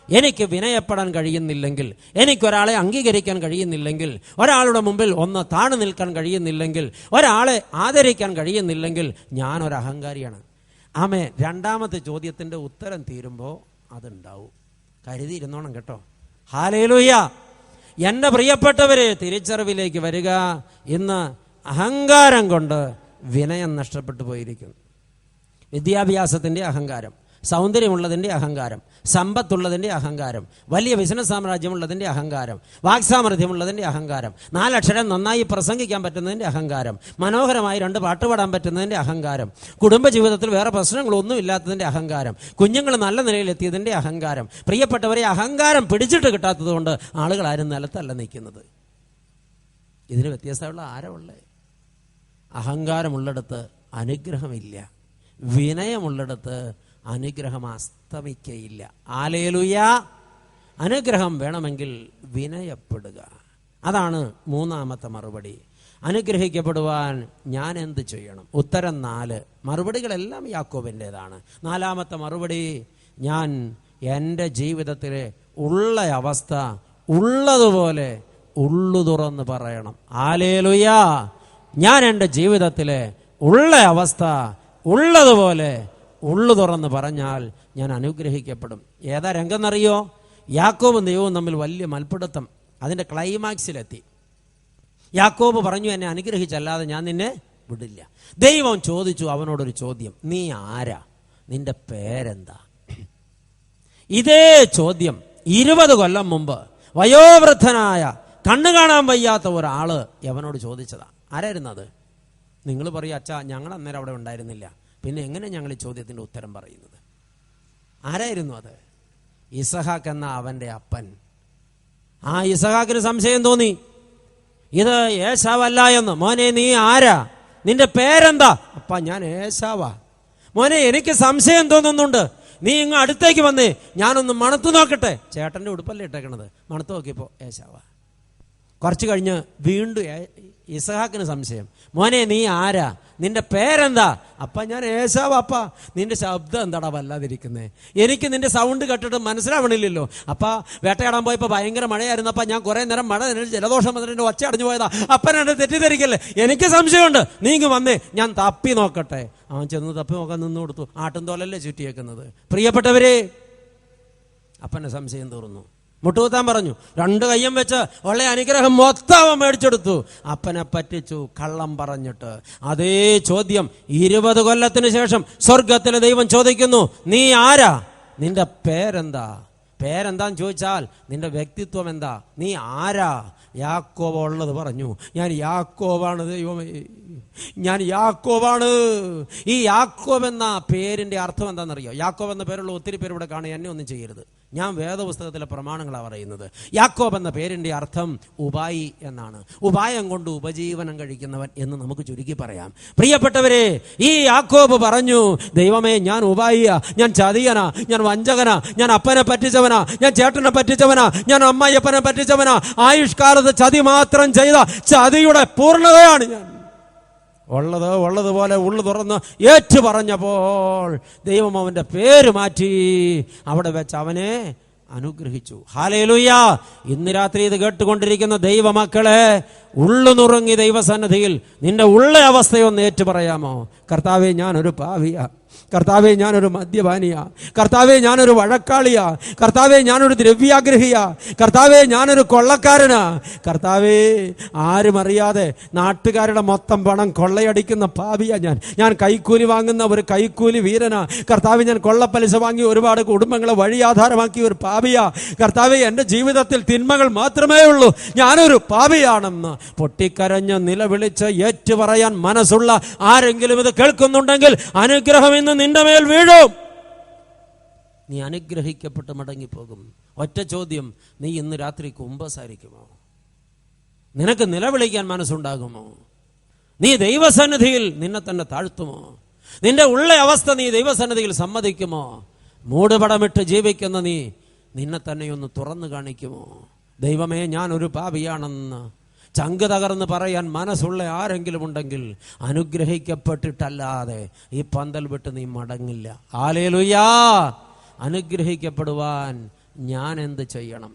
എനിക്ക് വിനയപ്പെടാൻ കഴിയുന്നില്ലെങ്കിൽ, എനിക്കൊരാളെ അംഗീകരിക്കാൻ കഴിയുന്നില്ലെങ്കിൽ, ഒരാളുടെ മുമ്പിൽ ഒന്ന് താണു നിൽക്കാൻ കഴിയുന്നില്ലെങ്കിൽ, ഒരാളെ ആദരിക്കാൻ കഴിയുന്നില്ലെങ്കിൽ ഞാനൊരു അഹങ്കാരിയാണ്. ആമേ. രണ്ടാമത്തെ ചോദ്യത്തിൻ്റെ ഉത്തരം തീരുമ്പോൾ അതുണ്ടാവും. കരുതിയിരുന്നോണം കേട്ടോ. ഹല്ലേലൂയ. എൻ്റെ പ്രിയപ്പെട്ടവരെ, തിരിച്ചറിവിലേക്ക് വരിക. ഇന്ന് അഹങ്കാരം കൊണ്ട് വിനയം നഷ്ടപ്പെട്ടു പോയിരിക്കുന്നു. വിദ്യാഭ്യാസത്തിൻ്റെ അഹങ്കാരം, സൗന്ദര്യമുള്ളതിൻ്റെ അഹങ്കാരം, സമ്പത്തുള്ളതിൻ്റെ അഹങ്കാരം, വലിയ ബിസിനസ് സാമ്രാജ്യമുള്ളതിൻ്റെ അഹങ്കാരം, വാക്സാമർഥ്യമുള്ളതിൻ്റെ അഹങ്കാരം, 4 അക്ഷരം നന്നായി പ്രസംഗിക്കാൻ പറ്റുന്നതിൻ്റെ അഹങ്കാരം, മനോഹരമായി 2 പാട്ട് പാടാൻ പറ്റുന്നതിൻ്റെ അഹങ്കാരം, കുടുംബജീവിതത്തിൽ വേറെ പ്രശ്നങ്ങളൊന്നും ഇല്ലാത്തതിൻ്റെ അഹങ്കാരം, കുഞ്ഞുങ്ങൾ നല്ല നിലയിലെത്തിയതിൻ്റെ അഹങ്കാരം. പ്രിയപ്പെട്ടവരെ, അഹങ്കാരം പിടിച്ചിട്ട് കിട്ടാത്തത് കൊണ്ട് ആളുകൾ ആരും നിലത്തല്ല നിൽക്കുന്നത്. ഇതിന് വ്യത്യസ്തമുള്ള ആരമുള്ളേ? അഹങ്കാരമുള്ളിടത്ത് അനുഗ്രഹമില്ല, വിനയമുള്ളിടത്ത് അനുഗ്രഹം അസ്തമിക്കയില്ല. ഹല്ലേലൂയ. അനുഗ്രഹം വേണമെങ്കിൽ വിനയപ്പെടുക. അതാണ് മൂന്നാമത്തെ മറുപടി. അനുഗ്രഹിക്കപ്പെടുവാൻ ഞാൻ എന്ത് ചെയ്യണം? ഉത്തരം 4. മറുപടികളെല്ലാം യാക്കോബിൻ്റെതാണ്. 4ാമത്തെ മറുപടി, ഞാൻ എൻ്റെ ജീവിതത്തിലെ ഉള്ള അവസ്ഥ ഉള്ളതുപോലെ ഉള്ളു തുറന്ന് പറയണം. ഹല്ലേലൂയ. ഞാൻ എൻ്റെ ജീവിതത്തിലെ ഉള്ള അവസ്ഥ ഉള്ളതുപോലെ ഉള്ളു തുറന്ന് പറഞ്ഞാൽ ഞാൻ അനുഗ്രഹിക്കപ്പെടും. ഏതാ രംഗം എന്നറിയോ? യാക്കോബും ദൈവവും തമ്മിൽ വലിയ മൽപ്പിടുത്തം അതിൻ്റെ ക്ലൈമാക്സിലെത്തി. യാക്കോബ് പറഞ്ഞു, എന്നെ അനുഗ്രഹിച്ചല്ലാതെ ഞാൻ നിന്നെ വിടില്ല. ദൈവം ചോദിച്ചു അവനോടൊരു ചോദ്യം, നീ ആരാ? നിന്റെ പേരെന്താ? ഇതേ ചോദ്യം 20 കൊല്ലം മുമ്പ് വയോവൃദ്ധനായ കണ്ണു കാണാൻ വയ്യാത്ത ഒരാള് യവനോട് ചോദിച്ചതാ. ആരായിരുന്നു അത്? നിങ്ങൾ പറയും, അച്ഛാ ഞങ്ങൾ അന്നേരം അവിടെ ഉണ്ടായിരുന്നില്ല. പിന്നെ എങ്ങനെ ഞങ്ങൾ ഈ ചോദ്യത്തിൻ്റെ ഉത്തരം പറയുന്നത്? ആരായിരുന്നു അത്? ഇസഹാക്ക് എന്ന അവൻ്റെ അപ്പൻ. ആ ഇസഹാക്കിന് സംശയം തോന്നി, ഇത് ഏശാവല്ല എന്ന്. മോനെ, നീ ആരാ? നിന്റെ പേരെന്താ? അപ്പ ഞാൻ ഏശാവാ. മോനെ, എനിക്ക് സംശയം തോന്നുന്നുണ്ട്, നീ ഇങ്ങ് അടുത്തേക്ക് വന്നേ, ഞാനൊന്ന് മണത്തു നോക്കട്ടെ. ചേട്ടൻ്റെ ഉടുപ്പല്ലേ ഇട്ടേക്കണത്. മണത്തു നോക്കിയപ്പോൾ ഏശാവാ. കുറച്ച് കഴിഞ്ഞ് വീണ്ടും ഇസഹാക്കിന് സംശയം, മോനെ നീ ആരാ? നിന്റെ പേരെന്താ? അപ്പ ഞാൻ ഏശാവ്. അപ്പ നിന്റെ ശബ്ദം എന്താടാ വല്ലാതിരിക്കുന്നേ? എനിക്ക് നിന്റെ സൗണ്ട് കേട്ടിട്ട് മനസ്സിലാവണില്ലല്ലോ. അപ്പ വേട്ടയാടാൻ പോയപ്പോൾ ഭയങ്കര മഴയായിരുന്നു. അപ്പ ഞാൻ കുറെ നേരം മഴ ജലദോഷം വന്നിട്ട് ഒച്ച അടഞ്ഞു പോയതാ. അപ്പനെ തെറ്റിദ്ധരിക്കല്ലേ, എനിക്ക് സംശയമുണ്ട്, നീ ഇങ്ങ് വന്നേ, ഞാൻ തപ്പി നോക്കട്ടെ. അവൻ ചെന്ന് തപ്പി നോക്കാൻ നിന്ന് കൊടുത്തു. ആട്ടുംതോലല്ലേ ചുറ്റിയേക്കുന്നത്. പ്രിയപ്പെട്ടവരെ, അപ്പൻ്റെ സംശയം തീർന്നു. മുട്ടുകുത്താൻ പറഞ്ഞു. 2 കയ്യും വെച്ച് ഉള്ള അനുഗ്രഹം മൊത്തം അവൻ മേടിച്ചെടുത്തു. അപ്പനെ പറ്റിച്ചു കള്ളം പറഞ്ഞിട്ട്. അതേ ചോദ്യം 20 കൊല്ലത്തിന് ശേഷം സ്വർഗത്തിലെ ദൈവം ചോദിക്കുന്നു, നീ ആരാ? നിന്റെ പേരെന്താ? പേരെന്താന്ന് ചോദിച്ചാൽ നിന്റെ വ്യക്തിത്വം എന്താ? നീ ആരാ? യാക്കോബ് ഉള്ളത് പറഞ്ഞു, ഞാൻ യാക്കോബാണ് ദൈവമേ, ഞാൻ യാക്കോബാണ്. ഈ യാക്കോബ് എന്ന പേരിന്റെ അർത്ഥം എന്താണെന്നറിയോ? യാക്കോബ് എന്ന പേരുള്ള ഒത്തിരി പേര് ഇവിടെ കാണും. എന്നെ ഒന്നും ചെയ്യരുത്, ഞാൻ വേദപുസ്തകത്തിലെ പ്രമാണങ്ങളാണ് പറയുന്നത്. യാക്കോബ് എന്ന പേരിന്റെ അർത്ഥം ഉപായി എന്നാണ്. ഉപായം കൊണ്ട് ഉപജീവനം കഴിക്കുന്നവൻ എന്ന് നമുക്ക് ചുരുക്കി പറയാം. പ്രിയപ്പെട്ടവരെ, ഈ യാക്കോബ് പറഞ്ഞു, ദൈവമേ ഞാൻ ഉപായിയാ, ഞാൻ ചതിയനാ, ഞാൻ വഞ്ചകനാ, ഞാൻ അപ്പനെ പറ്റിച്ചവനാ, ഞാൻ ചേട്ടനെ പറ്റിച്ചവനാ, ഞാൻ അമ്മായിയപ്പനെ പറ്റിച്ചവനാ. ആയുഷ്കാലത്ത് ചതി മാത്രം ചെയ്ത ചതിയുടെ പൂർണ്ണതയാണ് ഞാൻ. ഉള്ളതുപോലെ ഉള്ളു തുറന്ന് ഏറ്റു പറഞ്ഞപ്പോൾ ദൈവം അവന്റെ പേര് മാറ്റി അവിടെ വെച്ച് അവനെ അനുഗ്രഹിച്ചു. ഹല്ലേലൂയ. ഇന്ന് രാത്രി ഇത് കേട്ടുകൊണ്ടിരിക്കുന്ന ദൈവമക്കളെ, ഉള്ളു നുറുങ്ങി ദൈവസന്നിധിയിൽ നിന്റെ ഉള്ള അവസ്ഥയൊന്ന് ഏറ്റു പറയാമോ? കർത്താവേ, ഞാനൊരു പാവിയാ, കർത്താവെ ഞാനൊരു മദ്യപാനിയാ, കർത്താവെ ഞാനൊരു വഴക്കാളിയാ, കർത്താവെ ഞാനൊരു ദ്രവ്യാഗ്രഹിയാ, കർത്താവെ ഞാനൊരു കൊള്ളക്കാരനാ, കർത്താവെ ആരും അറിയാതെ നാട്ടുകാരുടെ മൊത്തം പണം കൊള്ളയടിക്കുന്ന പാപിയാ ഞാൻ കൈക്കൂലി വാങ്ങുന്ന ഒരു കൈക്കൂലി വീരനാ, കർത്താവെ ഞാൻ കൊള്ളപ്പലിശ വാങ്ങി ഒരുപാട് കുടുംബങ്ങളെ വഴിയാധാരമാക്കിയ ഒരു പാപിയാ, കർത്താവെ എൻ്റെ ജീവിതത്തിൽ തിന്മകൾ മാത്രമേ ഉള്ളൂ, ഞാനൊരു പാപിയാണെന്ന് പൊട്ടിക്കരഞ്ഞ് നിലവിളിച്ച് ഏറ്റുപറയാൻ മനസ്സുള്ള ആരെങ്കിലും ഇത് കേൾക്കുന്നുണ്ടെങ്കിൽ അനുഗ്രഹം ഇന്ന് നിന്റെ മേൽ വീഴും. നീ അനുഗ്രഹിക്കപ്പെട്ട് മടങ്ങിപ്പോകും. ഒറ്റ ചോദ്യം, നീ ഇന്ന് രാത്രി കുമ്പസാരിക്കുമോ? നിനക്ക് നിലവിളിക്കാൻ മനസ്സുണ്ടാകുമോ? നീ ദൈവസന്നിധിയിൽ നിന്നെ തന്നെ താഴ്ത്തുമോ? നിന്റെ ഉള്ള അവസ്ഥ നീ ദൈവസന്നിധിയിൽ സമ്മതിക്കുമോ? മൂടുപടമിട്ട് ജീവിക്കുന്ന നീ നിന്നെ തന്നെ ഒന്ന് തുറന്നു കാണിക്കുമോ? ദൈവമേ, ഞാൻ ഒരു പാപിയാണെന്ന് ചങ്ക് തകർന്ന് പറയാൻ മനസ്സുള്ള ആരെങ്കിലും ഉണ്ടെങ്കിൽ അനുഗ്രഹിക്കപ്പെട്ടിട്ടല്ലാതെ ഈ പന്തൽ വിട്ട് നീ മടങ്ങില്ല. ഹല്ലേലൂയാ. അനുഗ്രഹിക്കപ്പെടുവാൻ ഞാൻ എന്ത് ചെയ്യണം?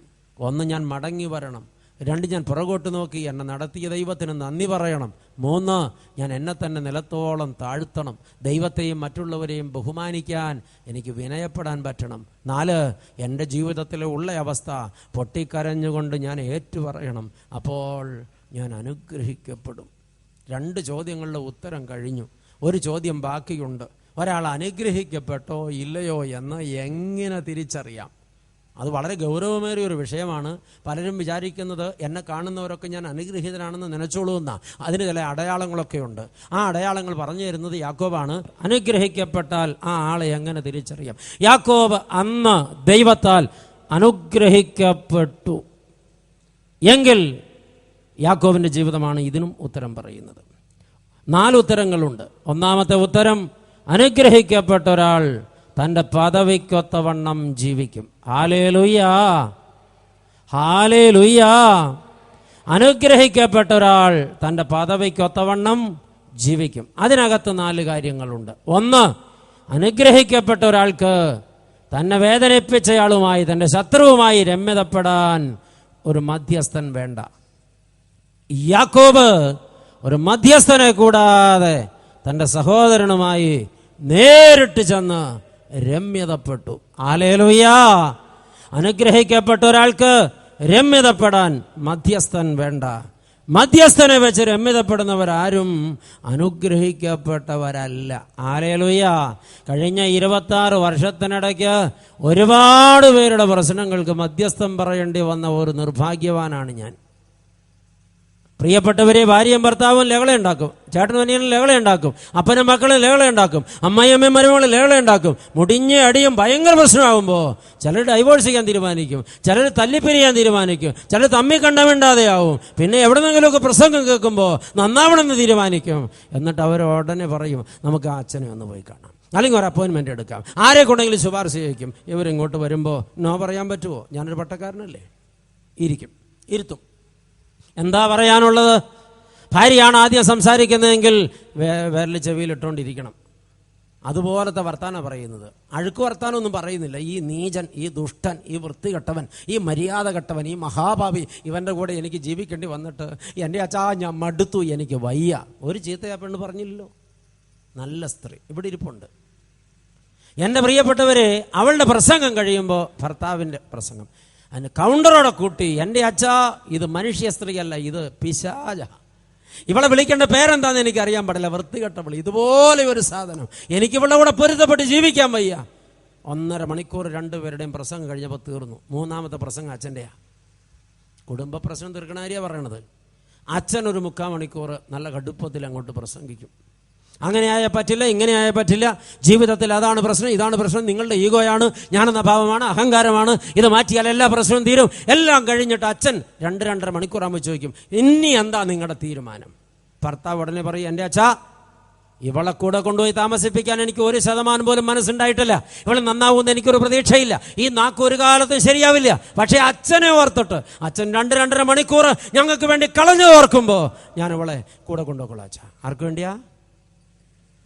ഒന്ന്, ഞാൻ മടങ്ങി വരണം. 2, ഞാൻ പുറകോട്ട് നോക്കി എന്നെ നടത്തിയ ദൈവത്തിന് നന്ദി പറയണം. 3, ഞാൻ എന്നെ തന്നെ നിലത്തോളം താഴ്ത്തണം. ദൈവത്തെയും മറ്റുള്ളവരെയും ബഹുമാനിക്കാൻ എനിക്ക് വിനയപ്പെടാൻ പറ്റണം. 4, എൻ്റെ ജീവിതത്തിലെ ഉള്ള അവസ്ഥ പൊട്ടിക്കരഞ്ഞുകൊണ്ട് ഞാൻ ഏറ്റുപറയണം. അപ്പോൾ ഞാൻ അനുഗ്രഹിക്കപ്പെടും. 2 ചോദ്യങ്ങളുടെ ഉത്തരം കഴിഞ്ഞു. ഒരു ചോദ്യം ബാക്കിയുണ്ട്. ഒരാൾ അനുഗ്രഹിക്കപ്പെട്ടോ ഇല്ലയോ എന്ന് എങ്ങനെ തിരിച്ചറിയാം? അത് വളരെ ഗൗരവമേറിയ ഒരു വിഷയമാണ്. പലരും വിചാരിക്കുന്നത് എന്നെ കാണുന്നവരൊക്കെ ഞാൻ അനുഗ്രഹീതനാണെന്ന് നനച്ചോളൂ എന്നാ. അതിന് ചില അടയാളങ്ങളൊക്കെ ഉണ്ട്. ആ അടയാളങ്ങൾ പറഞ്ഞു തരുന്നത് യാക്കോബാണ്. അനുഗ്രഹിക്കപ്പെട്ടാൽ ആ ആളെ എങ്ങനെ തിരിച്ചറിയാം? യാക്കോബ് അന്ന് ദൈവത്താൽ അനുഗ്രഹിക്കപ്പെട്ടു എങ്കിൽ യാക്കോബിൻ്റെ ജീവിതമാണ് ഇതിനും ഉത്തരം പറയുന്നത്. 4 ഉത്തരങ്ങളുണ്ട്. ഒന്നാമത്തെ ഉത്തരം, അനുഗ്രഹിക്കപ്പെട്ട ഒരാൾ തൻ്റെ പദവിക്കൊത്തവണ്ണം ജീവിക്കും. ഹല്ലേലൂയാ, ഹല്ലേലൂയാ. അനുഗ്രഹിക്കപ്പെട്ട ഒരാൾ തൻ്റെ പദവിക്കൊത്തവണ്ണം ജീവിക്കും. അതിനകത്ത് 4 കാര്യങ്ങളുണ്ട്. 1, അനുഗ്രഹിക്കപ്പെട്ട ഒരാൾക്ക് തന്നെ വേദനിപ്പിച്ചയാളുമായി, തൻ്റെ ശത്രുവുമായി രമ്യതപ്പെടാൻ ഒരു മധ്യസ്ഥൻ വേണ്ട. യാക്കോബ് ഒരു മധ്യസ്ഥനെ കൂടാതെ തൻ്റെ സഹോദരനുമായി നേരിട്ട് ചെന്ന് രമ്യതപ്പെട്ടു. ഹല്ലേലൂയാ. അനുഗ്രഹിക്കപ്പെട്ട ഒരാൾക്ക് രമ്യതപ്പെടാൻ മധ്യസ്ഥൻ വേണ്ട. മധ്യസ്ഥനെ വെച്ച് രമ്യതപ്പെടുന്നവരാരും അനുഗ്രഹിക്കപ്പെട്ടവരല്ല. ഹല്ലേലൂയാ. കഴിഞ്ഞ 26 വർഷത്തിനിടയ്ക്ക് ഒരുപാട് പേരുടെ പ്രശ്നങ്ങൾക്ക് മധ്യസ്ഥം പറയേണ്ടി വന്ന ഒരു നിർഭാഗ്യവാനാണ് ഞാൻ. പ്രിയപ്പെട്ടവരെ, ഭാര്യയും ഭർത്താവും ലഹളയുണ്ടാക്കും, ചേട്ടനും അനിയനും ലഹളയുണ്ടാക്കും, അപ്പനും മക്കളും ലഹളയുണ്ടാക്കും, അമ്മയമ്മയും മരുമകളും ലഹളയുണ്ടാക്കും. മുടിഞ്ഞ അടിയും ഭയങ്കര പ്രശ്നമാകുമ്പോൾ ചിലർ ഡൈവോഴ്സ് ചെയ്യാൻ തീരുമാനിക്കും, ചിലർ തല്ലിപ്പിരിയാൻ തീരുമാനിക്കും, ചിലർ തമ്മി കണ്ടമിണ്ടാതെയാവും. പിന്നെ എവിടെന്നെങ്കിലുമൊക്കെ പ്രസംഗം കേൾക്കുമ്പോൾ നന്നാവണമെന്ന് തീരുമാനിക്കും. എന്നിട്ട് അവർ ഉടനെ പറയും, നമുക്ക് ആ അച്ഛനെ ഒന്ന് പോയി കാണാം, അല്ലെങ്കിൽ ഒരു അപ്പോയിൻമെൻ്റ് എടുക്കാം, ആരെ കൊണ്ടെങ്കിലും ശുപാർശ ചെയ്യിക്കും. ഇവരിങ്ങോട്ട് വരുമ്പോൾ നോ പറയാൻ പറ്റുമോ? ഞാനൊരു പട്ടക്കാരനല്ലേ? ഇരുത്തും. എന്താ പറയാനുള്ളത്? ഭാര്യയാണ് ആദ്യം സംസാരിക്കുന്നതെങ്കിൽ വിരൽ ചെവിയിലിട്ടുകൊണ്ടിരിക്കണം. അതുപോലത്തെ വർത്താനം പറയുന്നത്. അഴുക്ക് വർത്താനമൊന്നും പറയുന്നില്ല. ഈ നീചൻ, ഈ ദുഷ്ടൻ, ഈ വൃത്തികെട്ടവൻ, ഈ മര്യാദ കെട്ടവൻ, ഈ മഹാഭാവി, ഇവൻ്റെ കൂടെ എനിക്ക് ജീവിക്കേണ്ടി വന്നിട്ട് എൻ്റെ അച്ഛാ ഞാൻ മടുത്തു, എനിക്ക് വയ്യ. ഒരു ചീത്തയാ പെണ്ണ് പറഞ്ഞില്ലല്ലോ. നല്ല സ്ത്രീ ഇവിടെ ഇരിപ്പുണ്ട്. എൻ്റെ പ്രിയപ്പെട്ടവരെ, അവളുടെ പ്രസംഗം കഴിയുമ്പോൾ ഭർത്താവിൻ്റെ പ്രസംഗം അതിന് കൗണ്ടറോടെ കൂട്ടി, എൻ്റെ അച്ഛാ ഇത് മനുഷ്യ സ്ത്രീയല്ല, ഇത് പിശാച. ഇവളെ വിളിക്കേണ്ട പേരെന്താന്ന് എനിക്ക് അറിയാൻ പാടില്ല, വൃത്തികെട്ടവൾ, ഇതുപോലെ ഒരു സാധനം, എനിക്ക് ഇവളുടെ കൂടെ പൊരുത്തപ്പെട്ട് ജീവിക്കാൻ വയ്യ. 1.5 മണിക്കൂർ 2 പേരുടെയും പ്രസംഗം കഴിഞ്ഞപ്പോൾ തീർന്നു. 3ാമത്തെ പ്രസംഗം അച്ഛൻ്റെയാ. കുടുംബ പ്രശ്നം തീർക്കണ കാര്യമാണ് പറയണത്. അച്ഛൻ ഒരു 3/4 മണിക്കൂർ നല്ല കടുപ്പത്തിൽ അങ്ങോട്ട് പ്രസംഗിക്കും. അങ്ങനെയായ പറ്റില്ല, ഇങ്ങനെയായ പറ്റില്ല, ജീവിതത്തിൽ അതാണ് പ്രശ്നം, ഇതാണ് പ്രശ്നം, നിങ്ങളുടെ ഈഗോയാണ്, ഞാനെന്ന ഭാവമാണ്, അഹങ്കാരമാണ്, ഇത് മാറ്റിയാൽ എല്ലാ പ്രശ്നവും തീരും. എല്ലാം കഴിഞ്ഞിട്ട് അച്ഛൻ 2-2.5 മണിക്കൂറാകുമ്പോൾ ചോദിക്കും, ഇനി എന്താ നിങ്ങളുടെ തീരുമാനം? ഭർത്താവ് ഉടനെ പറയും, എൻ്റെ അച്ഛാ ഇവളെ കൂടെ കൊണ്ടുപോയി താമസിപ്പിക്കാൻ എനിക്ക് 1% പോലും മനസ്സുണ്ടായിട്ടില്ല. ഇവളെ നന്നാവുമെന്ന് എനിക്കൊരു പ്രതീക്ഷയില്ല. ഈ നാക്ക് ഒരു കാലത്തും ശരിയാവില്ല. പക്ഷേ അച്ഛനെ ഓർത്തിട്ട് അച്ഛൻ 2-2.5 മണിക്കൂർ ഞങ്ങൾക്ക് വേണ്ടി കളഞ്ഞു ഓർക്കുമ്പോൾ ഞാൻ ഇവളെ കൂടെ കൊണ്ടുപോയിക്കൊള്ളാം. അച്ഛാ, ആർക്ക് വേണ്ടിയാ?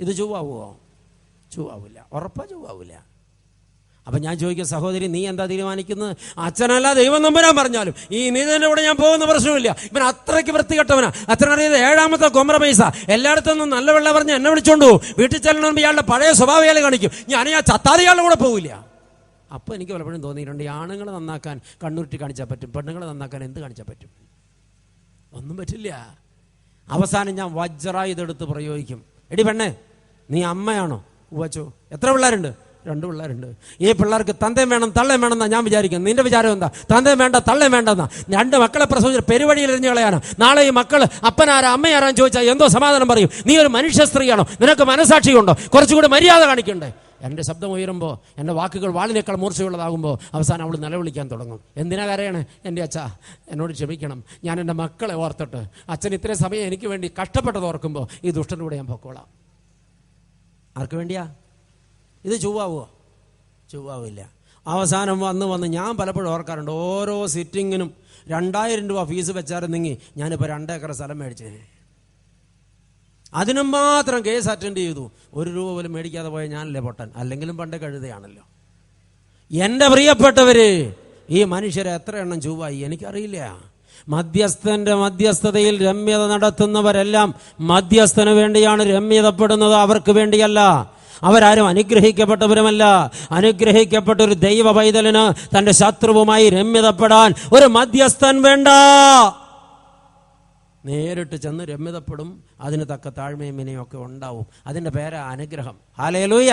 ഇത് ചൊവ്വാവുമോ? ചൊവ്വാവില്ല, ഉറപ്പാ ചൊവ്വാവില്ല. അപ്പം ഞാൻ ചോദിക്കും, സഹോദരി നീ എന്താ തീരുമാനിക്കുന്നത്? അച്ഛനല്ല ദൈവം നമ്പരാൻ പറഞ്ഞാലും ഈ നീതിൻ്റെ കൂടെ ഞാൻ പോകുന്ന പ്രശ്നമില്ല. ഇവൻ അത്രയ്ക്ക് വൃത്തികെട്ടവനാ. അച്ഛനറിയത് 7 രണ്ടാമത്തെ കോംപ്രമൈസാ. എല്ലായിടത്തും നിന്നും നല്ല വെള്ളം പറഞ്ഞ് എന്നെ വിളിച്ചോണ്ടു വീട്ടിൽ ചെല്ലണം. ഇയാളുടെ പഴയ സ്വഭാവം ഇയാളെ കാണിക്കും. ഞാൻ ചത്താതെ ഇയാളുടെ കൂടെ പോവില്ല. അപ്പോൾ എനിക്ക് പലപ്പോഴും തോന്നിയിട്ടുണ്ട്, ഈ ആണുങ്ങളെ നന്നാക്കാൻ കണ്ണുരുട്ടി കാണിച്ചാൽ പറ്റും, പെണ്ണുങ്ങളെ നന്നാക്കാൻ എന്ത് കാണിച്ചാൽ പറ്റും? ഒന്നും പറ്റില്ല. അവസാനം ഞാൻ വജ്രായുധെടുത്ത് പ്രയോഗിക്കും. എടി പെണ്ണേ, നീ അമ്മയാണോ? ഉവ്വച്ചോ. എത്ര പിള്ളേരുണ്ട്? 2 പിള്ളേരുണ്ട്. ഈ പിള്ളേർക്ക് തന്തയും വേണം തള്ളയും വേണമെന്നാ ഞാൻ വിചാരിക്കുന്നത്. നിന്റെ വിചാരം എന്താ? തന്തയും വേണ്ട തള്ളയും വേണ്ടെന്നാ. 2 മക്കളെ പ്രസവിച്ച് പെരുവഴിയിൽ എറിഞ്ഞു കളയാനാ. നാളെ ഈ മക്കൾ അപ്പനാരാ അമ്മയാരാന്ന് ചോദിച്ചാൽ എന്തോ സമാധാനം പറയും? നീ ഒരു മനുഷ്യ സ്ത്രീയാണോ? നിനക്ക് മനസാക്ഷിയുണ്ടോ? കുറച്ചുകൂടി മര്യാദ കാണിക്കണ്ടേ? എൻ്റെ ശബ്ദം ഉയരുമ്പോൾ, എൻ്റെ വാക്കുകൾ വാളിനേക്കാൾ മൂർച്ചയുള്ളതാകുമ്പോൾ അവസാനം അവൾ നിലവിളിക്കാൻ തുടങ്ങും. എന്തിനാ കരയണേ? എൻ്റെ അച്ഛാ എന്നോട് ക്ഷമിക്കണം, ഞാൻ എൻ്റെ മക്കളെ ഓർത്തിട്ട്, അച്ഛൻ ഇത്രയും സമയം എനിക്ക് വേണ്ടി കഷ്ടപ്പെട്ടത് ഓർക്കുമ്പോൾ ഈ ദുഷ്ടൻ്റെ കൂടെ ഞാൻ പൊക്കോളാം. ആർക്ക് വേണ്ടിയാ ഇത്? ചൊവ്വാവോ? ചൊവ്വാവില്ല. അവസാനം വന്ന് ഞാൻ പലപ്പോഴും ഓർക്കാറുണ്ട്, ഓരോ സിറ്റിങ്ങിനും 2000 രൂപ ഫീസ് വെച്ചായിരുന്നെങ്കിൽ ഞാനിപ്പോൾ 2 ഏക്കർ സ്ഥലം മേടിച്ചേ. അതിനും മാത്രം കേസ് അറ്റൻഡ് ചെയ്തു. 1 രൂപ പോലും മേടിക്കാതെ പോയ ഞാനല്ലേ പൊട്ടൻ? അല്ലെങ്കിലും പണ്ടേ കഴുതയാണല്ലോ. എൻ്റെ പ്രിയപ്പെട്ടവര്, ഈ മനുഷ്യരെ എത്ര എണ്ണം ചൊവ്വായി എനിക്കറിയില്ല. മധ്യസ്ഥന്റെ മധ്യസ്ഥതയിൽ രമ്യത നടത്തുന്നവരെല്ലാം മധ്യസ്ഥന് വേണ്ടിയാണ് രമ്യതപ്പെടുന്നത്, അവർക്ക് വേണ്ടിയല്ല. അവരാരും അനുഗ്രഹിക്കപ്പെട്ടവരുമല്ല. അനുഗ്രഹിക്കപ്പെട്ട ഒരു ദൈവ പൈതലിന് തന്റെ ശത്രുവുമായി രമ്യതപ്പെടാൻ ഒരു മധ്യസ്ഥൻ വേണ്ട. നേരിട്ട് ചെന്ന് രമ്യതപ്പെടും. അതിന് തക്ക താഴ്മയും വിനയും ഒക്കെ ഉണ്ടാവും. അതിൻ്റെ പേരാ അനുഗ്രഹം. ഹല്ലേലൂയ.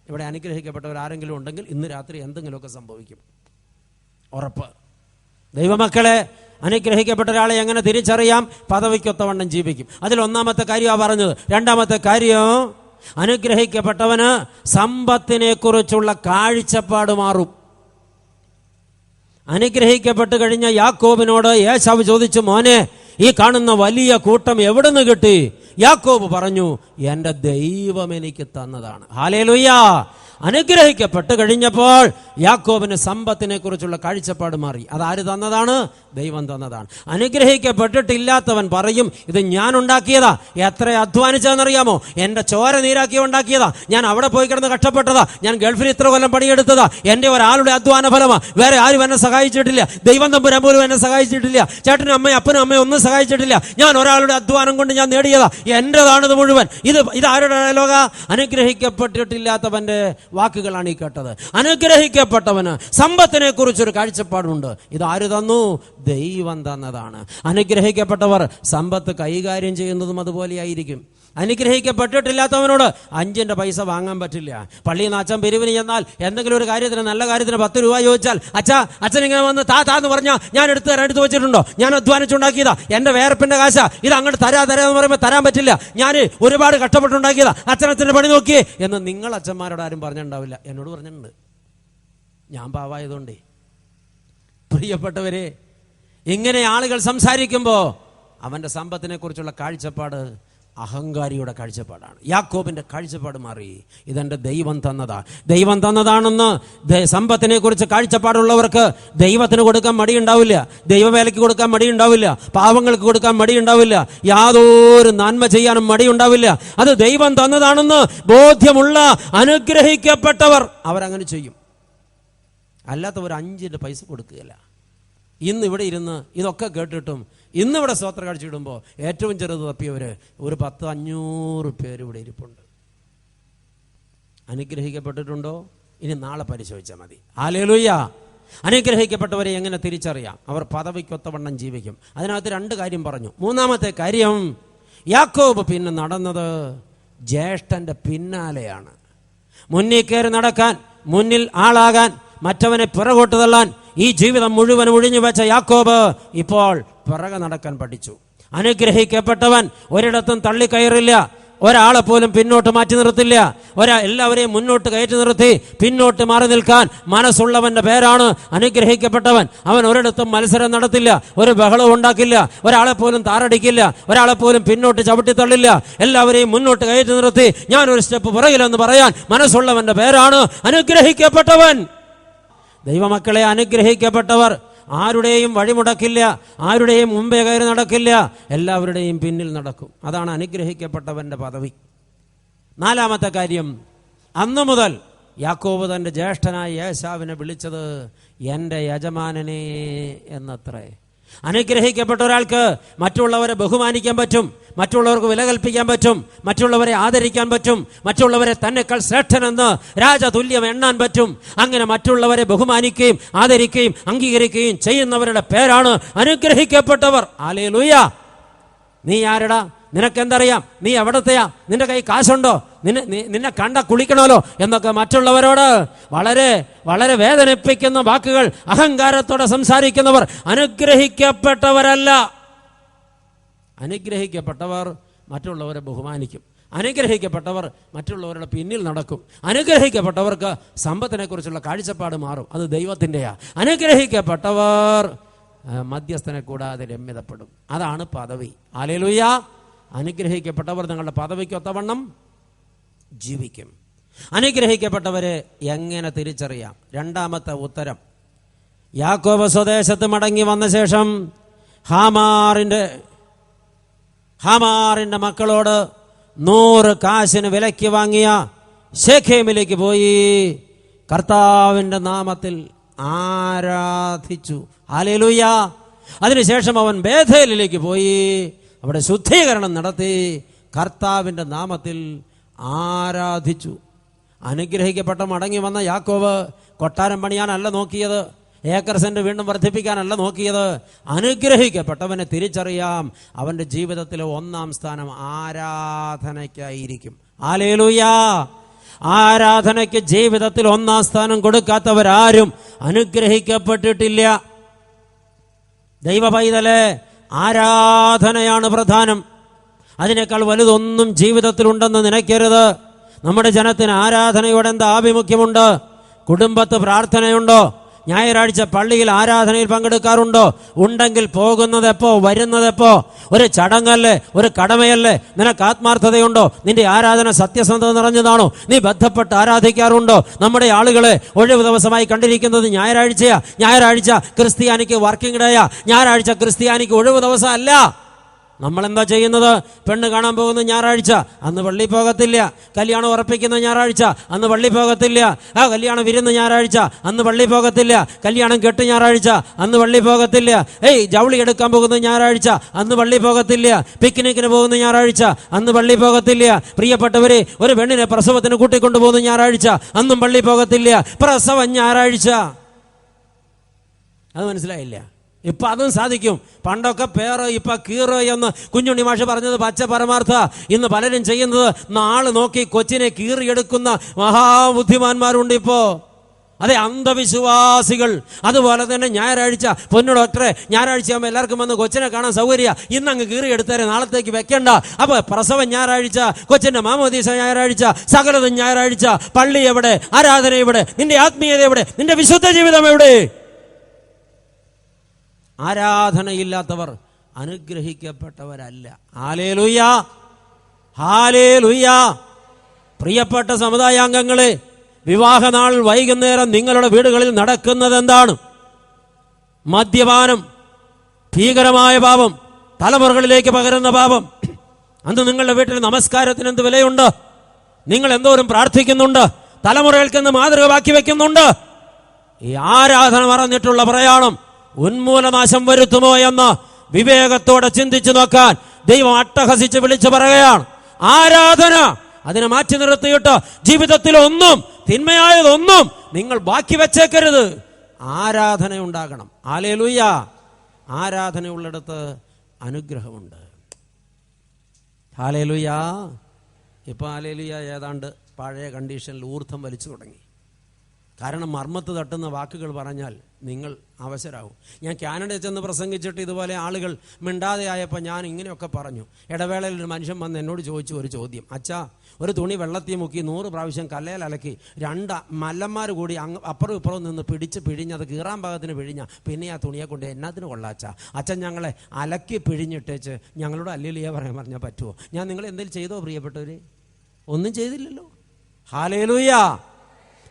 ഇവിടെ അനുഗ്രഹിക്കപ്പെട്ടവർ ആരെങ്കിലും ഉണ്ടെങ്കിൽ ഇന്ന് രാത്രി എന്തെങ്കിലുമൊക്കെ സംഭവിക്കും, ഉറപ്പ്. ദൈവമക്കളെ, അനുഗ്രഹിക്കപ്പെട്ട ഒരാളെ എങ്ങനെ തിരിച്ചറിയാം? പദവിക്കൊത്തവണ്ണം ജീവിക്കും. അതിൽ ഒന്നാമത്തെ കാര്യമാണ് പറഞ്ഞത്. രണ്ടാമത്തെ കാര്യം, അനുഗ്രഹിക്കപ്പെട്ടവന് സമ്പത്തിനെ കുറിച്ചുള്ള കാഴ്ചപ്പാട് മാറും. അനുഗ്രഹിക്കപ്പെട്ട് കഴിഞ്ഞ യാക്കോബിനോട് ഏശാവ് ചോദിച്ചു, മോനെ, ഈ കാണുന്ന വലിയ കൂട്ടം എവിടുന്ന് കിട്ടി? യാക്കോബ് പറഞ്ഞു, എൻ്റെ ദൈവം എനിക്ക് തന്നതാണ്. ഹല്ലേലൂയ. അനുഗ്രഹിക്കപ്പെട്ട് കഴിഞ്ഞപ്പോൾ യാക്കോബിന് സമ്പത്തിനെ കുറിച്ചുള്ള കാഴ്ചപ്പാട് മാറി. അതാര് തന്നതാണ്? ദൈവം തന്നതാണ്. അനുഗ്രഹിക്കപ്പെട്ടിട്ടില്ലാത്തവൻ പറയും, ഇത് ഞാൻ ഉണ്ടാക്കിയതാ. എത്ര അധ്വാനിച്ചതെന്നറിയാമോ? എൻ്റെ ചോര നീരാക്കി ഉണ്ടാക്കിയതാ. ഞാൻ അവിടെ പോയി കിടന്ന് കഷ്ടപ്പെട്ടതാ. ഞാൻ ഗൾഫിൽ ഇത്ര കൊല്ലം പണിയെടുത്തതാ. എൻ്റെ ഒരാളുടെ അധ്വാന ഫലമാ. വേറെ ആരും എന്നെ സഹായിച്ചിട്ടില്ല. ദൈവം തമ്പുരാൻ പോലും എന്നെ സഹായിച്ചിട്ടില്ല. ചേട്ടനും അമ്മയും അപ്പനും അമ്മയും ഒന്നും സഹായിച്ചിട്ടില്ല. ഞാൻ ഒരാളുടെ അധ്വാനം കൊണ്ട് ഞാൻ നേടിയതാ. എൻ്റെതാണിത് മുഴുവൻ. ഇത് ആരുടെ ഡയലോഗ? അനുഗ്രഹിക്കപ്പെട്ടിട്ടില്ലാത്തവന്റെ വാക്കുകളാണ് ഈ കേട്ടത്. അനുഗ്രഹിക്കപ്പെട്ടവന് സമ്പത്തിനെ കുറിച്ചൊരു കാഴ്ചപ്പാടുണ്ട്. ഇത് ആര് തന്നു? ദൈവം തന്നതാണ്. അനുഗ്രഹിക്കപ്പെട്ടവർ സമ്പത്ത് കൈകാര്യം ചെയ്യുന്നതും അതുപോലെയായിരിക്കും. അനുഗ്രഹിക്കപ്പെട്ടിട്ടില്ലാത്തവനോട് 5 പൈസ വാങ്ങാൻ പറ്റില്ല. പള്ളിയിൽ നിന്ന് അച്ഛൻ പിരിവിന് ചെന്നാൽ എന്തെങ്കിലും ഒരു കാര്യത്തിന്, നല്ല കാര്യത്തിന് 10 രൂപ ചോദിച്ചാൽ, അച്ഛൻ ഇങ്ങനെ വന്ന് താന്ന് പറഞ്ഞാൽ ഞാൻ എടുത്ത് വെച്ചിട്ടുണ്ടോ? ഞാൻ അധ്വാനിച്ചുണ്ടാക്കിയതാ. എൻ്റെ വേർപ്പിന്റെ കാശ. ഇത് അങ്ങോട്ട് തരാന്ന് പറയുമ്പോൾ തരാൻ പറ്റില്ല. ഞാൻ ഒരുപാട് കഷ്ടപ്പെട്ടുണ്ടാക്കിയതാ. അച്ഛനച്ഛൻ്റെ പണി നോക്കിയേ എന്ന് നിങ്ങൾ അച്ഛന്മാരോട് ആരും പറഞ്ഞിട്ടുണ്ടാവില്ല. എന്നോട് പറഞ്ഞിട്ടുണ്ട്. ഞാൻ പാവായതുകൊണ്ടേ. പ്രിയപ്പെട്ടവരെ, ഇങ്ങനെ ആളുകൾ സംസാരിക്കുമ്പോൾ അവൻ്റെ സമ്പത്തിനെ കുറിച്ചുള്ള കാഴ്ചപ്പാട് അഹങ്കാരിയുടെ കാഴ്ചപ്പാടാണ്. യാക്കോബിന്റെ കാഴ്ചപ്പാട് മാറി. ഇതെന്റെ ദൈവം തന്നതാ. ദൈവം തന്നതാണെന്ന് സമ്പത്തിനെ കുറിച്ച് കാഴ്ചപ്പാടുള്ളവർക്ക് ദൈവത്തിന് കൊടുക്കാൻ മടിയുണ്ടാവില്ല. ദൈവവേലയ്ക്ക് കൊടുക്കാൻ മടിയുണ്ടാവില്ല. പാവങ്ങൾക്ക് കൊടുക്കാൻ മടിയുണ്ടാവില്ല. യാതൊരു നന്മ ചെയ്യാനും മടിയുണ്ടാവില്ല. അത് ദൈവം തന്നതാണെന്ന് ബോധ്യമുള്ള അനുഗ്രഹിക്കപ്പെട്ടവർ അവരങ്ങനെ ചെയ്യും. അല്ലാത്തവർ 5 പൈസ കൊടുക്കുകയില്ല. ഇന്ന് ഇവിടെ ഇരുന്ന് ഇതൊക്കെ കേട്ടിട്ടും ഇന്നിവിടെ സ്വോത്ര കാഴ്ചയിടുമ്പോൾ ഏറ്റവും ചെറുത് തപ്പിയവർ ഒരു 10-500 പേര് ഇവിടെ ഇരിപ്പുണ്ട്. അനുഗ്രഹിക്കപ്പെട്ടിട്ടുണ്ടോ? ഇനി നാളെ പരിശോധിച്ചാൽ മതി. ഹല്ലേലൂയ. അനുഗ്രഹിക്കപ്പെട്ടവരെ എങ്ങനെ തിരിച്ചറിയാം? അവർ പദവിക്കൊത്തവണ്ണം ജീവിക്കും. അതിനകത്ത് 2 കാര്യം പറഞ്ഞു. മൂന്നാമത്തെ കാര്യം, യാക്കോബ് പിന്നെ നടന്നത് ജ്യേഷ്ഠന്റെ പിന്നാലെയാണ്. മുന്നിൽ കയറി നടക്കാൻ, മുന്നിൽ ആളാകാൻ, മറ്റവനെ പിറകോട്ട് തള്ളാൻ ഈ ജീവിതം മുഴുവൻ ഒഴിഞ്ഞു വെച്ച യാക്കോബ് ഇപ്പോൾ പിറകെ നടക്കാൻ പഠിച്ചു. അനുഗ്രഹിക്കപ്പെട്ടവൻ ഒരിടത്തും തള്ളിക്കയറില്ല. ഒരാളെ പോലും പിന്നോട്ട് മാറ്റി നിർത്തില്ല. എല്ലാവരെയും മുന്നോട്ട് കയറ്റി നിർത്തി പിന്നോട്ട് മാറി നിൽക്കാൻ മനസ്സുള്ളവന്റെ പേരാണ് അനുഗ്രഹിക്കപ്പെട്ടവൻ. അവൻ ഒരിടത്തും മത്സരം നടത്തില്ല, ഒരു ബഹളവും ഉണ്ടാക്കില്ല, ഒരാളെ പോലും താറടിക്കില്ല, ഒരാളെ പോലും പിന്നോട്ട് ചവിട്ടിത്തള്ളില്ല. എല്ലാവരെയും മുന്നോട്ട് കയറ്റി നിർത്തി ഞാനൊരു സ്റ്റെപ്പ് പുറകിലെന്ന് പറയാൻ മനസ്സുള്ളവന്റെ പേരാണ് അനുഗ്രഹിക്കപ്പെട്ടവൻ. ദൈവമക്കളെ, അനുഗ്രഹിക്കപ്പെട്ടവർ ആരുടെയും വഴിമുടക്കില്ല, ആരുടെയും മുമ്പേ കയറി നടക്കില്ല, എല്ലാവരുടെയും പിന്നിൽ നടക്കും. അതാണ് അനുഗ്രഹിക്കപ്പെട്ടവന്റെ പദവി. നാലാമത്തെ കാര്യം, അന്നു മുതൽ യാക്കോബ് തന്റെ ജ്യേഷ്ഠനായ ഏശാവിനെ വിളിച്ചത് എൻ്റെ യജമാനനെ എന്നത്രേ. അനുഗ്രഹിക്കപ്പെട്ട ഒരാൾക്ക് മറ്റുള്ളവരെ ബഹുമാനിക്കാൻ പറ്റും, മറ്റുള്ളവർക്ക് വില കൽപ്പിക്കാൻ പറ്റും, മറ്റുള്ളവരെ ആദരിക്കാൻ പറ്റും, മറ്റുള്ളവരെ തന്നെക്കാൾ ശ്രേഷ്ഠനെന്ന് രാജതുല്യം എണ്ണാൻ പറ്റും. അങ്ങനെ മറ്റുള്ളവരെ ബഹുമാനിക്കുകയും ആദരിക്കുകയും അംഗീകരിക്കുകയും ചെയ്യുന്നവരുടെ പേരാണ് അനുഗ്രഹിക്കപ്പെട്ടവർ. ഹല്ലേലൂയ. നീ ആരടാ? നിനക്കെന്തറിയാം? നീ എവിടത്തെയാ? നിന്റെ കൈ കാശുണ്ടോ? നിന്നെ കണ്ട കുളിക്കണമല്ലോ എന്നൊക്കെ മറ്റുള്ളവരോട് വളരെ വളരെ വേദനിപ്പിക്കുന്ന വാക്കുകൾ അഹങ്കാരത്തോടെ സംസാരിക്കുന്നവർ അനുഗ്രഹിക്കപ്പെട്ടവരല്ല. അനുഗ്രഹിക്കപ്പെട്ടവർ മറ്റുള്ളവരെ ബഹുമാനിക്കും. അനുഗ്രഹിക്കപ്പെട്ടവർ മറ്റുള്ളവരുടെ പിന്നിൽ നടക്കും. അനുഗ്രഹിക്കപ്പെട്ടവർക്ക് സമ്പത്തിനെ കുറിച്ചുള്ള കാഴ്ചപ്പാട് മാറും. അത് ദൈവത്തിൻ്റെയാ. അനുഗ്രഹിക്കപ്പെട്ടവർ മധ്യസ്ഥനെ കൂടാതെ രമ്യതപ്പെടും. അതാണ് പദവി. ഹല്ലേലൂയ. അനുഗ്രഹിക്കപ്പെട്ടവർ നിങ്ങളുടെ പദവിക്കൊത്തവണ്ണം ജീവിക്കും. അനുഗ്രഹിക്കപ്പെട്ടവരെ എങ്ങനെ തിരിച്ചറിയാം? രണ്ടാമത്തെ ഉത്തരം, യാക്കോബ് സ്വദേശത്ത് മടങ്ങി വന്ന ശേഷം ഹാമാറിന്റെ മക്കളോട് 100 കാശിന് വിലയ്ക്ക് വാങ്ങിയ ശെഖേമിലേക്ക് പോയി കർത്താവിന്റെ നാമത്തിൽ ആരാധിച്ചു. ഹല്ലേലൂയ. അതിനുശേഷം അവൻ ബേഥേലിലേക്ക് പോയി അവിടെ ശുദ്ധീകരണം നടത്തി കർത്താവിന്റെ നാമത്തിൽ ആരാധിച്ചു. അനുഗ്രഹിക്കപ്പെട്ട മടങ്ങി വന്ന യാക്കോബ് കൊട്ടാരം പണിയാനല്ല നോക്കിയത്, ഏക്കർ സെന്റ് വീണ്ടും വർദ്ധിപ്പിക്കാനല്ല നോക്കിയത്. അനുഗ്രഹിക്കപ്പെട്ടവനെ തിരിച്ചറിയാം. അവന്റെ ജീവിതത്തിലെ 1-ാം സ്ഥാനം ആരാധനയ്ക്കായിരിക്കും. ഹല്ലേലൂയ. ആരാധനയ്ക്ക് ജീവിതത്തിൽ 1-ാം സ്ഥാനം കൊടുക്കാത്തവരാരും അനുഗ്രഹിക്കപ്പെട്ടിട്ടില്ല. ദൈവ പൈതലേ, ആരാധനയാണ് പ്രധാനം. അതിനേക്കാൾ വലുതൊന്നും ജീവിതത്തിലുണ്ടെന്ന് നനയ്ക്കരുത്. നമ്മുടെ ജനത്തിന് ആരാധനയോടെ എന്താ ആഭിമുഖ്യമുണ്ട്? കുടുംബത്ത് പ്രാർത്ഥനയുണ്ടോ? ഞായറാഴ്ച പള്ളിയിൽ ആരാധനയിൽ പങ്കെടുക്കാറുണ്ടോ? ഉണ്ടെങ്കിൽ പോകുന്നതെപ്പോ, വരുന്നതെപ്പോ? ഒരു ചടങ്ങല്ലേ, ഒരു കടമയല്ലേ? നിനക്ക് ആത്മാർത്ഥതയുണ്ടോ? നിന്റെ ആരാധന സത്യസന്ധത നിറഞ്ഞതാണോ? നീ ബന്ധപ്പെട്ട് ആരാധിക്കാറുണ്ടോ? നമ്മുടെ ആളുകളെ ഒഴിവ് ദിവസമായി കണ്ടിരിക്കുന്നത് ഞായറാഴ്ചയാ. ഞായറാഴ്ച ക്രിസ്ത്യാനിക്ക് വർക്കിംഗ് ഡേയാ. ഞായറാഴ്ച ക്രിസ്ത്യാനിക്ക് ഒഴിവ് ദിവസം അല്ല. നമ്മളെന്താ ചെയ്യുന്നത്? പെണ്ണ് കാണാൻ പോകുന്ന ഞായറാഴ്ച, അന്ന് പള്ളി പോകത്തില്ല. കല്യാണം ഉറപ്പിക്കുന്ന ഞായറാഴ്ച, അന്ന് പള്ളി പോകത്തില്ല. കല്യാണം വിരുന്ന് ഞായറാഴ്ച, അന്ന് പള്ളി പോകത്തില്ല. കല്യാണം കെട്ട് ഞായറാഴ്ച, അന്ന് പള്ളി പോകത്തില്ല. ജൗളി എടുക്കാൻ പോകുന്ന ഞായറാഴ്ച, അന്ന് പള്ളി പോകത്തില്ല. പിക്നിക്കിന് പോകുന്ന ഞായറാഴ്ച, അന്ന് പള്ളി പോകത്തില്ല. പ്രിയപ്പെട്ടവരെ, ഒരു പെണ്ണിനെ പ്രസവത്തിന് കൂട്ടിക്കൊണ്ടുപോകുന്ന ഞായറാഴ്ച, അന്നും പള്ളി പോകത്തില്ല. പ്രസവം ഞായറാഴ്ച. അത് മനസ്സിലായില്ല? ഇപ്പൊ അതും സാധിക്കും. പണ്ടൊക്കെ പേറ്, ഇപ്പൊ കീറ് എന്ന് കുഞ്ഞുണ്ണി മാഷ് പറഞ്ഞത് പച്ച പരമാർത്ഥ. ഇന്ന് പലരും ചെയ്യുന്നത് നാള് നോക്കി കൊച്ചിനെ കീറിയെടുക്കുന്ന മഹാബുദ്ധിമാന്മാരുണ്ട് ഇപ്പോ. അതെ, അന്ധവിശ്വാസികൾ. അതുപോലെ തന്നെ ഞായറാഴ്ച, പൊന്നു ഡോക്ടറെ, ഞായറാഴ്ച ആകുമ്പോൾ എല്ലാവർക്കും വന്ന് കൊച്ചിനെ കാണാൻ സൗകര്യ, ഇന്നങ്ങ് കീറിയെടുത്തേരെ, നാളത്തേക്ക് വെക്കണ്ട. അപ്പൊ പ്രസവം ഞായറാഴ്ച, കൊച്ചിന്റെ മാമോദീസ ഞായറാഴ്ച, സകലതും ഞായറാഴ്ച. പള്ളി എവിടെ? ആരാധന എവിടെ? നിന്റെ ആത്മീയത എവിടെ? നിന്റെ വിശുദ്ധ ജീവിതം എവിടെ? ആരാധനയില്ലാത്തവർ അനുഗ്രഹിക്കപ്പെട്ടവരല്ല. ഹല്ലേലൂയ. ഹല്ലേലൂയ. പ്രിയപ്പെട്ട സമുദായാംഗങ്ങളെ, വിവാഹനാൾ വൈകുന്നേരം നിങ്ങളുടെ വീടുകളിൽ നടക്കുന്നത് എന്താണ്? മദ്യപാനം, ഭീകരമായ പാപം, തലമുറകളിലേക്ക് പകരുന്ന പാപം. അന്ന് നിങ്ങളുടെ വീട്ടിൽ നമസ്കാരത്തിന് എന്ത് വിലയുണ്ട്? നിങ്ങൾ എന്തോരം പ്രാർത്ഥിക്കുന്നുണ്ട്? തലമുറകൾക്കെന്ന് മാതൃക ബാക്കി വെക്കുന്നുണ്ട്. ഈ ആരാധന മറന്നിട്ടുള്ള പ്രയാണം ഉന്മൂലനാശം വരുത്തുമോ എന്ന് വിവേകത്തോടെ ചിന്തിച്ചു നോക്കാൻ ദൈവം അട്ടഹസിച്ച് വിളിച്ചു പറയുകയാണ്. ആരാധന അതിനെ മാറ്റി നിർത്തിയിട്ട് ജീവിതത്തിൽ ഒന്നും, തിന്മയായതൊന്നും നിങ്ങൾ ബാക്കി വെച്ചേക്കരുത്. ആരാധന ഉണ്ടാകണം. ഹല്ലേലൂയ. ആരാധനയുള്ളിടത്ത് അനുഗ്രഹമുണ്ട്. ഹല്ലേലൂയ. ഇപ്പൊ ഹല്ലേലൂയ ഏതാണ്ട് പഴയ കണ്ടീഷനിൽ ഊർദ്ധം വലിച്ചു തുടങ്ങി. കാരണം മർമ്മത്ത് തട്ടുന്ന വാക്കുകൾ പറഞ്ഞാൽ നിങ്ങൾ അവശരാകും. ഞാൻ കാനഡയിൽ ചെന്ന് പ്രസംഗിച്ചിട്ട് ഇതുപോലെ ആളുകൾ മിണ്ടാതെ ആയപ്പോൾ ഞാൻ ഇങ്ങനെയൊക്കെ പറഞ്ഞു. ഇടവേളയിൽ ഒരു മനുഷ്യൻ വന്ന് എന്നോട് ചോദിച്ചു ഒരു ചോദ്യം. അച്ഛാ, ഒരു തുണി വെള്ളത്തിൽ മുക്കി 100 പ്രാവശ്യം കല്ലയിൽ അലക്കി 2 മല്ലന്മാർ കൂടി അപ്പുറം ഇപ്പുറം നിന്ന് പിഴിഞ്ഞത് കീറാൻ പാകത്തിന് പിഴിഞ്ഞ പിന്നെ ആ തുണിയെ കൊണ്ട് എന്നാത്തിന് കൊള്ളാച്ചാ? അച്ഛൻ ഞങ്ങളെ അലക്കി പിഴിഞ്ഞിട്ടേച്ച് ഞങ്ങളോട് ഹല്ലേലൂയ പറഞ്ഞാൽ പറ്റുമോ? ഞാൻ നിങ്ങൾ എന്തെങ്കിലും ചെയ്തോ പ്രിയപ്പെട്ടവരെ? ഒന്നും ചെയ്തില്ലല്ലോ. ഹല്ലേലൂയ.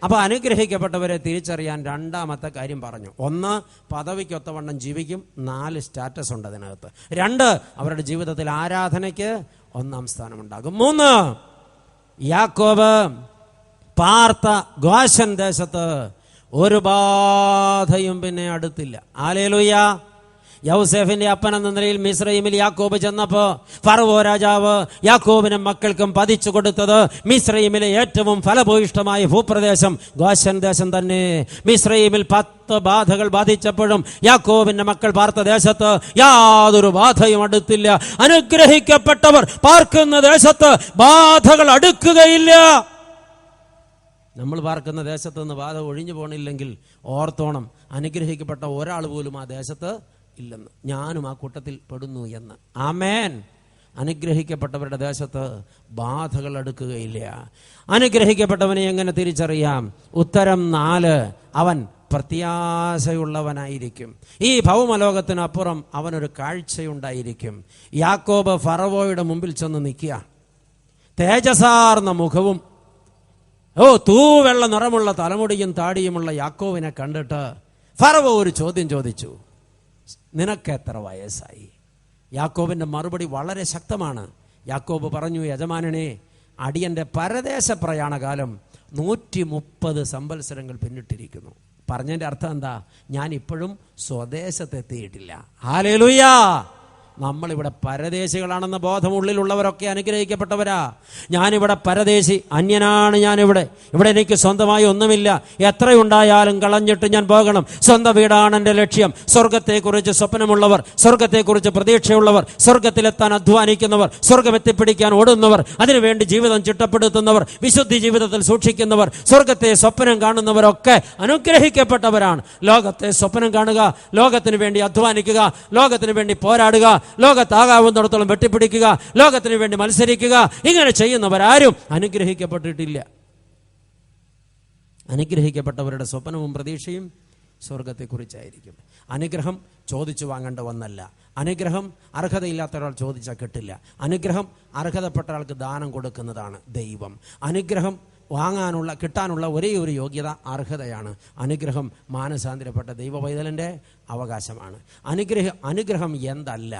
അപ്പൊ അനുഗ്രഹിക്കപ്പെട്ടവരെ തിരിച്ചറിയാൻ രണ്ടാമത്തെ കാര്യം പറഞ്ഞു. 1, പദവിക്കൊത്തവണ്ണം ജീവിക്കും. 4 സ്റ്റാറ്റസ് ഉണ്ട് അതിനകത്ത്. 2, അവരുടെ ജീവിതത്തിൽ ആരാധനയ്ക്ക് 1-ാം സ്ഥാനമുണ്ടാകും. 3, യാക്കോബ് പാർത്ത ഗോശൻ ദേശത്ത് ഒരു ബാധയും പിന്നെ അടുത്തില്ല. ഹല്ലേലൂയ. യൗസേഫിന്റെ അപ്പൻ എന്ന നിലയിൽ മിസ്രൈമിൽ യാക്കോബ് ചെന്നപ്പോ ഫറവോ രാജാവ് യാക്കോബിനും മക്കൾക്കും പതിച്ചു കൊടുത്തത് മിസ്രൈമിലെ ഏറ്റവും ഫലഭൂയിഷ്ഠമായ ഭൂപ്രദേശം ഗോശൻ ദേശം തന്നെ. മിസ്രൈമിൽ 10 ബാധകൾ ബാധിച്ചപ്പോഴും യാക്കോബിന്റെ മക്കൾ പാർത്ത ദേശത്ത് യാതൊരു ബാധയും അടുത്തില്ല. അനുഗ്രഹിക്കപ്പെട്ടവർ പാർക്കുന്ന ദേശത്ത് ബാധകൾ അടുക്കുകയില്ല. നമ്മൾ പാർക്കുന്ന ദേശത്ത് നിന്ന് ബാധ ഒഴിഞ്ഞു പോകണില്ലെങ്കിൽ ഓർത്തോണം, അനുഗ്രഹിക്കപ്പെട്ട ഒരാൾ പോലും ആ ദേശത്ത് ഇല്ലെന്ന്. ഞാനും ആ കൂട്ടത്തിൽ പെടുന്നു എന്ന്. ആമേൻ. അനുഗ്രഹിക്കപ്പെട്ടവരുടെ ദേശത്ത് ബാധകൾ അടുക്കുകയില്ല. അനുഗ്രഹിക്കപ്പെട്ടവനെ എങ്ങനെ തിരിച്ചറിയാം? ഉത്തരം 4, അവൻ പ്രത്യാശയുള്ളവനായിരിക്കും. ഈ ഭൗമലോകത്തിനപ്പുറം അവനൊരു കാഴ്ചയുണ്ടായിരിക്കും. യാക്കോബ് ഫറവോയുടെ മുമ്പിൽ ചെന്ന് നിൽക്കുക. തേജസാർന്ന മുഖവും തൂവെള്ള നിറമുള്ള തലമുടിയും താടിയുമുള്ള യാക്കോബിനെ കണ്ടിട്ട് ഫറവോ ഒരു ചോദ്യം ചോദിച്ചു, നിനക്ക് എത്ര വയസ്സായി? യാക്കോബിന്റെ മറുപടി വളരെ ശക്തമാണ്. യാക്കോബ് പറഞ്ഞു, യജമാനനെ, അടിയന്റെ പരദേശ പ്രയാണകാലം 130 സംവത്സരങ്ങൾ പിന്നിട്ടിരിക്കുന്നു. പറഞ്ഞതിന്റെ അർത്ഥം എന്താ? ഞാൻ ഇപ്പോഴും സ്വദേശത്തെത്തിയിട്ടില്ല. ഹല്ലേലൂയ. നമ്മളിവിടെ പരദേശികളാണെന്ന ബോധം ഉള്ളിലുള്ളവരൊക്കെ അനുഗ്രഹിക്കപ്പെട്ടവരാ. ഞാനിവിടെ പരദേശി, അന്യനാണ്. ഞാനിവിടെ എനിക്ക് സ്വന്തമായി ഒന്നുമില്ല. എത്രയുണ്ടായാലും കളഞ്ഞിട്ട് ഞാൻ പോകണം. സ്വന്തം വീടാണ് എൻ്റെ ലക്ഷ്യം. സ്വർഗത്തെക്കുറിച്ച് സ്വപ്നമുള്ളവർ, സ്വർഗത്തെക്കുറിച്ച് പ്രതീക്ഷയുള്ളവർ, സ്വർഗത്തിലെത്താൻ അധ്വാനിക്കുന്നവർ, സ്വർഗം എത്തിപ്പിടിക്കാൻ ഓടുന്നവർ, അതിനുവേണ്ടി ജീവിതം ചിട്ടപ്പെടുത്തുന്നവർ, വിശുദ്ധി ജീവിതത്തിൽ സൂക്ഷിക്കുന്നവർ, സ്വർഗത്തെ സ്വപ്നം കാണുന്നവരൊക്കെ അനുഗ്രഹിക്കപ്പെട്ടവരാണ്. ലോകത്തെ സ്വപ്നം കാണുക, ലോകത്തിന് വേണ്ടി അധ്വാനിക്കുക, ലോകത്തിന് വേണ്ടി പോരാടുക, ലോകത്താകാവുന്നിടത്തോളം വെട്ടിപ്പിടിക്കുക, ലോകത്തിന് വേണ്ടി മത്സരിക്കുക, ഇങ്ങനെ ചെയ്യുന്നവരാരും അനുഗ്രഹിക്കപ്പെട്ടിട്ടില്ല. അനുഗ്രഹിക്കപ്പെട്ടവരുടെ സ്വപ്നവും പ്രതീക്ഷയും സ്വർഗത്തെക്കുറിച്ചായിരിക്കും. അനുഗ്രഹം ചോദിച്ചു വാങ്ങേണ്ട ഒന്നല്ല. അനുഗ്രഹം അർഹതയില്ലാത്ത ഒരാൾ ചോദിച്ചാൽ കിട്ടില്ല. അനുഗ്രഹം അർഹതപ്പെട്ട ആൾക്ക് ദാനം കൊടുക്കുന്നതാണ് ദൈവം. അനുഗ്രഹം കിട്ടാനുള്ള ഒരേ ഒരു യോഗ്യത അർഹതയാണ്. അനുഗ്രഹം മാനസാന്തരപ്പെട്ട ദൈവ പൈതലിൻ്റെ അവകാശമാണ്. അനുഗ്രഹം എന്തല്ല?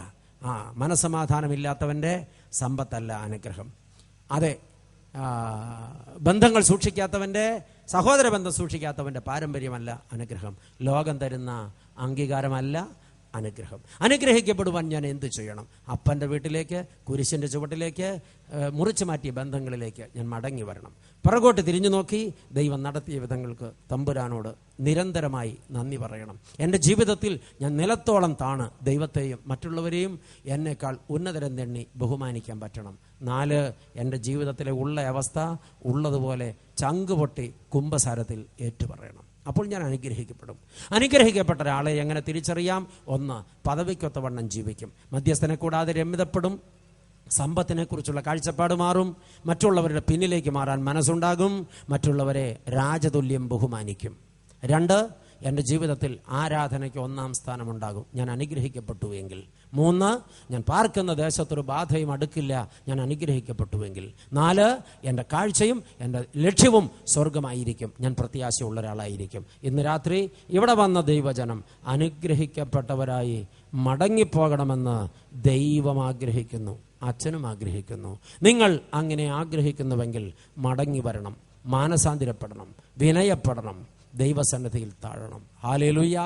മനസ്സമാധാനമില്ലാത്തവൻ്റെ സമ്പത്തല്ല അനുഗ്രഹം. അതെ, ബന്ധങ്ങൾ സൂക്ഷിക്കാത്തവൻ്റെ, സഹോദര ബന്ധം സൂക്ഷിക്കാത്തവൻ്റെ പാരമ്പര്യമല്ല അനുഗ്രഹം. ലോകം തരുന്ന അംഗീകാരമല്ല അനുഗ്രഹം. അനുഗ്രഹിക്കപ്പെടുവാൻ ഞാൻ എന്ത് ചെയ്യണം? അപ്പൻ്റെ വീട്ടിലേക്ക്, കുരിശിൻ്റെ ചുവട്ടിലേക്ക്, മുറിച്ചു മാറ്റിയ ബന്ധങ്ങളിലേക്ക് ഞാൻ മടങ്ങി വരണം. പുറകോട്ട് തിരിഞ്ഞു നോക്കി ദൈവം നടത്തിയ വിധങ്ങൾക്ക് തമ്പുരാനോട് നിരന്തരമായി നന്ദി പറയണം. എൻ്റെ ജീവിതത്തിൽ ഞാൻ നിലത്തോളം താണ് ദൈവത്തെയും മറ്റുള്ളവരെയും എന്നേക്കാൾ ഉന്നതരം തെണ്ണി ബഹുമാനിക്കാൻ പറ്റണം. 4, എൻ്റെ ജീവിതത്തിലെ ഉള്ള അവസ്ഥ ഉള്ളതുപോലെ ചങ്കുപൊട്ടി കുംഭസാരത്തിൽ ഏറ്റുപറയണം. അപ്പോൾ ഞാൻ അനുഗ്രഹിക്കപ്പെടും. അനുഗ്രഹിക്കപ്പെട്ട ഒരാളെ എങ്ങനെ തിരിച്ചറിയാം? 1, പദവിക്കൊത്തവണ്ണം ജീവിക്കും. മധ്യസ്ഥനെ കൂടാതെ രമ്യതപ്പെടും. സമ്പത്തിനെ കുറിച്ചുള്ള കാഴ്ചപ്പാട് മാറും. മറ്റുള്ളവരുടെ പിന്നിലേക്ക് മാറാൻ മനസ്സുണ്ടാകും. മറ്റുള്ളവരെ രാജതുല്യം ബഹുമാനിക്കും. 2, എൻ്റെ ജീവിതത്തിൽ ആരാധനയ്ക്ക് 1-ാം സ്ഥാനമുണ്ടാകും, ഞാൻ അനുഗ്രഹിക്കപ്പെട്ടുവെങ്കിൽ. 3, ഞാൻ പാർക്കുന്ന ദേശത്തൊരു ബാധയും അടുക്കില്ല, ഞാൻ അനുഗ്രഹിക്കപ്പെട്ടുവെങ്കിൽ. 4, എൻ്റെ കാഴ്ചയും എൻ്റെ ലക്ഷ്യവും സ്വർഗമായിരിക്കും, ഞാൻ പ്രത്യാശയുള്ള ഒരാളായിരിക്കും. ഇന്ന് രാത്രി ഇവിടെ വന്ന ദൈവജനം അനുഗ്രഹിക്കപ്പെട്ടവരായി മടങ്ങിപ്പോകണമെന്ന് ദൈവം ആഗ്രഹിക്കുന്നു, അച്ഛനും ആഗ്രഹിക്കുന്നു. നിങ്ങൾ അങ്ങനെ ആഗ്രഹിക്കുന്നുവെങ്കിൽ മടങ്ങി വരണം, മാനസാന്തരപ്പെടണം, വിനയപ്പെടണം, ദൈവസന്നിധിയിൽ താഴണം. ഹല്ലേലൂയ.